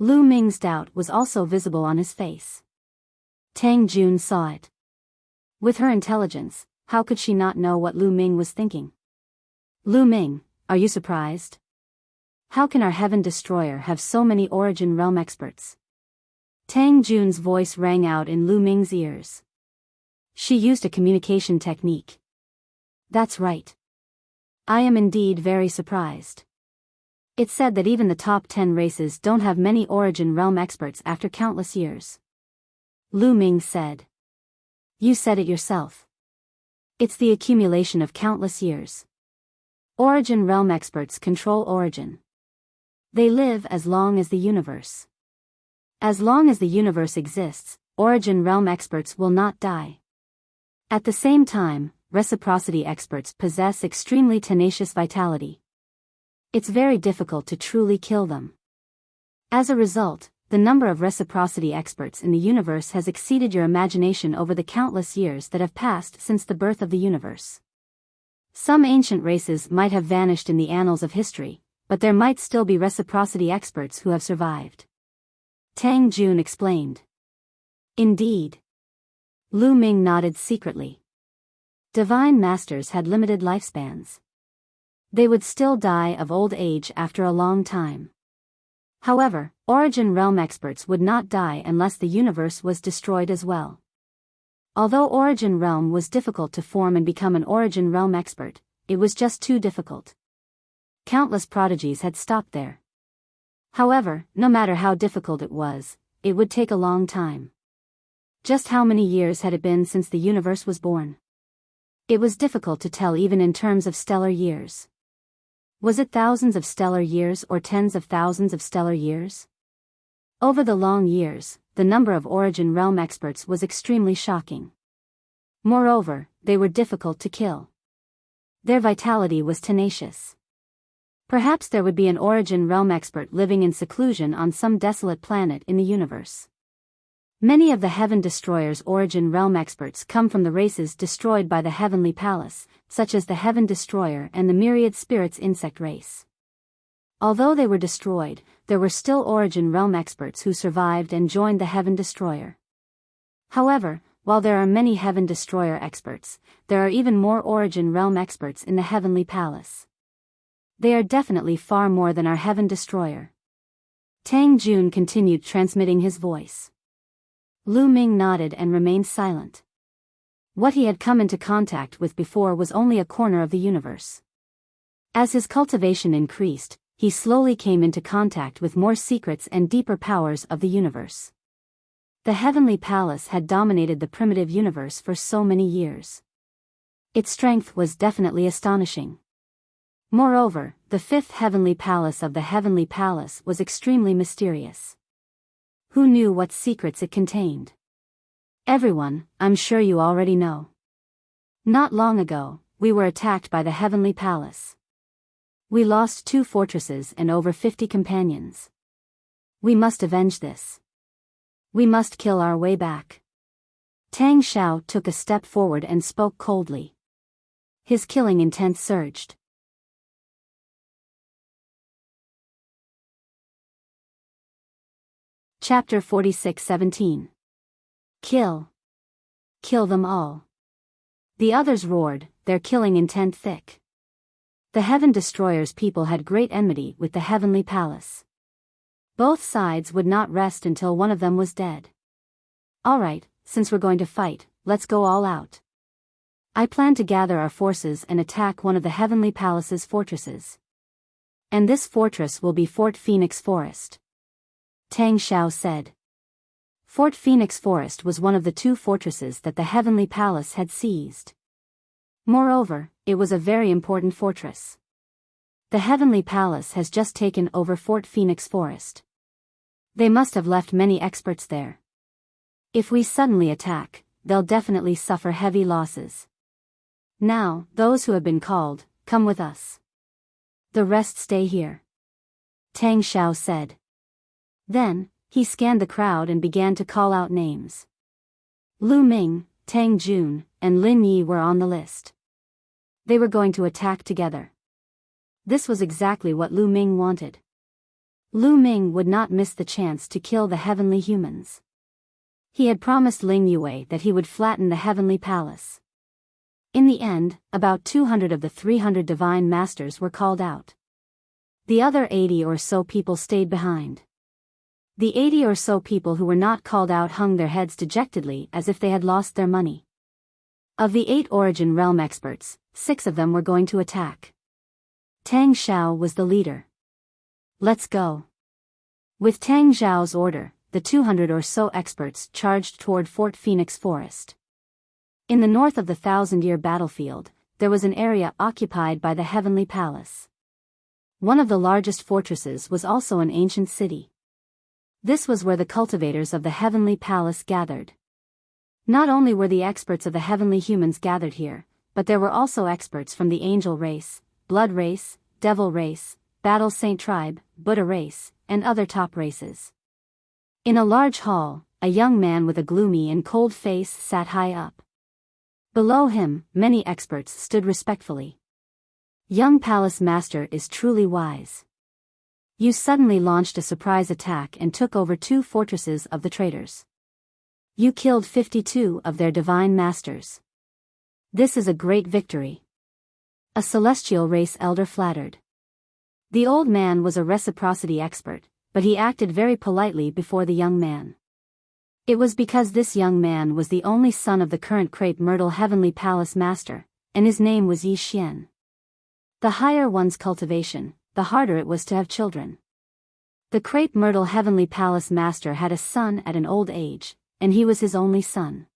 Lu Ming's doubt was also visible on his face. Tang Jun saw it. With her intelligence, how could she not know what Lu Ming was thinking? Lu Ming, are you surprised? How can our Heaven Destroyer have so many Origin Realm experts? Tang Jun's voice rang out in Lu Ming's ears. She used a communication technique. That's right. I am indeed very surprised. It's said that even the top 10 races don't have many Origin Realm experts after countless years. Lu Ming said. You said it yourself. It's the accumulation of countless years. Origin Realm experts control Origin. They live as long as the universe. As long as the universe exists, Origin Realm experts will not die. At the same time, reciprocity experts possess extremely tenacious vitality. It's very difficult to truly kill them. As a result, the number of reciprocity experts in the universe has exceeded your imagination over the countless years that have passed since the birth of the universe. Some ancient races might have vanished in the annals of history, but there might still be reciprocity experts who have survived. Tang Jun explained. Indeed. Lu Ming nodded secretly. Divine Masters had limited lifespans. They would still die of old age after a long time. However, Origin Realm experts would not die unless the universe was destroyed as well. Although Origin Realm was difficult to form and become an Origin Realm expert, it was just too difficult. Countless prodigies had stopped there. However, no matter how difficult it would take a long time. Just how many years had it been since the universe was born? It was difficult to tell even in terms of stellar years. Was it thousands of stellar years or tens of thousands of stellar years? Over the long years, the number of Origin Realm experts was extremely shocking. Moreover, they were difficult to kill. Their vitality was tenacious. Perhaps there would be an Origin Realm expert living in seclusion on some desolate planet in the universe. Many of the Heaven Destroyer's Origin Realm experts come from the races destroyed by the Heavenly Palace, such as the Heaven Destroyer and the Myriad Spirits insect race. Although they were destroyed, there were still Origin Realm experts who survived and joined the Heaven Destroyer. However, while there are many Heaven Destroyer experts, there are even more Origin Realm experts in the Heavenly Palace. They are definitely far more than our Heaven Destroyer. Tang Jun continued transmitting his voice. Lu Ming nodded and remained silent. What he had come into contact with before was only a corner of the universe. As his cultivation increased, he slowly came into contact with more secrets and deeper powers of the universe. The Heavenly Palace had dominated the primitive universe for so many years. Its strength was definitely astonishing. Moreover, the fifth heavenly palace of the heavenly palace was extremely mysterious. Who knew what secrets it contained? Everyone, I'm sure you already know. Not long ago, we were attacked by the heavenly palace. We lost 2 fortresses and over 50 companions. We must avenge this. We must kill our way back. Tang Xiao took a step forward and spoke coldly. His killing intent surged. Chapter 46:17. Kill. Kill them all. The others roared, their killing intent thick. The Heaven Destroyer's people had great enmity with the heavenly palace. Both sides would not rest until one of them was dead. Alright, since we're going to fight, let's go all out. I plan to gather our forces and attack one of the heavenly palace's fortresses. And this fortress will be Fort Phoenix Forest. Tang Xiao said. Fort Phoenix Forest was one of the 2 fortresses that the heavenly palace had seized. Moreover, it was a very important fortress. The heavenly palace has just taken over Fort Phoenix Forest. They must have left many experts there. If we suddenly attack, they'll definitely suffer heavy losses. Now, those who have been called, come with us. The rest stay here. Tang Xiao said. Then, he scanned the crowd and began to call out names. Lu Ming, Tang Jun, and Lin Yi were on the list. They were going to attack together. This was exactly what Lu Ming wanted. Lu Ming would not miss the chance to kill the heavenly humans. He had promised Ling Yue that he would flatten the heavenly palace. In the end, about 200 of the 300 divine masters were called out. The other 80 or so people stayed behind. The 80 or so people who were not called out hung their heads dejectedly as if they had lost their money. Of the 8 Origin Realm experts, 6 of them were going to attack. Tang Xiao was the leader. Let's go. With Tang Xiao's order, the 200 or so experts charged toward Fort Phoenix Forest. In the north of the 1,000-year battlefield, there was an area occupied by the Heavenly Palace. One of the largest fortresses was also an ancient city. This was where the cultivators of the Heavenly Palace gathered. Not only were the experts of the heavenly humans gathered here, but there were also experts from the angel race, blood race, devil race, battle saint tribe, Buddha race, and other top races. In a large hall, a young man with a gloomy and cold face sat high up. Below him, many experts stood respectfully. Young Palace Master is truly wise. You suddenly launched a surprise attack and took over 2 fortresses of the traitors. You killed 52 of their divine masters. This is a great victory. A celestial race elder flattered. The old man was a reciprocity expert, but he acted very politely before the young man. It was because this young man was the only son of the current Crepe Myrtle Heavenly Palace Master, and his name was Yi Xian. The higher one's cultivation, the harder it was to have children. The Crepe Myrtle Heavenly Palace Master had a son at an old age, and he was his only son.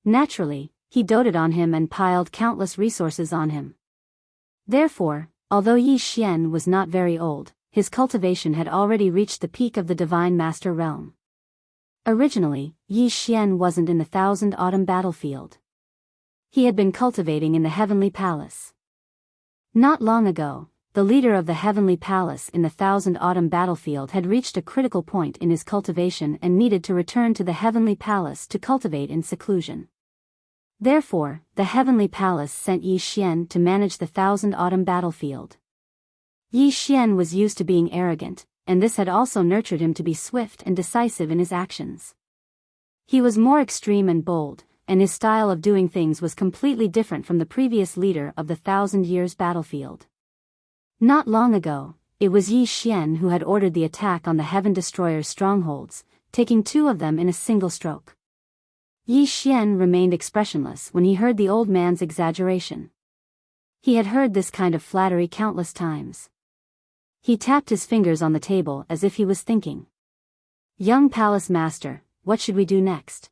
Naturally, he doted on him and piled countless resources on him. Therefore, although Yi Xian was not very old, his cultivation had already reached the peak of the Divine Master realm. Originally, Yi Xian wasn't in the Thousand Autumn battlefield. He had been cultivating in the Heavenly Palace. Not long ago, the leader of the Heavenly Palace in the Thousand Autumn battlefield had reached a critical point in his cultivation and needed to return to the Heavenly Palace to cultivate in seclusion. Therefore, the Heavenly Palace sent Yi Xian to manage the Thousand Autumn battlefield. Yi Xian was used to being arrogant, and this had also nurtured him to be swift and decisive in his actions. He was more extreme and bold, and his style of doing things was completely different from the previous leader of the 1,000 Years battlefield. Not long ago, it was Yi Xian who had ordered the attack on the Heaven Destroyer's strongholds, taking 2 of them in a single stroke. Yi Xian remained expressionless when he heard the old man's exaggeration. He had heard this kind of flattery countless times. He tapped his fingers on the table as if he was thinking. Young Palace Master, what should we do next?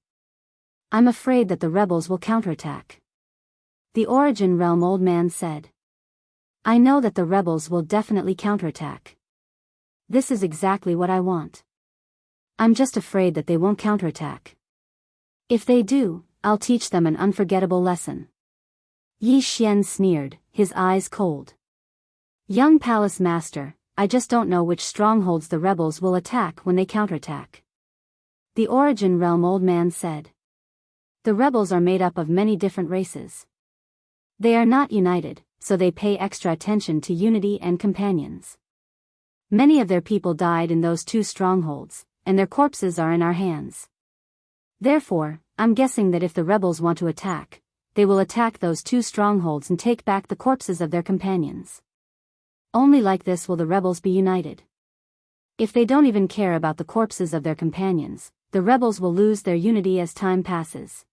I'm afraid that the rebels will counterattack. The Origin Realm old man said. I know that the rebels will definitely counterattack. This is exactly what I want. I'm just afraid that they won't counterattack. If they do, I'll teach them an unforgettable lesson. Yi Xian sneered, his eyes cold. Young Palace Master, I just don't know which strongholds the rebels will attack when they counterattack. The Origin Realm old man said. The rebels are made up of many different races. They are not united, so they pay extra attention to unity and companions. Many of their people died in those 2 strongholds, and their corpses are in our hands. Therefore, I'm guessing that if the rebels want to attack, they will attack those 2 strongholds and take back the corpses of their companions. Only like this will the rebels be united. If they don't even care about the corpses of their companions, the rebels will lose their unity as time passes.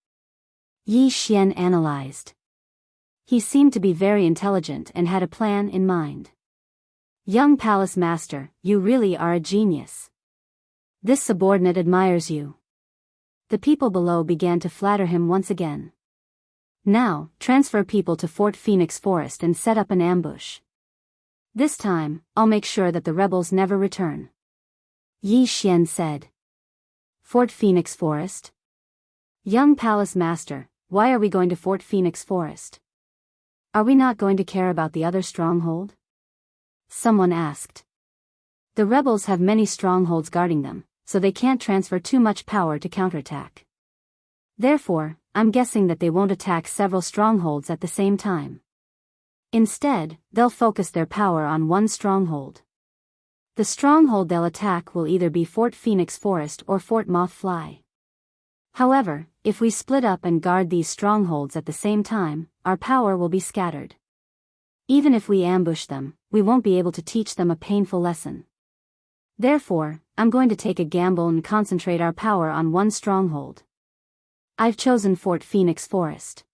Yi Xian analyzed. He seemed to be very intelligent and had a plan in mind. Young Palace Master, you really are a genius. This subordinate admires you. The people below began to flatter him once again. Now, transfer people to Fort Phoenix Forest and set up an ambush. This time, I'll make sure that the rebels never return. Yi Xian said. Fort Phoenix Forest? Young Palace Master, why are we going to Fort Phoenix Forest? Are we not going to care about the other stronghold? Someone asked. The rebels have many strongholds guarding them, so they can't transfer too much power to counterattack. Therefore, I'm guessing that they won't attack several strongholds at the same time. Instead, they'll focus their power on one stronghold. The stronghold they'll attack will either be Fort Phoenix Forest or Fort Mothfly. However, if we split up and guard these strongholds at the same time, our power will be scattered. Even if we ambush them, we won't be able to teach them a painful lesson. Therefore, I'm going to take a gamble and concentrate our power on one stronghold. I've chosen Fort Phoenix Forest.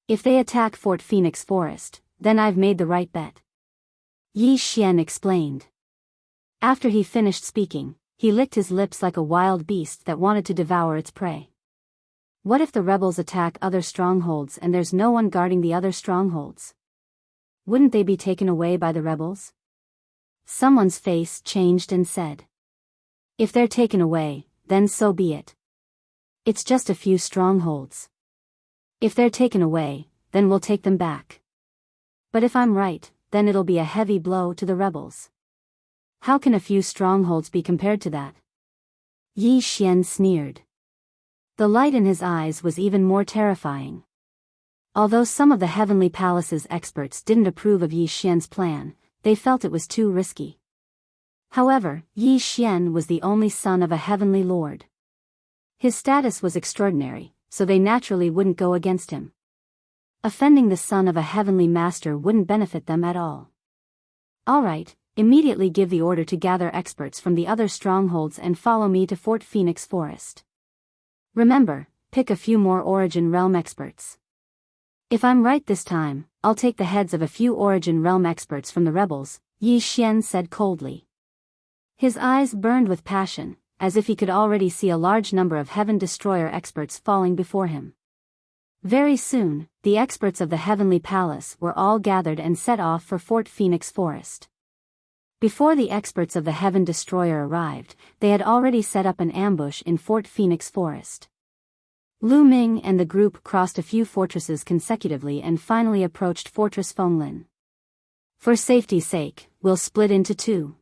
If they attack Fort Phoenix Forest, then I've made the right bet. Yi Xian explained. After he finished speaking, he licked his lips like a wild beast that wanted to devour its prey. What if the rebels attack other strongholds and there's no one guarding the other strongholds? Wouldn't they be taken away by the rebels? Someone's face changed and said. If they're taken away, then so be it. It's just a few strongholds. If they're taken away, then we'll take them back. But if I'm right, then it'll be a heavy blow to the rebels. How can a few strongholds be compared to that? Yi Xian sneered. The light in his eyes was even more terrifying. Although some of the Heavenly Palace's experts didn't approve of Yi Xian's plan, they felt it was too risky. However, Yi Xian was the only son of a heavenly lord. His status was extraordinary, so they naturally wouldn't go against him. Offending the son of a heavenly master wouldn't benefit them at all. All right. Immediately give the order to gather experts from the other strongholds and follow me to Fort Phoenix Forest. Remember, pick a few more Origin Realm experts. If I'm right this time, I'll take the heads of a few Origin Realm experts from the rebels, Yi Xian said coldly. His eyes burned with passion, as if he could already see a large number of Heaven Destroyer experts falling before him. Very soon, the experts of the Heavenly Palace were all gathered and set off for Fort Phoenix Forest. Before the experts of the Heaven Destroyer arrived, they had already set up an ambush in Fort Phoenix Forest. Lu Ming and the group crossed a few fortresses consecutively and finally approached Fortress Fenglin. For safety's sake, we'll split into 2.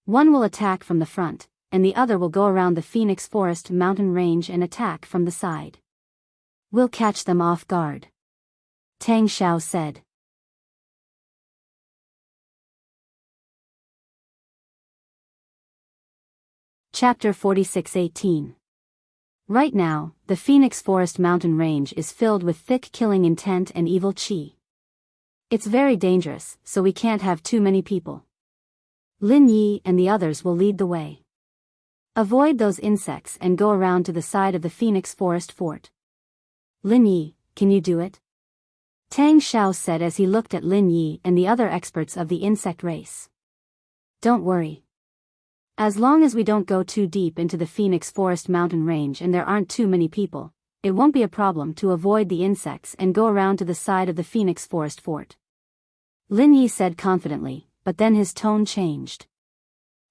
One will attack from the front, and the other will go around the Phoenix Forest mountain range and attack from the side. We'll catch them off guard. Tang Xiao said. Chapter 46:18. Right now, the Phoenix Forest mountain range is filled with thick killing intent and evil qi. It's very dangerous, so we can't have too many people. Lin Yi and the others will lead the way. Avoid those insects and go around to the side of the Phoenix Forest fort. Lin Yi, can you do it? Tang Xiao said as he looked at Lin Yi and the other experts of the insect race. Don't worry. As long as we don't go too deep into the Phoenix Forest mountain range and there aren't too many people, it won't be a problem to avoid the insects and go around to the side of the Phoenix Forest Fort. Lin Yi said confidently, but then his tone changed.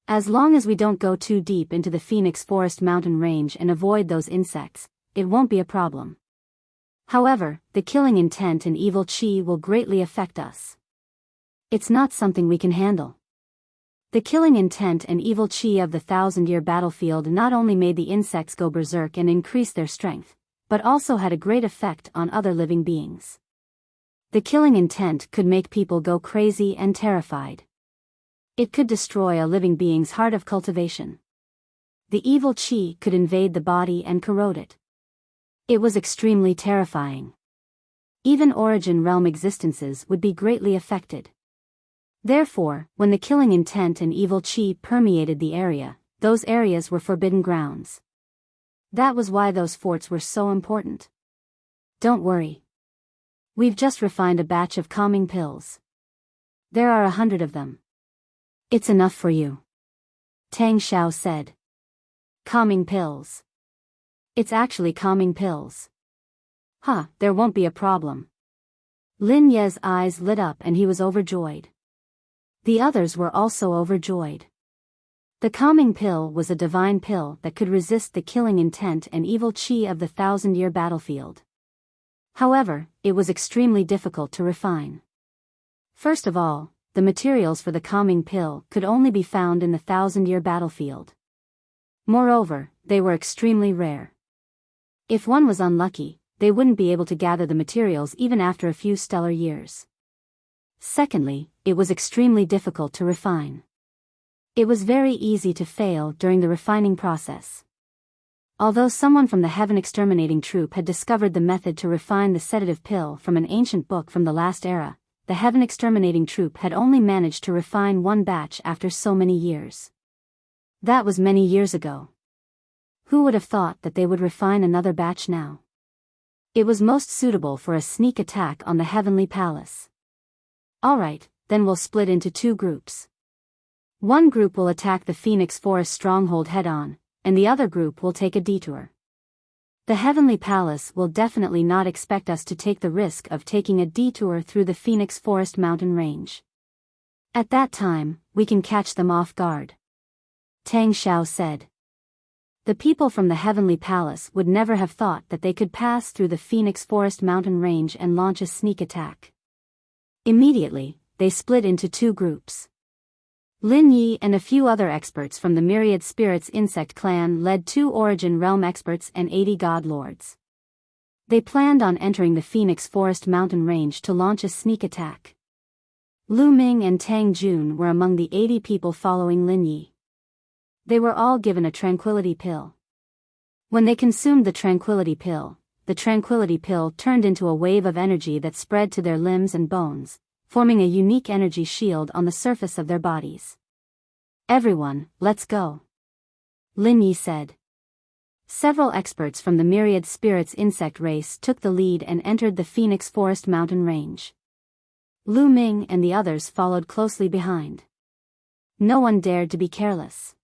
As long as we don't go too deep into the Phoenix Forest mountain range and avoid those insects, it won't be a problem. However, the killing intent and evil chi will greatly affect us. It's not something we can handle. The killing intent and evil chi of the 1,000-year battlefield not only made the insects go berserk and increase their strength, but also had a great effect on other living beings. The killing intent could make people go crazy and terrified. It could destroy a living being's heart of cultivation. The evil chi could invade the body and corrode it. It was extremely terrifying. Even origin realm existences would be greatly affected. Therefore, when the killing intent and evil chi permeated the area, those areas were forbidden grounds. That was why those forts were so important. Don't worry. We've just refined a batch of calming pills. There are 100 of them. It's enough for you. Tang Xiao said. Calming pills. It's actually calming pills. Huh, there won't be a problem. Lin Ye's eyes lit up and he was overjoyed. The others were also overjoyed. The calming pill was a divine pill that could resist the killing intent and evil chi of the 1,000-year battlefield. However, it was extremely difficult to refine. First of all, the materials for the calming pill could only be found in the 1,000-year battlefield. Moreover, they were extremely rare. If one was unlucky, they wouldn't be able to gather the materials even after a few stellar years. Secondly, it was extremely difficult to refine. It was very easy to fail during the refining process. Although someone from the Heaven Exterminating Troop had discovered the method to refine the sedative pill from an ancient book from the last era, the Heaven Exterminating Troop had only managed to refine one batch after so many years. That was many years ago. Who would have thought that they would refine another batch now? It was most suitable for a sneak attack on the Heavenly Palace. Alright, then we'll split into two groups. One group will attack the Phoenix Forest stronghold head-on, and the other group will take a detour. The Heavenly Palace will definitely not expect us to take the risk of taking a detour through the Phoenix Forest mountain range. At that time, we can catch them off guard. Tang Xiao said. The people from the Heavenly Palace would never have thought that they could pass through the Phoenix Forest mountain range and launch a sneak attack. Immediately, they split into two groups. Lin Yi and a few other experts from the Myriad Spirits insect clan led 2 Origin Realm experts and 80 God Lords. They planned on entering the Phoenix Forest mountain range to launch a sneak attack. Lu Ming and Tang Jun were among the 80 people following Lin Yi. They were all given a tranquility pill. When they consumed the tranquility pill turned into a wave of energy that spread to their limbs and bones, forming a unique energy shield on the surface of their bodies. Everyone, let's go. Lin Yi said. Several experts from the Myriad Spirits insect race took the lead and entered the Phoenix Forest mountain range. Lu Ming and the others followed closely behind. No one dared to be careless.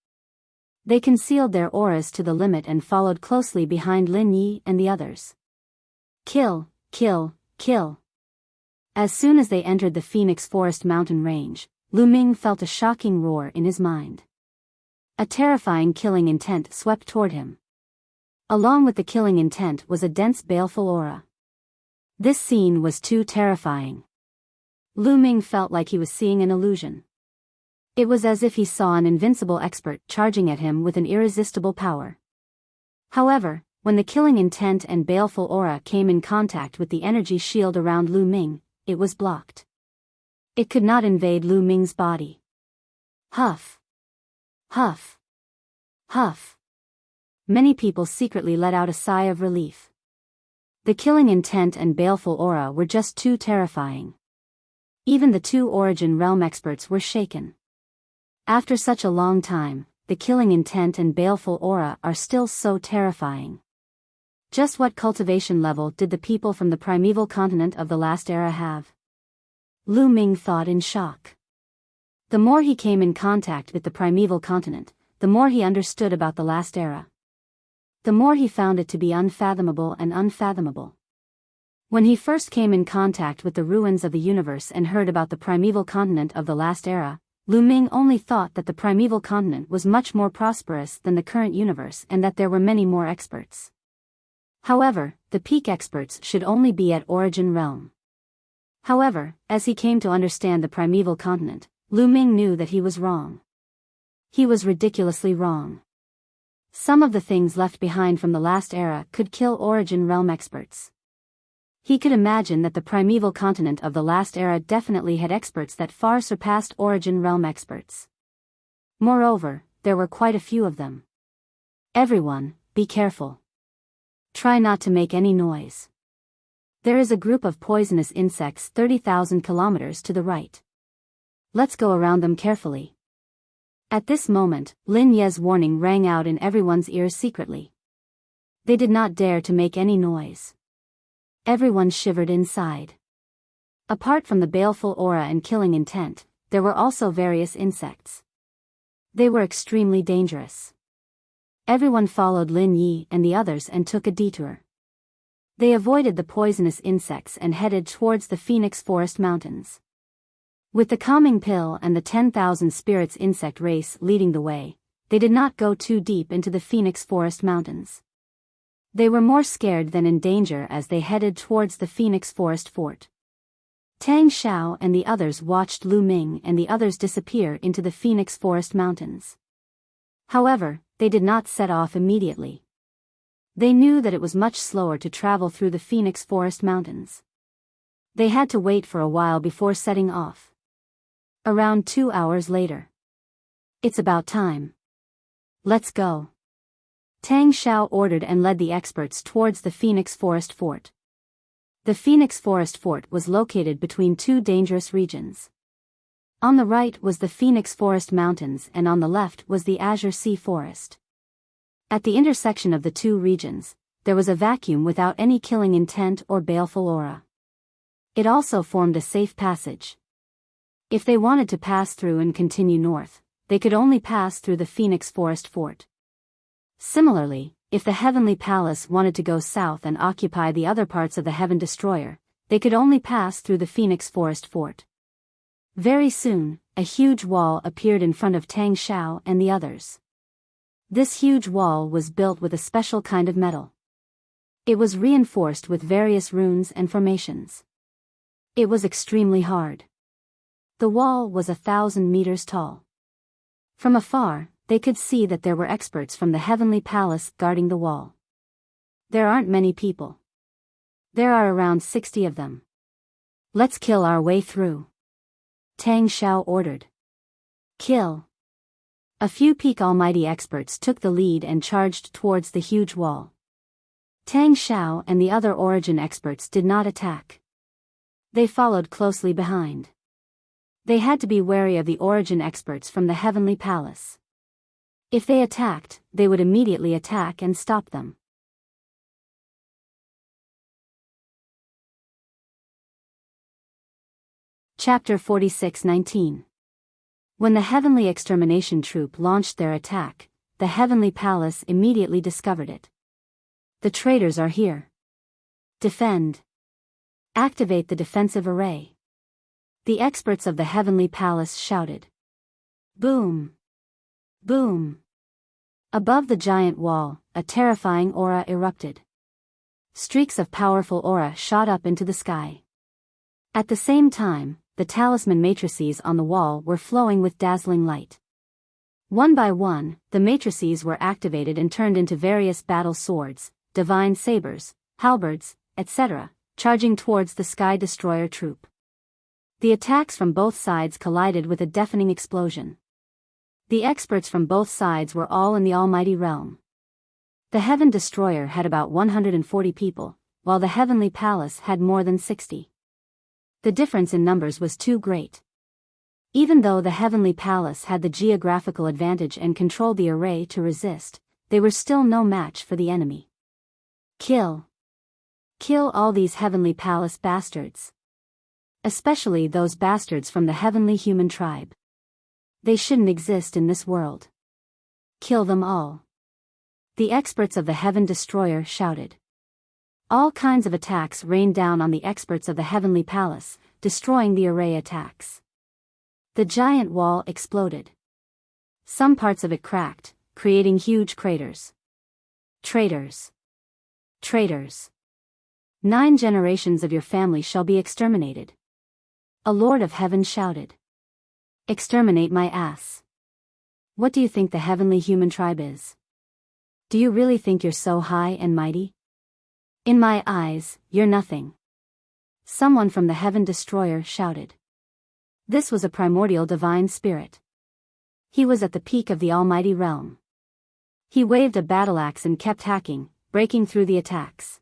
They concealed their auras to the limit and followed closely behind Lin Yi and the others. Kill, kill, kill. As soon as they entered the Phoenix Forest mountain range, Lu Ming felt a shocking roar in his mind. A terrifying killing intent swept toward him. Along with the killing intent was a dense baleful aura. This scene was too terrifying. Lu Ming felt like he was seeing an illusion. It was as if he saw an invincible expert charging at him with an irresistible power. However, when the killing intent and baleful aura came in contact with the energy shield around Lu Ming, it was blocked. It could not invade Lu Ming's body. Huff. Huff. Huff. Many people secretly let out a sigh of relief. The killing intent and baleful aura were just too terrifying. Even the 2 Origin Realm experts were shaken. After such a long time, the killing intent and baleful aura are still so terrifying. Just what cultivation level did the people from the primeval continent of the last era have? Lu Ming thought in shock. The more he came in contact with the primeval continent, the more he understood about the last era. the more he found it to be unfathomable and unfathomable. When he first came in contact with the ruins of the universe and heard about the primeval continent of the last era, Lu Ming only thought that the primeval continent was much more prosperous than the current universe and that there were many more experts. However, the peak experts should only be at Origin Realm. However, as he came to understand the primeval continent, Lu Ming knew that he was wrong. He was ridiculously wrong. Some of the things left behind from the last era could kill Origin Realm experts. He could imagine that the primeval continent of the last era definitely had experts that far surpassed Origin Realm experts. Moreover, there were quite a few of them. Everyone, be careful. Try not to make any noise. There is a group of poisonous insects 30,000 kilometers to the right. Let's go around them carefully. At this moment, Lin Ye's warning rang out in everyone's ears secretly. They did not dare to make any noise. Everyone shivered inside. Apart from the baleful aura and killing intent, there were also various insects. They were extremely dangerous. Everyone followed Lin Yi and the others and took a detour. They avoided the poisonous insects and headed towards the Phoenix Forest Mountains. With the calming pill and the 10,000 spirits insect race leading the way, they did not go too deep into the Phoenix Forest Mountains. They were more scared than in danger as they headed towards the Phoenix Forest Fort. Tang Xiao and the others watched Lu Ming and the others disappear into the Phoenix Forest Mountains. However, they did not set off immediately. They knew that it was much slower to travel through the Phoenix Forest Mountains. They had to wait for a while before setting off. Around 2 hours later. It's about time. Let's go. Tang Xiao ordered and led the experts towards the Phoenix Forest Fort. The Phoenix Forest Fort was located between two dangerous regions. On the right was the Phoenix Forest Mountains and on the left was the Azure Sea Forest. At the intersection of the two regions, there was a vacuum without any killing intent or baleful aura. It also formed a safe passage. If they wanted to pass through and continue north, they could only pass through the Phoenix Forest Fort. Similarly, if the Heavenly Palace wanted to go south and occupy the other parts of the Heaven Destroyer, they could only pass through the Phoenix Forest Fort. Very soon, a huge wall appeared in front of Tang Xiao and the others. This huge wall was built with a special kind of metal. It was reinforced with various runes and formations. It was extremely hard. The wall was 1,000 meters tall. From afar, they could see that there were experts from the Heavenly Palace guarding the wall. There aren't many people. There are around 60 of them. Let's kill our way through. Tang Xiao ordered. Kill. A few peak almighty experts took the lead and charged towards the huge wall. Tang Xiao and the other origin experts did not attack. They followed closely behind. They had to be wary of the origin experts from the Heavenly Palace. If they attacked, they would immediately attack and stop them. Chapter 46:19. When the Heavenly Extermination Troop launched their attack, the Heavenly Palace immediately discovered it. The traitors are here. Defend. Activate the defensive array. The experts of the Heavenly Palace shouted. Boom! Boom! Above the giant wall, a terrifying aura erupted. Streaks of powerful aura shot up into the sky. At the same time, the talisman matrices on the wall were flowing with dazzling light. One by one, the matrices were activated and turned into various battle swords, divine sabers, halberds, etc., charging towards the Sky Destroyer troop. The attacks from both sides collided with a deafening explosion. The experts from both sides were all in the Almighty Realm. The Heaven Destroyer had about 140 people, while the Heavenly Palace had more than 60. The difference in numbers was too great. Even though the Heavenly Palace had the geographical advantage and controlled the array to resist, they were still no match for the enemy. Kill. Kill all these Heavenly Palace bastards. Especially those bastards from the Heavenly Human Tribe. They shouldn't exist in this world. Kill them all. The experts of the Heaven Destroyer shouted. All kinds of attacks rained down on the experts of the Heavenly Palace, destroying the array attacks. The giant wall exploded. Some parts of it cracked, creating huge craters. Traitors! Traitors! 9 generations of your family shall be exterminated. A Lord of Heaven shouted. Exterminate my ass. What do you think the heavenly human tribe is? Do you really think you're so high and mighty? In my eyes, you're nothing. Someone from the Heaven Destroyer shouted. This was a primordial divine spirit. He was at the peak of the almighty realm. He waved a battle axe and kept hacking, breaking through the attacks.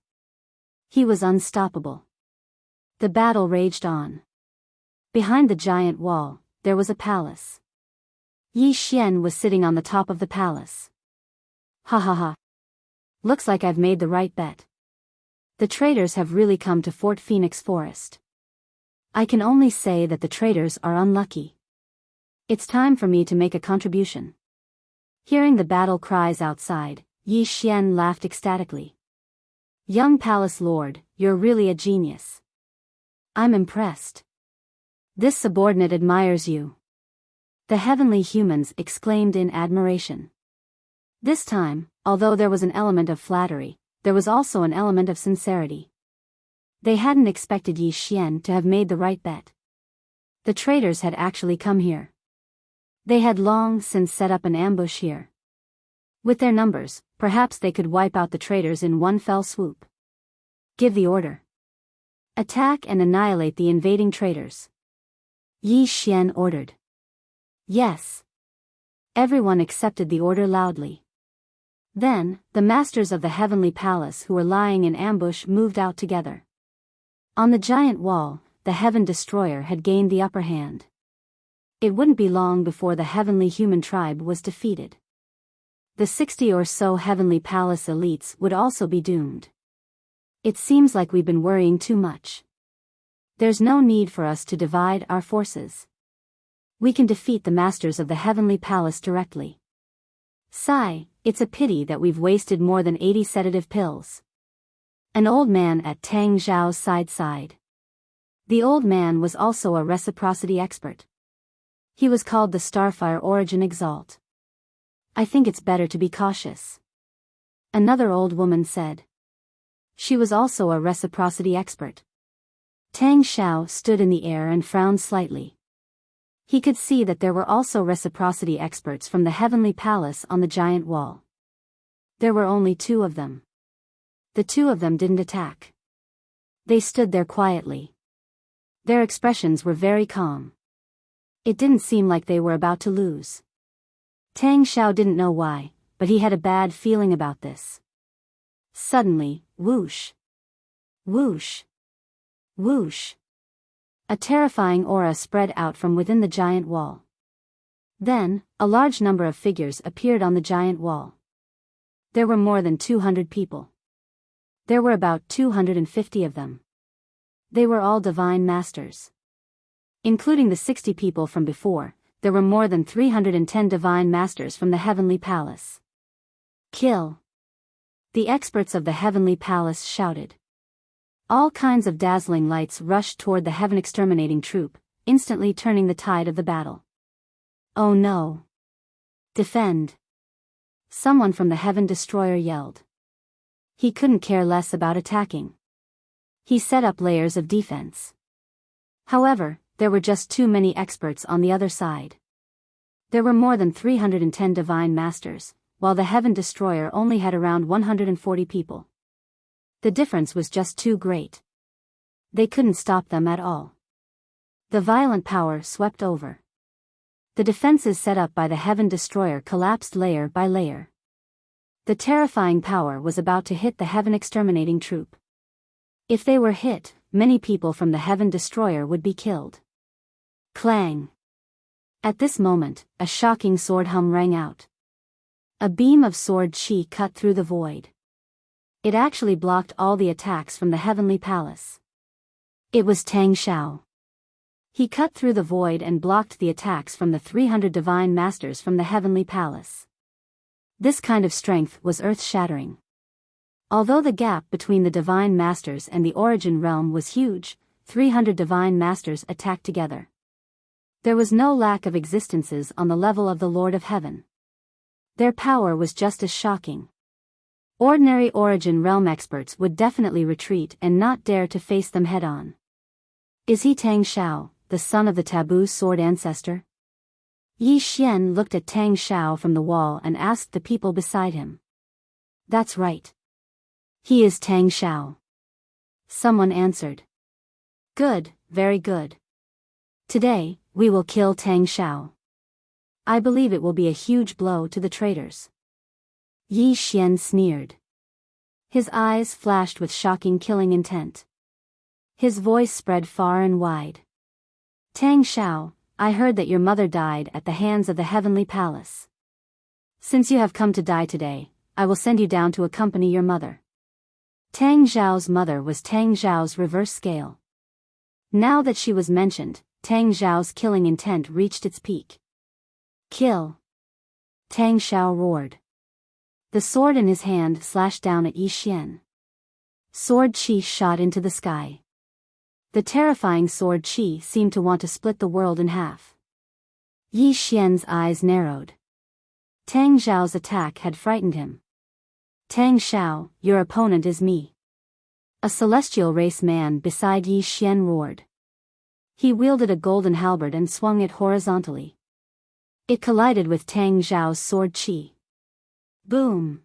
He was unstoppable. The battle raged on. Behind the giant wall, there was a palace. Yi Xian was sitting on the top of the palace. Ha ha ha. Looks like I've made the right bet. The traitors have really come to Fort Phoenix Forest. I can only say that the traitors are unlucky. It's time for me to make a contribution. Hearing the battle cries outside, Yi Xian laughed ecstatically. Young Palace Lord, you're really a genius. I'm impressed. This subordinate admires you. The heavenly humans exclaimed in admiration. This time, although there was an element of flattery, there was also an element of sincerity. They hadn't expected Yi Xian to have made the right bet. The traitors had actually come here. They had long since set up an ambush here. With their numbers, perhaps they could wipe out the traitors in one fell swoop. Give the order. Attack and annihilate the invading traitors. Yi Xian ordered. Yes. Everyone accepted the order loudly. Then, the masters of the Heavenly Palace who were lying in ambush moved out together. On the giant wall, the Heaven Destroyer had gained the upper hand. It wouldn't be long before the heavenly human tribe was defeated. The 60 or so Heavenly Palace elites would also be doomed. It seems like we've been worrying too much. There's no need for us to divide our forces. We can defeat the masters of the Heavenly Palace directly. Sigh, it's a pity that we've wasted more than 80 sedative pills. An old man at Tang Zhao's side sighed. The old man was also a reciprocity expert. He was called the Starfire Origin Exalt. I think it's better to be cautious. Another old woman said. She was also a reciprocity expert. Tang Zhao stood in the air and frowned slightly. He could see that there were also reciprocity experts from the Heavenly Palace on the giant wall. There were only 2 of them. The 2 of them didn't attack. They stood there quietly. Their expressions were very calm. It didn't seem like they were about to lose. Tang Zhao didn't know why, but he had a bad feeling about this. Suddenly, whoosh! Whoosh! Whoosh! A terrifying aura spread out from within the giant wall. Then, a large number of figures appeared on the giant wall. There were more than 200 people. There were about 250 of them. They were all divine masters. Including the 60 people from before, there were more than 310 divine masters from the Heavenly Palace. Kill! The experts of the Heavenly Palace shouted. All kinds of dazzling lights rushed toward the heaven exterminating troop, instantly turning the tide of the battle. Oh no! Defend! Someone from the Heaven Destroyer yelled. He couldn't care less about attacking. He set up layers of defense. However, there were just too many experts on the other side. There were more than 310 divine masters, while the Heaven Destroyer only had around 140 people. The difference was just too great. They couldn't stop them at all. The violent power swept over. The defenses set up by the Heaven Destroyer collapsed layer by layer. The terrifying power was about to hit the Heaven Exterminating troop. If they were hit, many people from the Heaven Destroyer would be killed. Clang! At this moment, a shocking sword hum rang out. A beam of sword chi cut through the void. It actually blocked all the attacks from the Heavenly Palace. It was Tang Zhao. He cut through the void and blocked the attacks from the 300 divine masters from the Heavenly Palace. This kind of strength was earth-shattering. Although the gap between the Divine Masters and the Origin Realm was huge, 300 Divine Masters attacked together. There was no lack of existences on the level of the Lord of Heaven. Their power was just as shocking. Ordinary Origin Realm experts would definitely retreat and not dare to face them head-on. Is he Tang Xiao, the son of the taboo sword ancestor? Yi Xian looked at Tang Xiao from the wall and asked the people beside him. That's right. He is Tang Xiao. Someone answered. Good, very good. Today, we will kill Tang Xiao. I believe it will be a huge blow to the traitors. Yi Xian sneered. His eyes flashed with shocking killing intent. His voice spread far and wide. Tang Xiao, I heard that your mother died at the hands of the Heavenly Palace. Since you have come to die today, I will send you down to accompany your mother. Tang Xiao's mother was Tang Xiao's reverse scale. Now that she was mentioned, Tang Xiao's killing intent reached its peak. Kill! Tang Xiao roared. The sword in his hand slashed down at Yi Xian. Sword chi shot into the sky. The terrifying sword chi seemed to want to split the world in half. Yi Xian's eyes narrowed. Tang Xiao's attack had frightened him. Tang Xiao, your opponent is me. A celestial race man beside Yi Xian roared. He wielded a golden halberd and swung it horizontally. It collided with Tang Xiao's sword chi. Boom!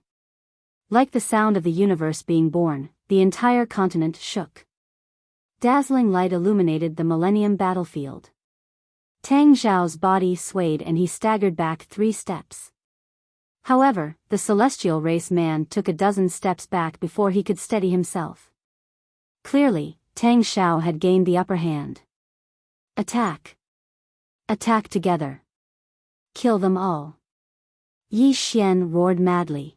Like the sound of the universe being born, the entire continent shook. Dazzling light illuminated the Millennium battlefield. Tang Xiao's body swayed and he staggered back 3 steps. However, the celestial race man took a dozen steps back before he could steady himself. Clearly, Tang Xiao had gained the upper hand. Attack! Attack together! Kill them all! Yi Xian roared madly.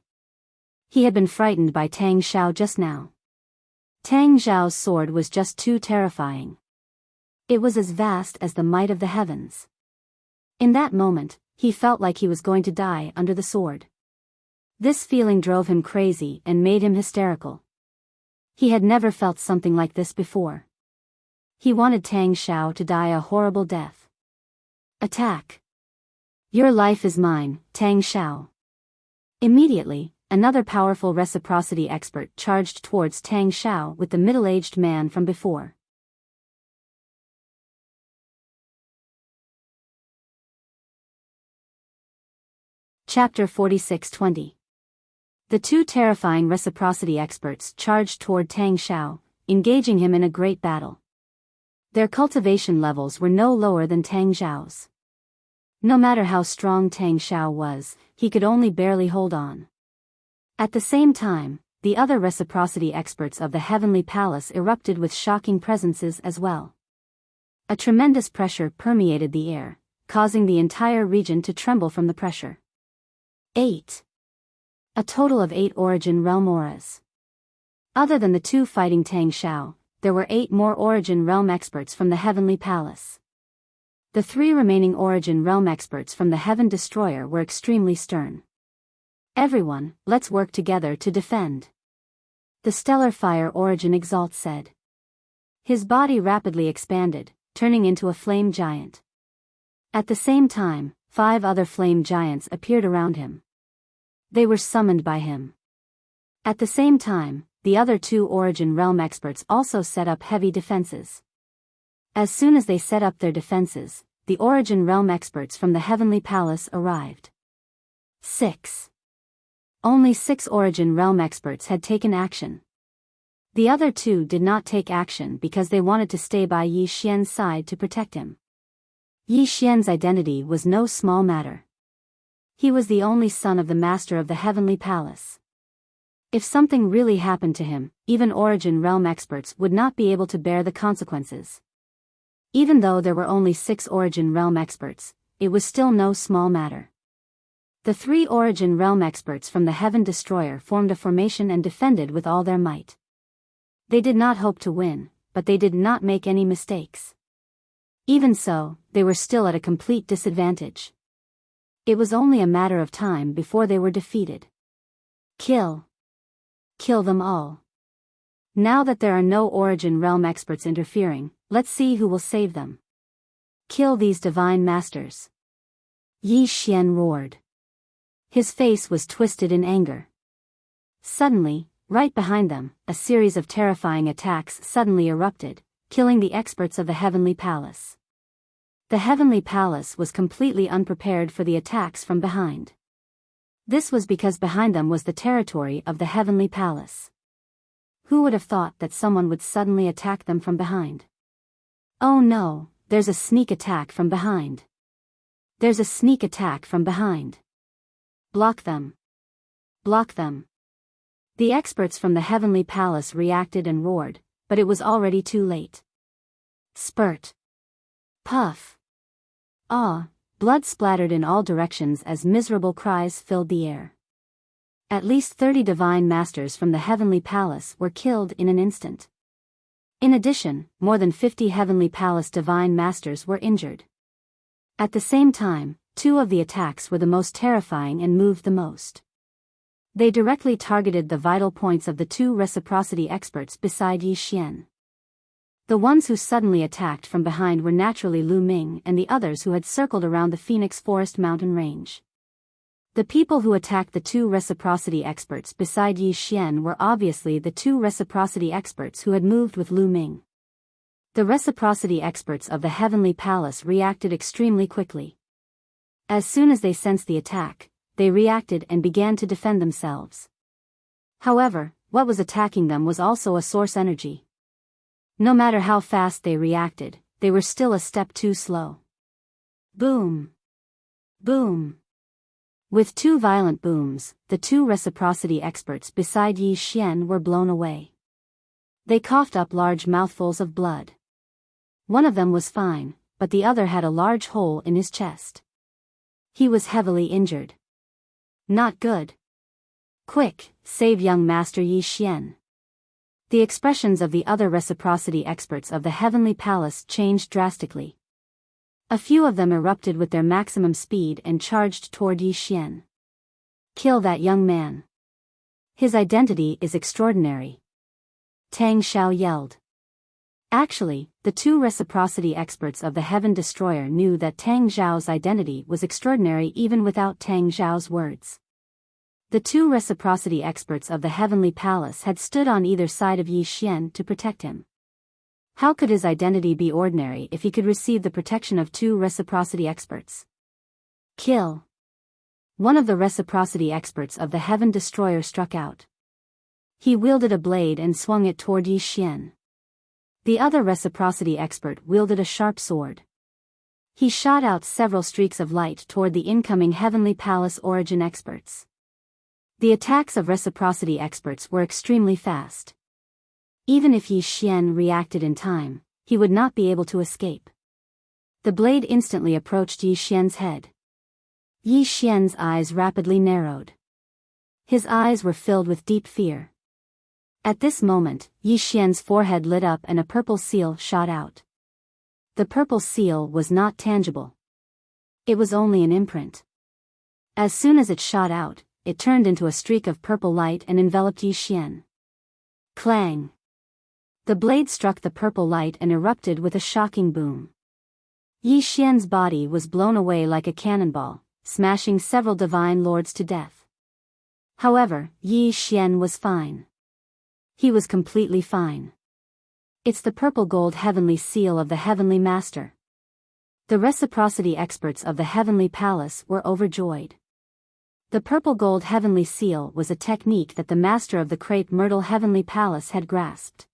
He had been frightened by Tang Xiao just now. Tang Xiao's sword was just too terrifying. It was as vast as the might of the heavens. In that moment, he felt like he was going to die under the sword. This feeling drove him crazy and made him hysterical. He had never felt something like this before. He wanted Tang Xiao to die a horrible death. Attack! Your life is mine, Tang Xiao. Immediately, another powerful reciprocity expert charged towards Tang Xiao with the middle-aged man from before. Chapter 46-20. The 2 terrifying reciprocity experts charged toward Tang Xiao, engaging him in a great battle. Their cultivation levels were no lower than Tang Xiao's. No matter how strong Tang Xiao was, he could only barely hold on. At the same time, the other reciprocity experts of the Heavenly Palace erupted with shocking presences as well. A tremendous pressure permeated the air, causing the entire region to tremble from the pressure. 8. A total of 8 Origin Realm auras. Other than the 2 fighting Tang Xiao, there were 8 more Origin Realm experts from the Heavenly Palace. The 3 remaining Origin Realm experts from the Heaven Destroyer were extremely stern. Everyone, let's work together to defend. The Stellar Fire Origin Exalt said. His body rapidly expanded, turning into a flame giant. At the same time, 5 other flame giants appeared around him. They were summoned by him. At the same time, the other 2 Origin Realm experts also set up heavy defenses. As soon as they set up their defenses, the Origin Realm experts from the Heavenly Palace arrived. 6. Only 6 Origin Realm experts had taken action. The other 2 did not take action because they wanted to stay by Yi Xian's side to protect him. Yi Xian's identity was no small matter. He was the only son of the Master of the Heavenly Palace. If something really happened to him, even Origin Realm experts would not be able to bear the consequences. Even though there were only 6 Origin Realm experts, it was still no small matter. The 3 Origin Realm experts from the Heaven Destroyer formed a formation and defended with all their might. They did not hope to win, but they did not make any mistakes. Even so, they were still at a complete disadvantage. It was only a matter of time before they were defeated. Kill. Kill them all. Now that there are no Origin Realm experts interfering, let's see who will save them. Kill these divine masters. Yi Xian roared. His face was twisted in anger. Suddenly, right behind them, a series of terrifying attacks suddenly erupted, killing the experts of the Heavenly Palace. The Heavenly Palace was completely unprepared for the attacks from behind. This was because behind them was the territory of the Heavenly Palace. Who would have thought that someone would suddenly attack them from behind? Oh no, there's a sneak attack from behind. There's a sneak attack from behind. Block them. Block them. The experts from the Heavenly Palace reacted and roared, but it was already too late. Spurt. Puff. Ah, blood splattered in all directions as miserable cries filled the air. At least 30 divine masters from the Heavenly Palace were killed in an instant. In addition, more than 50 Heavenly Palace divine masters were injured. At the same time, 2 of the attacks were the most terrifying and moved the most. They directly targeted the vital points of the 2 reciprocity experts beside Yi Xian. The ones who suddenly attacked from behind were naturally Lu Ming and the others who had circled around the Phoenix Forest mountain range. The people who attacked the 2 reciprocity experts beside Yi Xian were obviously the 2 reciprocity experts who had moved with Lu Ming. The reciprocity experts of the Heavenly Palace reacted extremely quickly. As soon as they sensed the attack, they reacted and began to defend themselves. However, what was attacking them was also a source energy. No matter how fast they reacted, they were still a step too slow. Boom! Boom! With 2 violent booms, the 2 reciprocity experts beside Yi Xian were blown away. They coughed up large mouthfuls of blood. One of them was fine, but the other had a large hole in his chest. He was heavily injured. Not good. Quick, save young Master Yi Xian. The expressions of the other reciprocity experts of the Heavenly Palace changed drastically. A few of them erupted with their maximum speed and charged toward Yi Xian. Kill that young man. His identity is extraordinary. Tang Xiao yelled. Actually, the 2 reciprocity experts of the Heaven Destroyer knew that Tang Xiao's identity was extraordinary even without Tang Xiao's words. The 2 reciprocity experts of the Heavenly Palace had stood on either side of Yi Xian to protect him. How could his identity be ordinary if he could receive the protection of 2 reciprocity experts? Kill. One of the reciprocity experts of the Heaven Destroyer struck out. He wielded a blade and swung it toward Yi Xian. The other reciprocity expert wielded a sharp sword. He shot out several streaks of light toward the incoming Heavenly Palace origin experts. The attacks of reciprocity experts were extremely fast. Even if Yi Xian reacted in time, he would not be able to escape. The blade instantly approached Yi Xian's head. Yi Xian's eyes rapidly narrowed. His eyes were filled with deep fear. At this moment, Yi Xian's forehead lit up and a purple seal shot out. The purple seal was not tangible. It was only an imprint. As soon as it shot out, it turned into a streak of purple light and enveloped Yi Xian. Clang! The blade struck the purple light and erupted with a shocking boom. Yi Xian's body was blown away like a cannonball, smashing several divine lords to death. However, Yi Xian was fine. He was completely fine. It's the purple gold heavenly seal of the Heavenly Master. The reciprocity experts of the Heavenly Palace were overjoyed. The purple gold heavenly seal was a technique that the master of the Crepe Myrtle Heavenly Palace had grasped.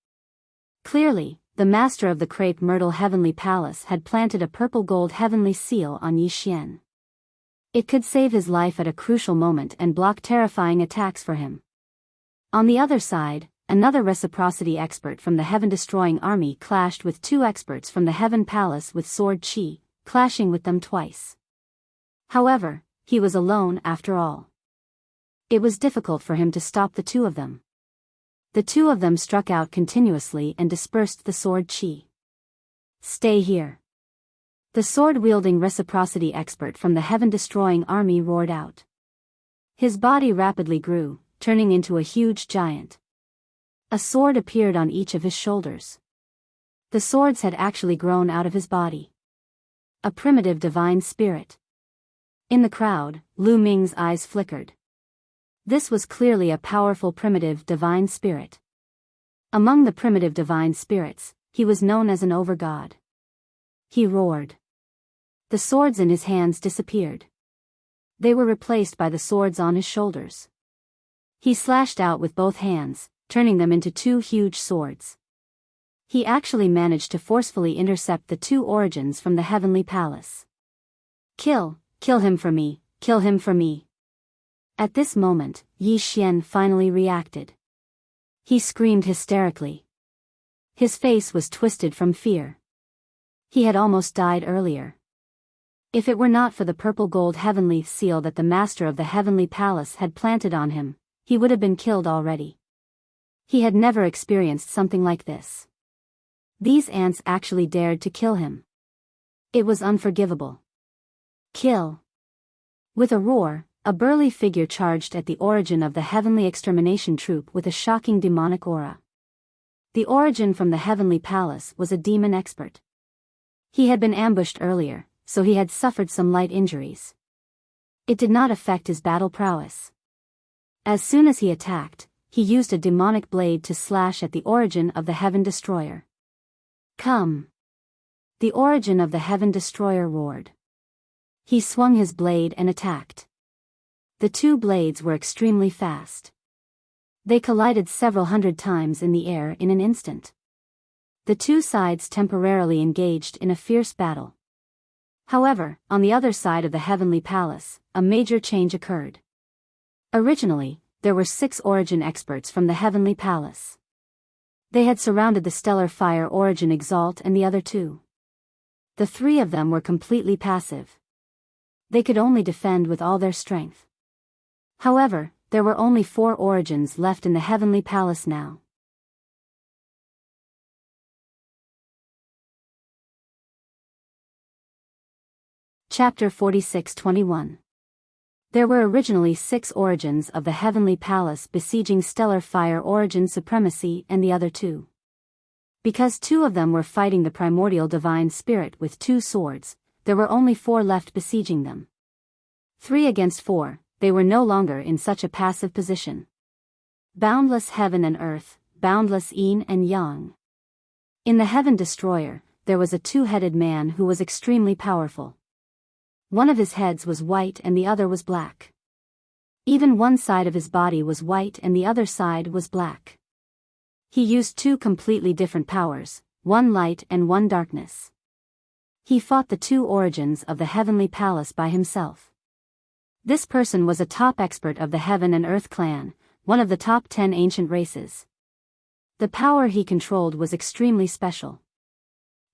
Clearly, the master of the Crepe Myrtle Heavenly Palace had planted a purple gold heavenly seal on Yi Xian. It could save his life at a crucial moment and block terrifying attacks for him. On the other side, another reciprocity expert from the heaven-destroying army clashed with 2 experts from the Heaven Palace with sword chi, clashing with them twice. However, he was alone after all. It was difficult for him to stop the 2 of them. The 2 of them struck out continuously and dispersed the sword chi. Stay here. The sword-wielding reciprocity expert from the heaven-destroying army roared out. His body rapidly grew, turning into a huge giant. A sword appeared on each of his shoulders. The swords had actually grown out of his body. A primitive divine spirit. In the crowd, Lu Ming's eyes flickered. This was clearly a powerful primitive divine spirit. Among the primitive divine spirits, he was known as an overgod. He roared. The swords in his hands disappeared. They were replaced by the swords on his shoulders. He slashed out with both hands, turning them into two huge swords. He actually managed to forcefully intercept the two origins from the heavenly palace. Kill him for me, kill him for me. At this moment, Yi Xian finally reacted. He screamed hysterically. His face was twisted from fear. He had almost died earlier. If it were not for the purple gold heavenly seal that the master of the heavenly palace had planted on him, he would have been killed already. He had never experienced something like this. These ants actually dared to kill him. It was unforgivable. Kill. With a roar, a burly figure charged at the origin of the heavenly extermination troop with a shocking demonic aura. The origin from the heavenly palace was a demon expert. He had been ambushed earlier, so he had suffered some light injuries. It did not affect his battle prowess. As soon as he attacked, he used a demonic blade to slash at the origin of the Heaven Destroyer. Come! The origin of the Heaven Destroyer roared. He swung his blade and attacked. The two blades were extremely fast. They collided several hundred times in the air in an instant. The two sides temporarily engaged in a fierce battle. However, on the other side of the heavenly palace, a major change occurred. Originally, there were 6 origin experts from the heavenly palace. They had surrounded the stellar fire origin Exalt and the other 2. The 3 of them were completely passive. They could only defend with all their strength. However, there were only 4 origins left in the heavenly palace now. Chapter 46-21. There were originally 6 origins of the heavenly palace besieging stellar fire origin supremacy and the other 2. Because 2 of them were fighting the primordial divine spirit with 2 swords, there were only 4 left besieging them. 3 against 4, they were no longer in such a passive position. Boundless heaven and earth, boundless yin and yang. In the Heaven Destroyer, there was a 2-headed man who was extremely powerful. One of his heads was white and the other was black. Even one side of his body was white and the other side was black. He used 2 completely different powers, one light and one darkness. He fought the 2 origins of the heavenly palace by himself. This person was a top expert of the Heaven and Earth clan, one of the top 10 ancient races. The power he controlled was extremely special.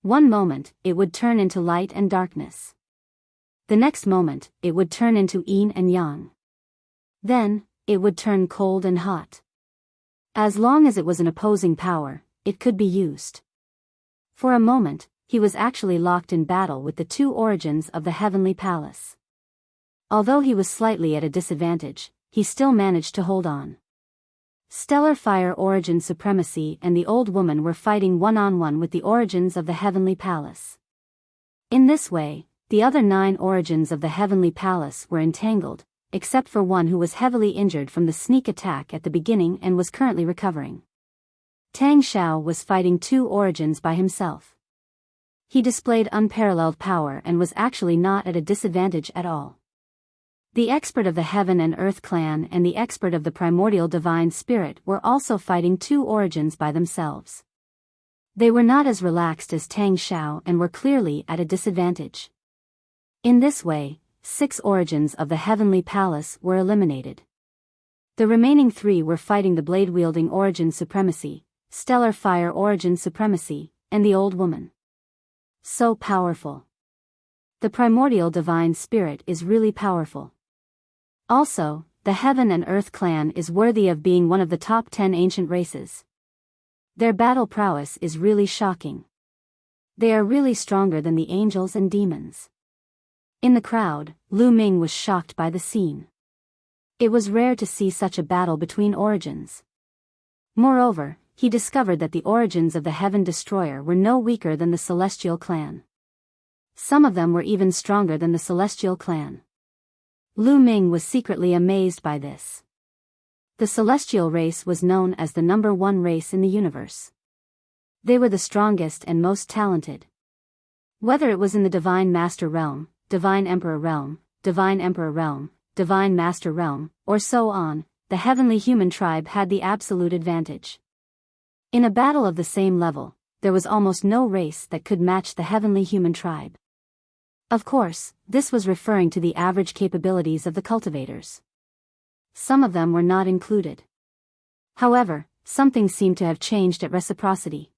One moment, it would turn into light and darkness. The next moment, it would turn into yin and yang. Then, it would turn cold and hot. As long as it was an opposing power, it could be used. For a moment, he was actually locked in battle with the 2 origins of the heavenly palace. Although he was slightly at a disadvantage, he still managed to hold on. Stellar Fire Origin Supremacy and the Old Woman were fighting one-on-one with the origins of the heavenly palace. In this way, the other 9 origins of the heavenly palace were entangled, except for one who was heavily injured from the sneak attack at the beginning and was currently recovering. Tang Xiao was fighting 2 origins by himself. He displayed unparalleled power and was actually not at a disadvantage at all. The expert of the Heaven and Earth clan and the expert of the primordial divine spirit were also fighting 2 origins by themselves. They were not as relaxed as Tang Xiao and were clearly at a disadvantage. In this way, 6 origins of the heavenly palace were eliminated. The remaining 3 were fighting the blade-wielding origin supremacy, stellar fire origin supremacy, and the old woman. So powerful. The primordial divine spirit is really powerful. Also, the Heaven and Earth clan is worthy of being one of the top 10 ancient races. Their battle prowess is really shocking. They are really stronger than the angels and demons. In the crowd, Lu Ming was shocked by the scene. It was rare to see such a battle between origins. Moreover, he discovered that the origins of the Heaven Destroyer were no weaker than the Celestial Clan. Some of them were even stronger than the Celestial Clan. Lu Ming was secretly amazed by this. The Celestial race was known as the #1 race in the universe. They were the strongest and most talented. Whether it was in the Divine Master Realm, Divine Emperor Realm, Divine Emperor Realm, Divine Master Realm, or so on, the heavenly human tribe had the absolute advantage. In a battle of the same level, there was almost no race that could match the heavenly human tribe. Of course, this was referring to the average capabilities of the cultivators. Some of them were not included. However, something seemed to have changed at reciprocity.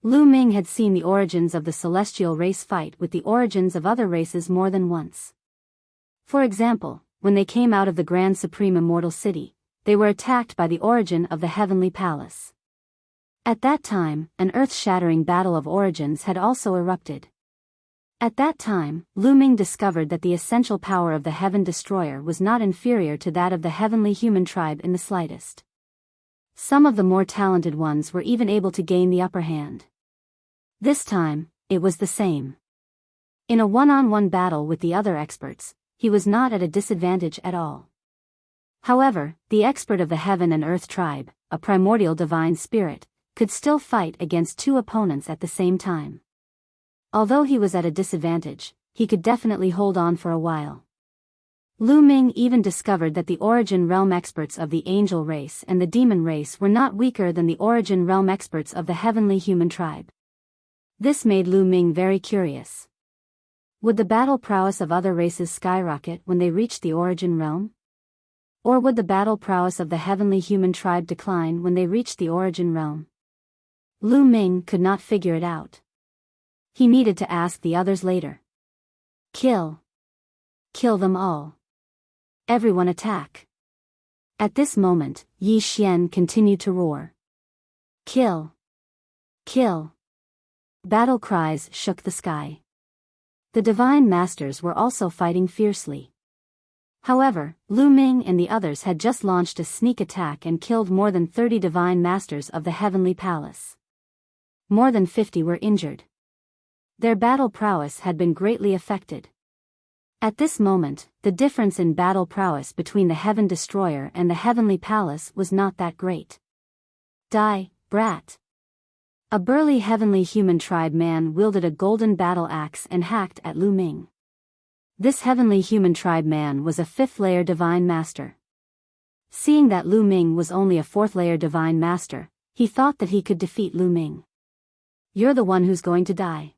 Lu Ming had seen the origins of the celestial race fight with the origins of other races more than once. For example, when they came out of the Grand Supreme Immortal City, they were attacked by the origin of the Heavenly Palace. At that time, an earth-shattering battle of origins had also erupted. At that time, Lu Ming discovered that the essential power of the Heaven Destroyer was not inferior to that of the heavenly human tribe in the slightest. Some of the more talented ones were even able to gain the upper hand. This time, it was the same. In a one-on-one battle with the other experts, he was not at a disadvantage at all. However, the expert of the Heaven and Earth tribe, a primordial divine spirit, could still fight against two opponents at the same time. Although he was at a disadvantage, he could definitely hold on for a while. Lu Ming even discovered that the origin realm experts of the angel race and the demon race were not weaker than the origin realm experts of the heavenly human tribe. This made Lu Ming very curious. Would the battle prowess of other races skyrocket when they reached the origin realm? Or would the battle prowess of the heavenly human tribe decline when they reached the origin realm? Lu Ming could not figure it out. He needed to ask the others later. Kill. Kill them all. Everyone attack. At this moment, Yi Xian continued to roar. Kill. Kill. Battle cries shook the sky. The Divine Masters were also fighting fiercely. However, Lu Ming and the others had just launched a sneak attack and killed more than 30 Divine Masters of the Heavenly Palace. More than 50 were injured. Their battle prowess had been greatly affected. At this moment, the difference in battle prowess between the Heaven Destroyer and the Heavenly Palace was not that great. Die, brat. A burly heavenly human tribe man wielded a golden battle axe and hacked at Lu Ming. This heavenly human tribe man was a 5th-layer Divine Master. Seeing that Lu Ming was only a 4th-layer Divine Master, he thought that he could defeat Lu Ming. You're the one who's going to die.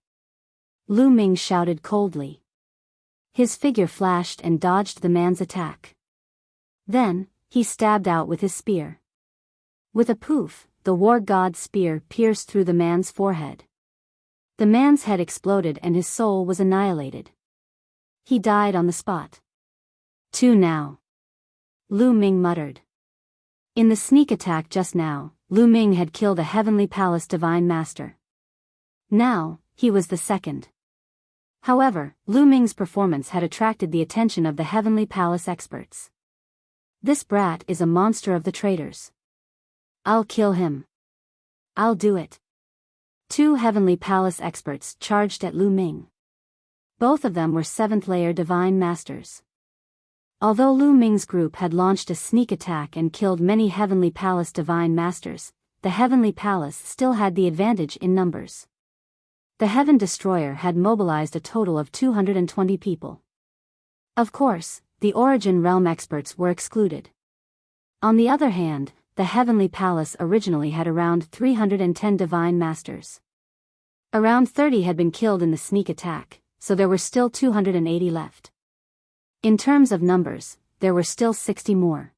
Lu Ming shouted coldly. His figure flashed and dodged the man's attack. Then, he stabbed out with his spear. With a poof, the war god's spear pierced through the man's forehead. The man's head exploded and his soul was annihilated. He died on the spot. 2 now. Lu Ming muttered. In the sneak attack just now, Lu Ming had killed a Heavenly Palace Divine Master. Now, he was the second. However, Lu Ming's performance had attracted the attention of the Heavenly Palace experts. This brat is a monster of the traitors. I'll kill him. I'll do it. 2 Heavenly Palace experts charged at Lu Ming. Both of them were 7th-layer Divine Masters. Although Lu Ming's group had launched a sneak attack and killed many Heavenly Palace Divine Masters, the Heavenly Palace still had the advantage in numbers. The Heaven Destroyer had mobilized a total of 220 people. Of course, the Origin Realm experts were excluded. On the other hand, the Heavenly Palace originally had around 310 Divine Masters. Around 30 had been killed in the sneak attack, so there were still 280 left. In terms of numbers, there were still 60 more.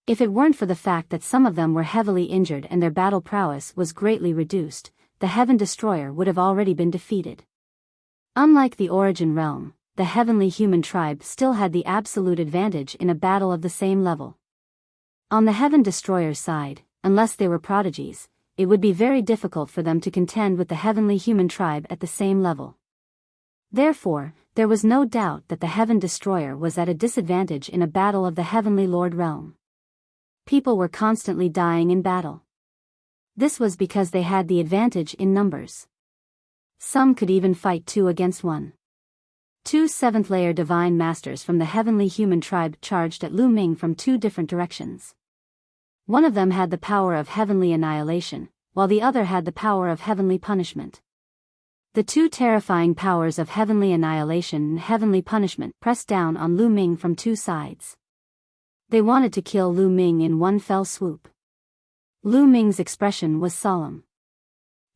If it weren't for the fact that some of them were heavily injured and their battle prowess was greatly reduced, the Heaven Destroyer would have already been defeated. Unlike the Origin Realm, the heavenly human tribe still had the absolute advantage in a battle of the same level. On the Heaven Destroyer's side, unless they were prodigies, it would be very difficult for them to contend with the heavenly human tribe at the same level. Therefore, there was no doubt that the Heaven Destroyer was at a disadvantage in a battle of the Heavenly Lord realm. People were constantly dying in battle. This was because they had the advantage in numbers. Some could even fight 2 against 1. 2 seventh-layer divine masters from the heavenly human tribe charged at Lu Ming from 2 different directions. One of them had the power of heavenly annihilation, while the other had the power of heavenly punishment. The 2 terrifying powers of heavenly annihilation and heavenly punishment pressed down on Lu Ming from 2 sides. They wanted to kill Lu Ming in one fell swoop. Lu Ming's expression was solemn.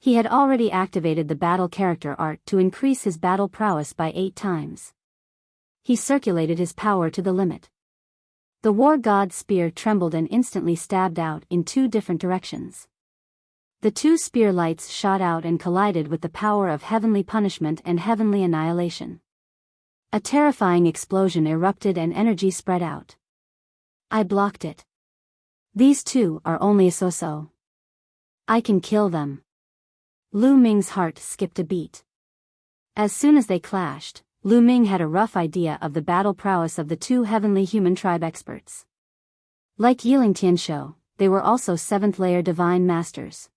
He had already activated the battle character art to increase his battle prowess by 8 times. He circulated his power to the limit. The war god's spear trembled and instantly stabbed out in 2 different directions. The 2 spear lights shot out and collided with the power of heavenly punishment and heavenly annihilation. A terrifying explosion erupted and energy spread out. I blocked it. These 2 are only a so-so. I can kill them. Lu Ming's heart skipped a beat. As soon as they clashed, Lu Ming had a rough idea of the battle prowess of the 2 heavenly human tribe experts. Like Yiling Tianshou, they were also 7th-layer divine masters.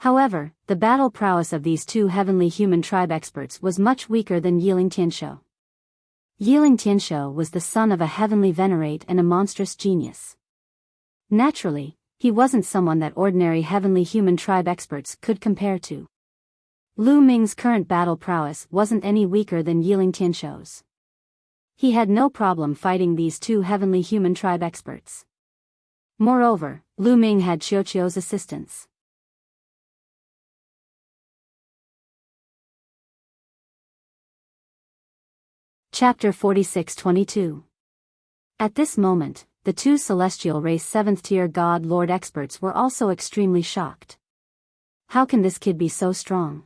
However, the battle prowess of these 2 heavenly human tribe experts was much weaker than Yiling Tianshou. Yiling Tianshou was the son of a heavenly venerate and a monstrous genius. Naturally, he wasn't someone that ordinary heavenly human tribe experts could compare to. Lu Ming's current battle prowess wasn't any weaker than Yiling Tianshou's. He had no problem fighting these 2 heavenly human tribe experts. Moreover, Lu Ming had Qiuqiu's assistance. Chapter 46-22. At this moment, the 2 celestial race 7th-tier god lord experts were also extremely shocked. How can this kid be so strong?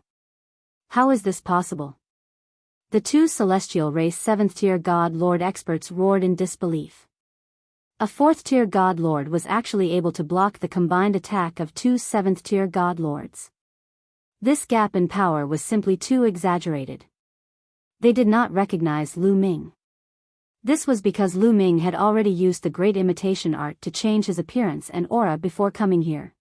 How is this possible? The 2 celestial race 7th-tier god lord experts roared in disbelief. A 4th-tier god lord was actually able to block the combined attack of 2 7th-tier god lords. This gap in power was simply too exaggerated. They did not recognize Lu Ming. This was because Lu Ming had already used the great imitation art to change his appearance and aura before coming here.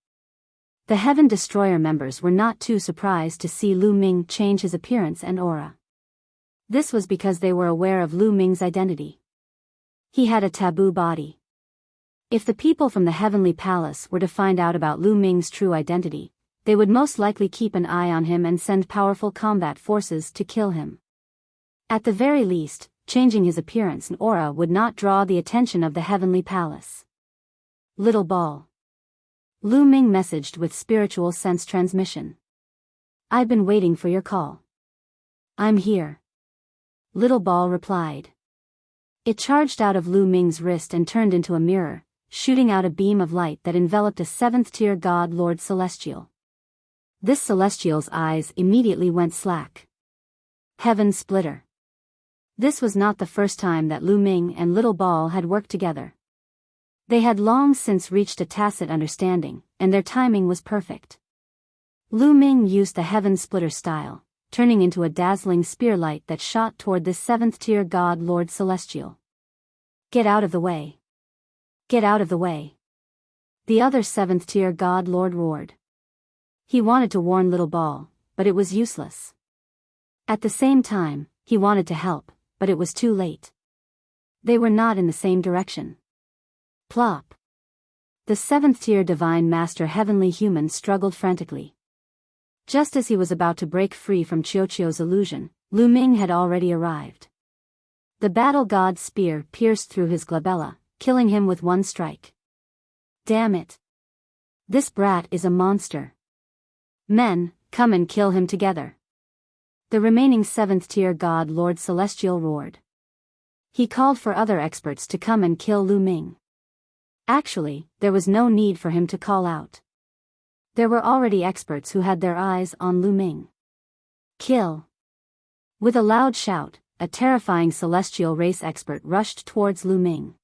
The Heaven Destroyer members were not too surprised to see Lu Ming change his appearance and aura. This was because they were aware of Lu Ming's identity. He had a taboo body. If the people from the Heavenly Palace were to find out about Lu Ming's true identity, they would most likely keep an eye on him and send powerful combat forces to kill him. At the very least, changing his appearance and aura would not draw the attention of the Heavenly Palace. Little Ball. Lu Ming messaged with spiritual sense transmission. I've been waiting for your call. I'm here. Little Ball replied. It charged out of Lu Ming's wrist and turned into a mirror, shooting out a beam of light that enveloped a 7th-tier god Lord Celestial. This Celestial's eyes immediately went slack. Heaven Splitter. This was not the first time that Lu Ming and Little Ball had worked together. They had long since reached a tacit understanding, and their timing was perfect. Lu Ming used the Heaven Splitter style, turning into a dazzling spear light that shot toward this 7th-tier god Lord Celestial. Get out of the way. Get out of the way. The other 7th-tier god Lord roared. He wanted to warn Little Ball, but it was useless. At the same time, he wanted to help, but it was too late. They were not in the same direction. Plop. The 7th-tier Divine Master Heavenly Human struggled frantically. Just as he was about to break free from Qiuqiu's illusion, Lu Ming had already arrived. The battle god's spear pierced through his glabella, killing him with one strike. Damn it. This brat is a monster. Men, come and kill him together. The remaining 7th-tier god Lord Celestial roared. He called for other experts to come and kill Lu Ming. Actually, there was no need for him to call out. There were already experts who had their eyes on Lu Ming. Kill. With a loud shout, a terrifying celestial race expert rushed towards Lu Ming.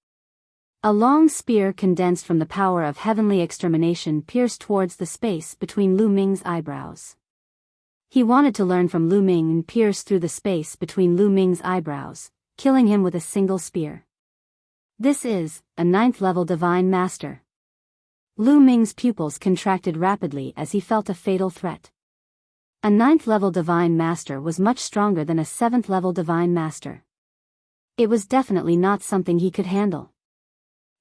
A long spear condensed from the power of heavenly extermination pierced towards the space between Lu Ming's eyebrows. He wanted to learn from Lu Ming and pierce through the space between Lu Ming's eyebrows, killing him with a single spear. This is a 9th-level divine master. Lu Ming's pupils contracted rapidly as he felt a fatal threat. A 9th-level divine master was much stronger than a 7th-level divine master. It was definitely not something he could handle.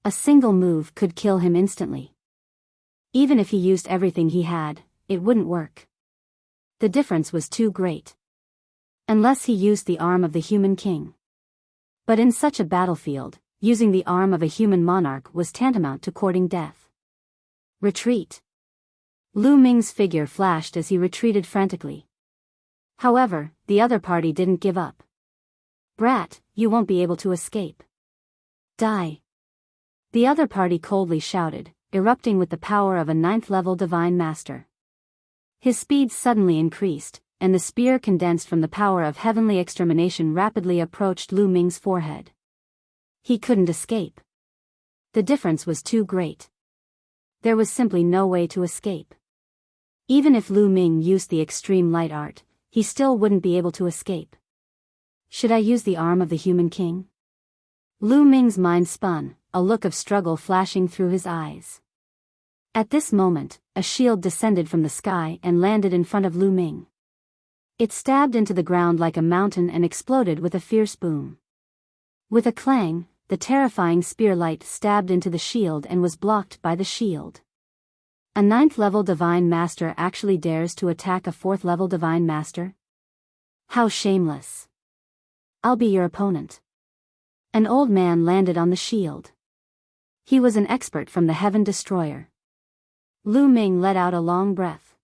A single move could kill him instantly. Even if he used everything he had, it wouldn't work. The difference was too great. Unless he used the arm of the human king. But in such a battlefield, using the arm of a human monarch was tantamount to courting death. Retreat. Lu Ming's figure flashed as he retreated frantically. However, the other party didn't give up. Brat, you won't be able to escape. Die. The other party coldly shouted, erupting with the power of a 9th-level divine master. His speed suddenly increased, and the spear condensed from the power of heavenly extermination rapidly approached Lu Ming's forehead. He couldn't escape. The difference was too great. There was simply no way to escape. Even if Lu Ming used the extreme light art, he still wouldn't be able to escape. Should I use the arm of the human king? Lu Ming's mind spun, a look of struggle flashing through his eyes. At this moment, a shield descended from the sky and landed in front of Lu Ming. It stabbed into the ground like a mountain and exploded with a fierce boom. With a clang, the terrifying spear light stabbed into the shield and was blocked by the shield. A 9th-level divine master actually dares to attack a 4th-level divine master? How shameless. I'll be your opponent. An old man landed on the shield. He was an expert from the Heaven Destroyer. Lu Ming let out a long breath.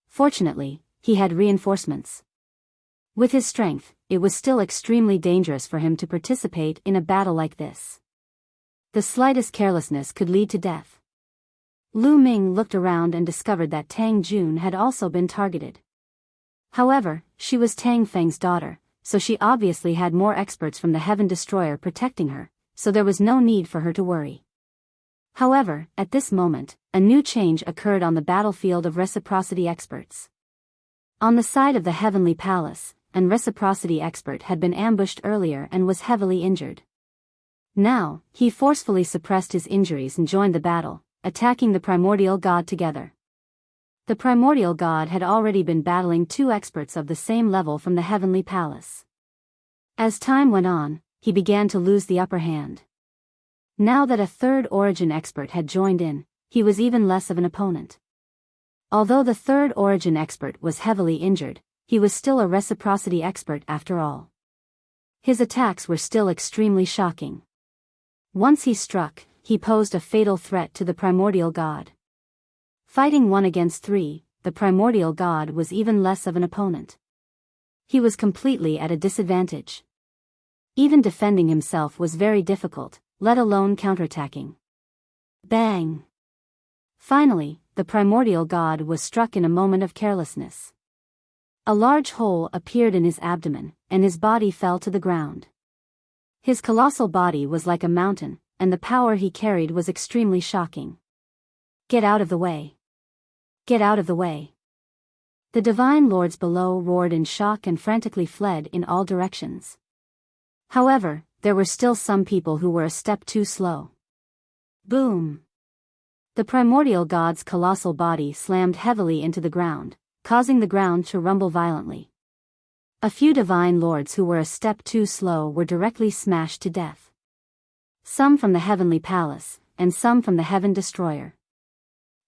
Fortunately, he had reinforcements. With his strength, it was still extremely dangerous for him to participate in a battle like this. The slightest carelessness could lead to death. Lu Ming looked around and discovered that Tang Jun had also been targeted. However, she was Tang Feng's daughter, so she obviously had more experts from the Heaven Destroyer protecting her, so there was no need for her to worry. However, at this moment, a new change occurred on the battlefield of reciprocity experts. On the side of the Heavenly Palace, an reciprocity expert had been ambushed earlier and was heavily injured. Now, he forcefully suppressed his injuries and joined the battle, attacking the primordial god together. The primordial god had already been battling 2 experts of the same level from the Heavenly Palace. As time went on, he began to lose the upper hand. Now that a 3rd origin expert had joined in, he was even less of an opponent. Although the 3rd origin expert was heavily injured, he was still a reciprocity expert after all. His attacks were still extremely shocking. Once he struck, he posed a fatal threat to the primordial god. Fighting 1 against 3, the primordial god was even less of an opponent. He was completely at a disadvantage. Even defending himself was very difficult, let alone counterattacking. Bang! Finally, the primordial god was struck in a moment of carelessness. A large hole appeared in his abdomen, and his body fell to the ground. His colossal body was like a mountain, and the power he carried was extremely shocking. Get out of the way! Get out of the way! The divine lords below roared in shock and frantically fled in all directions. However, there were still some people who were a step too slow. Boom! The primordial god's colossal body slammed heavily into the ground, causing the ground to rumble violently. A few divine lords who were a step too slow were directly smashed to death. Some from the Heavenly Palace, and some from the Heaven Destroyer.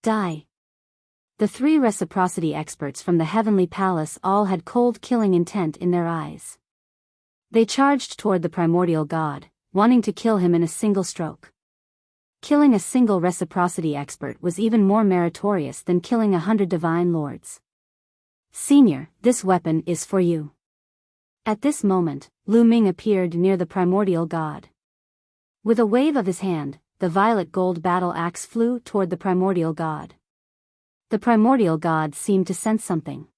Die! The 3 reciprocity experts from the Heavenly Palace all had cold killing intent in their eyes. They charged toward the primordial god, wanting to kill him in a single stroke. Killing a single reciprocity expert was even more meritorious than killing 100 divine lords. Senior, this weapon is for you. At this moment, Lu Ming appeared near the primordial god. With a wave of his hand, the violet gold battle axe flew toward the primordial god. The primordial god seemed to sense something.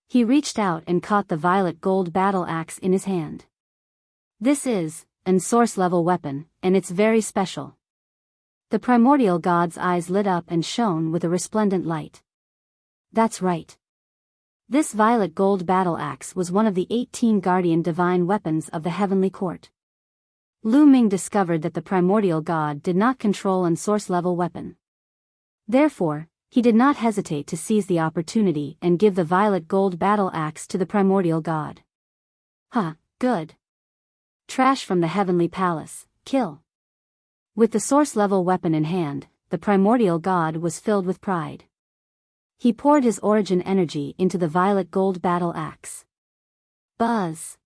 He reached out and caught the violet gold battle axe in his hand. This is an source-level weapon, and it's very special. The primordial god's eyes lit up and shone with a resplendent light. That's right. This violet gold battle axe was one of the 18 guardian divine weapons of the heavenly court. Lu Ming discovered that the primordial god did not control an source-level weapon. Therefore, he did not hesitate to seize the opportunity and give the violet gold battle axe to the primordial god. Good. Trash from the heavenly palace, kill. With the source-level weapon in hand, the primordial god was filled with pride. He poured his origin energy into the violet gold battle axe. Buzz.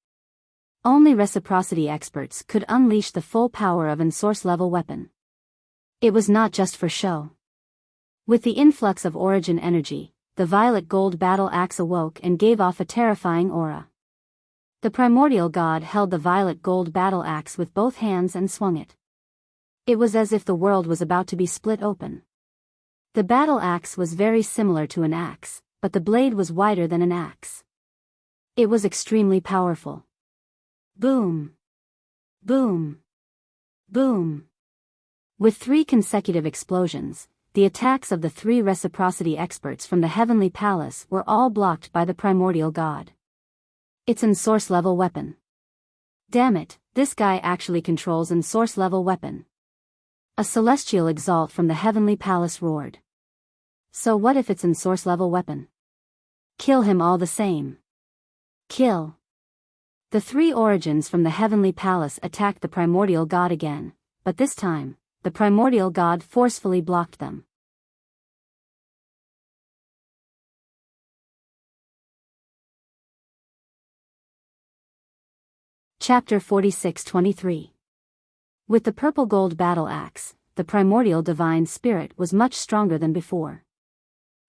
Only reciprocity experts could unleash the full power of an source-level weapon. It was not just for show. With the influx of origin energy, the violet gold battle axe awoke and gave off a terrifying aura. The primordial god held the violet gold battle axe with both hands and swung it. It was as if the world was about to be split open. The battle axe was very similar to an axe, but the blade was wider than an axe. It was extremely powerful. Boom. Boom. Boom. With 3 consecutive explosions, the attacks of the 3 reciprocity experts from the heavenly palace were all blocked by the primordial god. It's an source-level weapon. Damn it, this guy actually controls an source-level weapon. A celestial exalt from the heavenly palace roared. So what if it's an source-level weapon? Kill him all the same. Kill. The 3 origins from the heavenly palace attacked the primordial god again, but this time, the primordial god forcefully blocked them. Chapter 46-23. With the purple gold battle axe, the primordial divine spirit was much stronger than before.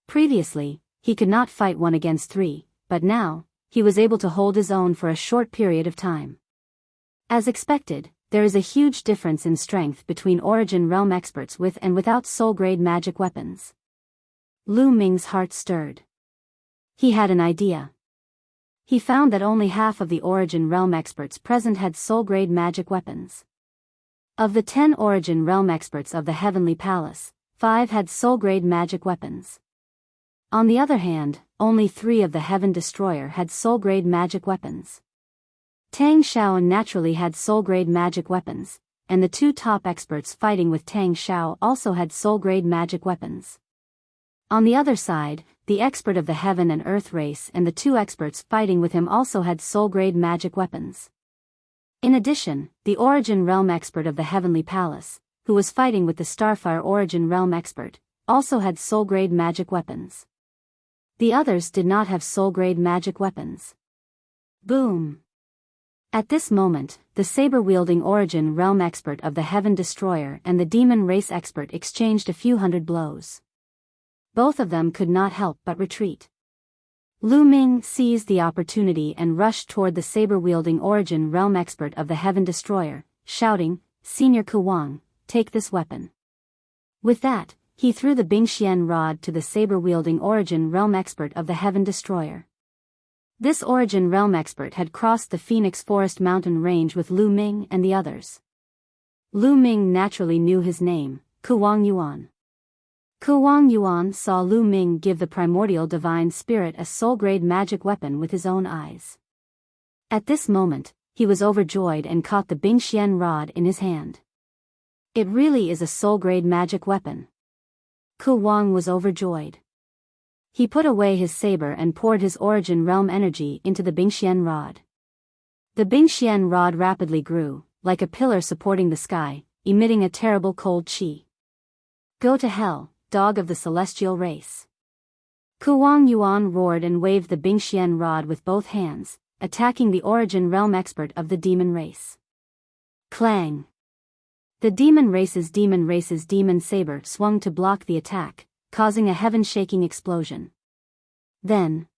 Previously, he could not fight 1 against 3, but now, he was able to hold his own for a short period of time. As expected, there is a huge difference in strength between Origin Realm experts with and without soul-grade magic weapons. Lu Ming's heart stirred. He had an idea. He found that only half of the Origin Realm experts present had soul-grade magic weapons. Of the 10 Origin Realm experts of the Heavenly Palace, 5 had soul-grade magic weapons. On the other hand, only 3 of the Heaven Destroyer had soul-grade magic weapons. Tang Xiao naturally had soul-grade magic weapons, and the 2 top experts fighting with Tang Xiao also had soul-grade magic weapons. On the other side, the expert of the Heaven and Earth race and the 2 experts fighting with him also had soul-grade magic weapons. In addition, the Origin Realm expert of the Heavenly Palace, who was fighting with the Starfire Origin Realm expert, also had soul-grade magic weapons. The others did not have soul-grade magic weapons. Boom. At this moment, the saber-wielding Origin Realm expert of the Heaven Destroyer and the Demon Race expert exchanged a few hundred blows. Both of them could not help but retreat. Lu Ming seized the opportunity and rushed toward the saber-wielding Origin Realm expert of the Heaven Destroyer, shouting, "Senior Kuwang, take this weapon." With that, he threw the Bingxian rod to the saber-wielding Origin Realm expert of the Heaven Destroyer. This Origin Realm expert had crossed the Phoenix Forest mountain range with Lu Ming and the others. Lu Ming naturally knew his name, Kuwang Yuan. Kuwang Yuan saw Lu Ming give the primordial divine spirit a soul-grade magic weapon with his own eyes. At this moment, he was overjoyed and caught the Bingxian rod in his hand. It really is a soul-grade magic weapon. Kuwang was overjoyed. He put away his saber and poured his Origin Realm energy into the Bingxian rod. The Bingxian rod rapidly grew, like a pillar supporting the sky, emitting a terrible cold qi. "Go to hell, dog of the celestial race." Kuwang Yuan roared and waved the Bingxian rod with both hands, attacking the Origin Realm expert of the demon race. Clang! The demon race's demon saber swung to block the attack, causing a heaven-shaking explosion. Then,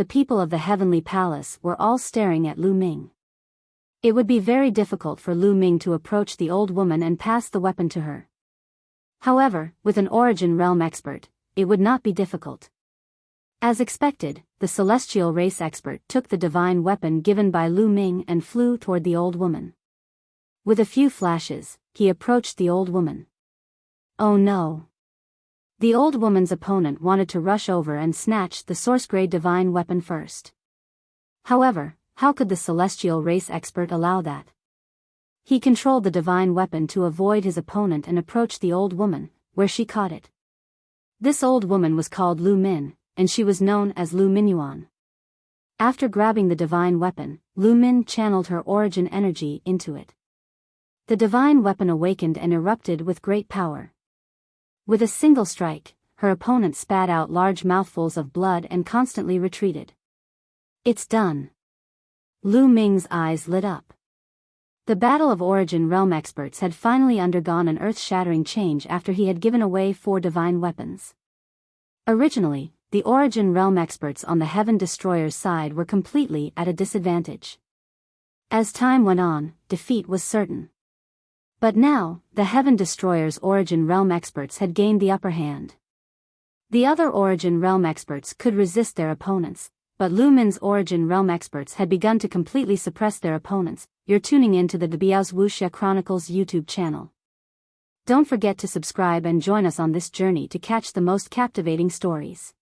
the people of the Heavenly Palace were all staring at Lu Ming. It would be very difficult for Lu Ming to approach the old woman and pass the weapon to her. However, with an Origin Realm expert, it would not be difficult. As expected, the celestial race expert took the divine weapon given by Lu Ming and flew toward the old woman. With a few flashes, he approached the old woman. Oh no! The old woman's opponent wanted to rush over and snatch the source-grade divine weapon first. However, how could the celestial race expert allow that? He controlled the divine weapon to avoid his opponent and approached the old woman, where she caught it. This old woman was called Lu Min, and she was known as Lu Minyuan. After grabbing the divine weapon, Lu Min channeled her origin energy into it. The divine weapon awakened and erupted with great power. With a single strike, her opponent spat out large mouthfuls of blood and constantly retreated. It's done. Lu Ming's eyes lit up. The Battle of Origin Realm experts had finally undergone an earth-shattering change after he had given away 4 divine weapons. Originally, the Origin Realm experts on the Heaven Destroyer's side were completely at a disadvantage. As time went on, defeat was certain. But now, the Heaven Destroyer's Origin Realm experts had gained the upper hand. The other Origin Realm experts could resist their opponents, but Lu Min's Origin Realm experts had begun to completely suppress their opponents. You're tuning in to the Biyao's Wuxia Chronicles YouTube channel. Don't forget to subscribe and join us on this journey to catch the most captivating stories.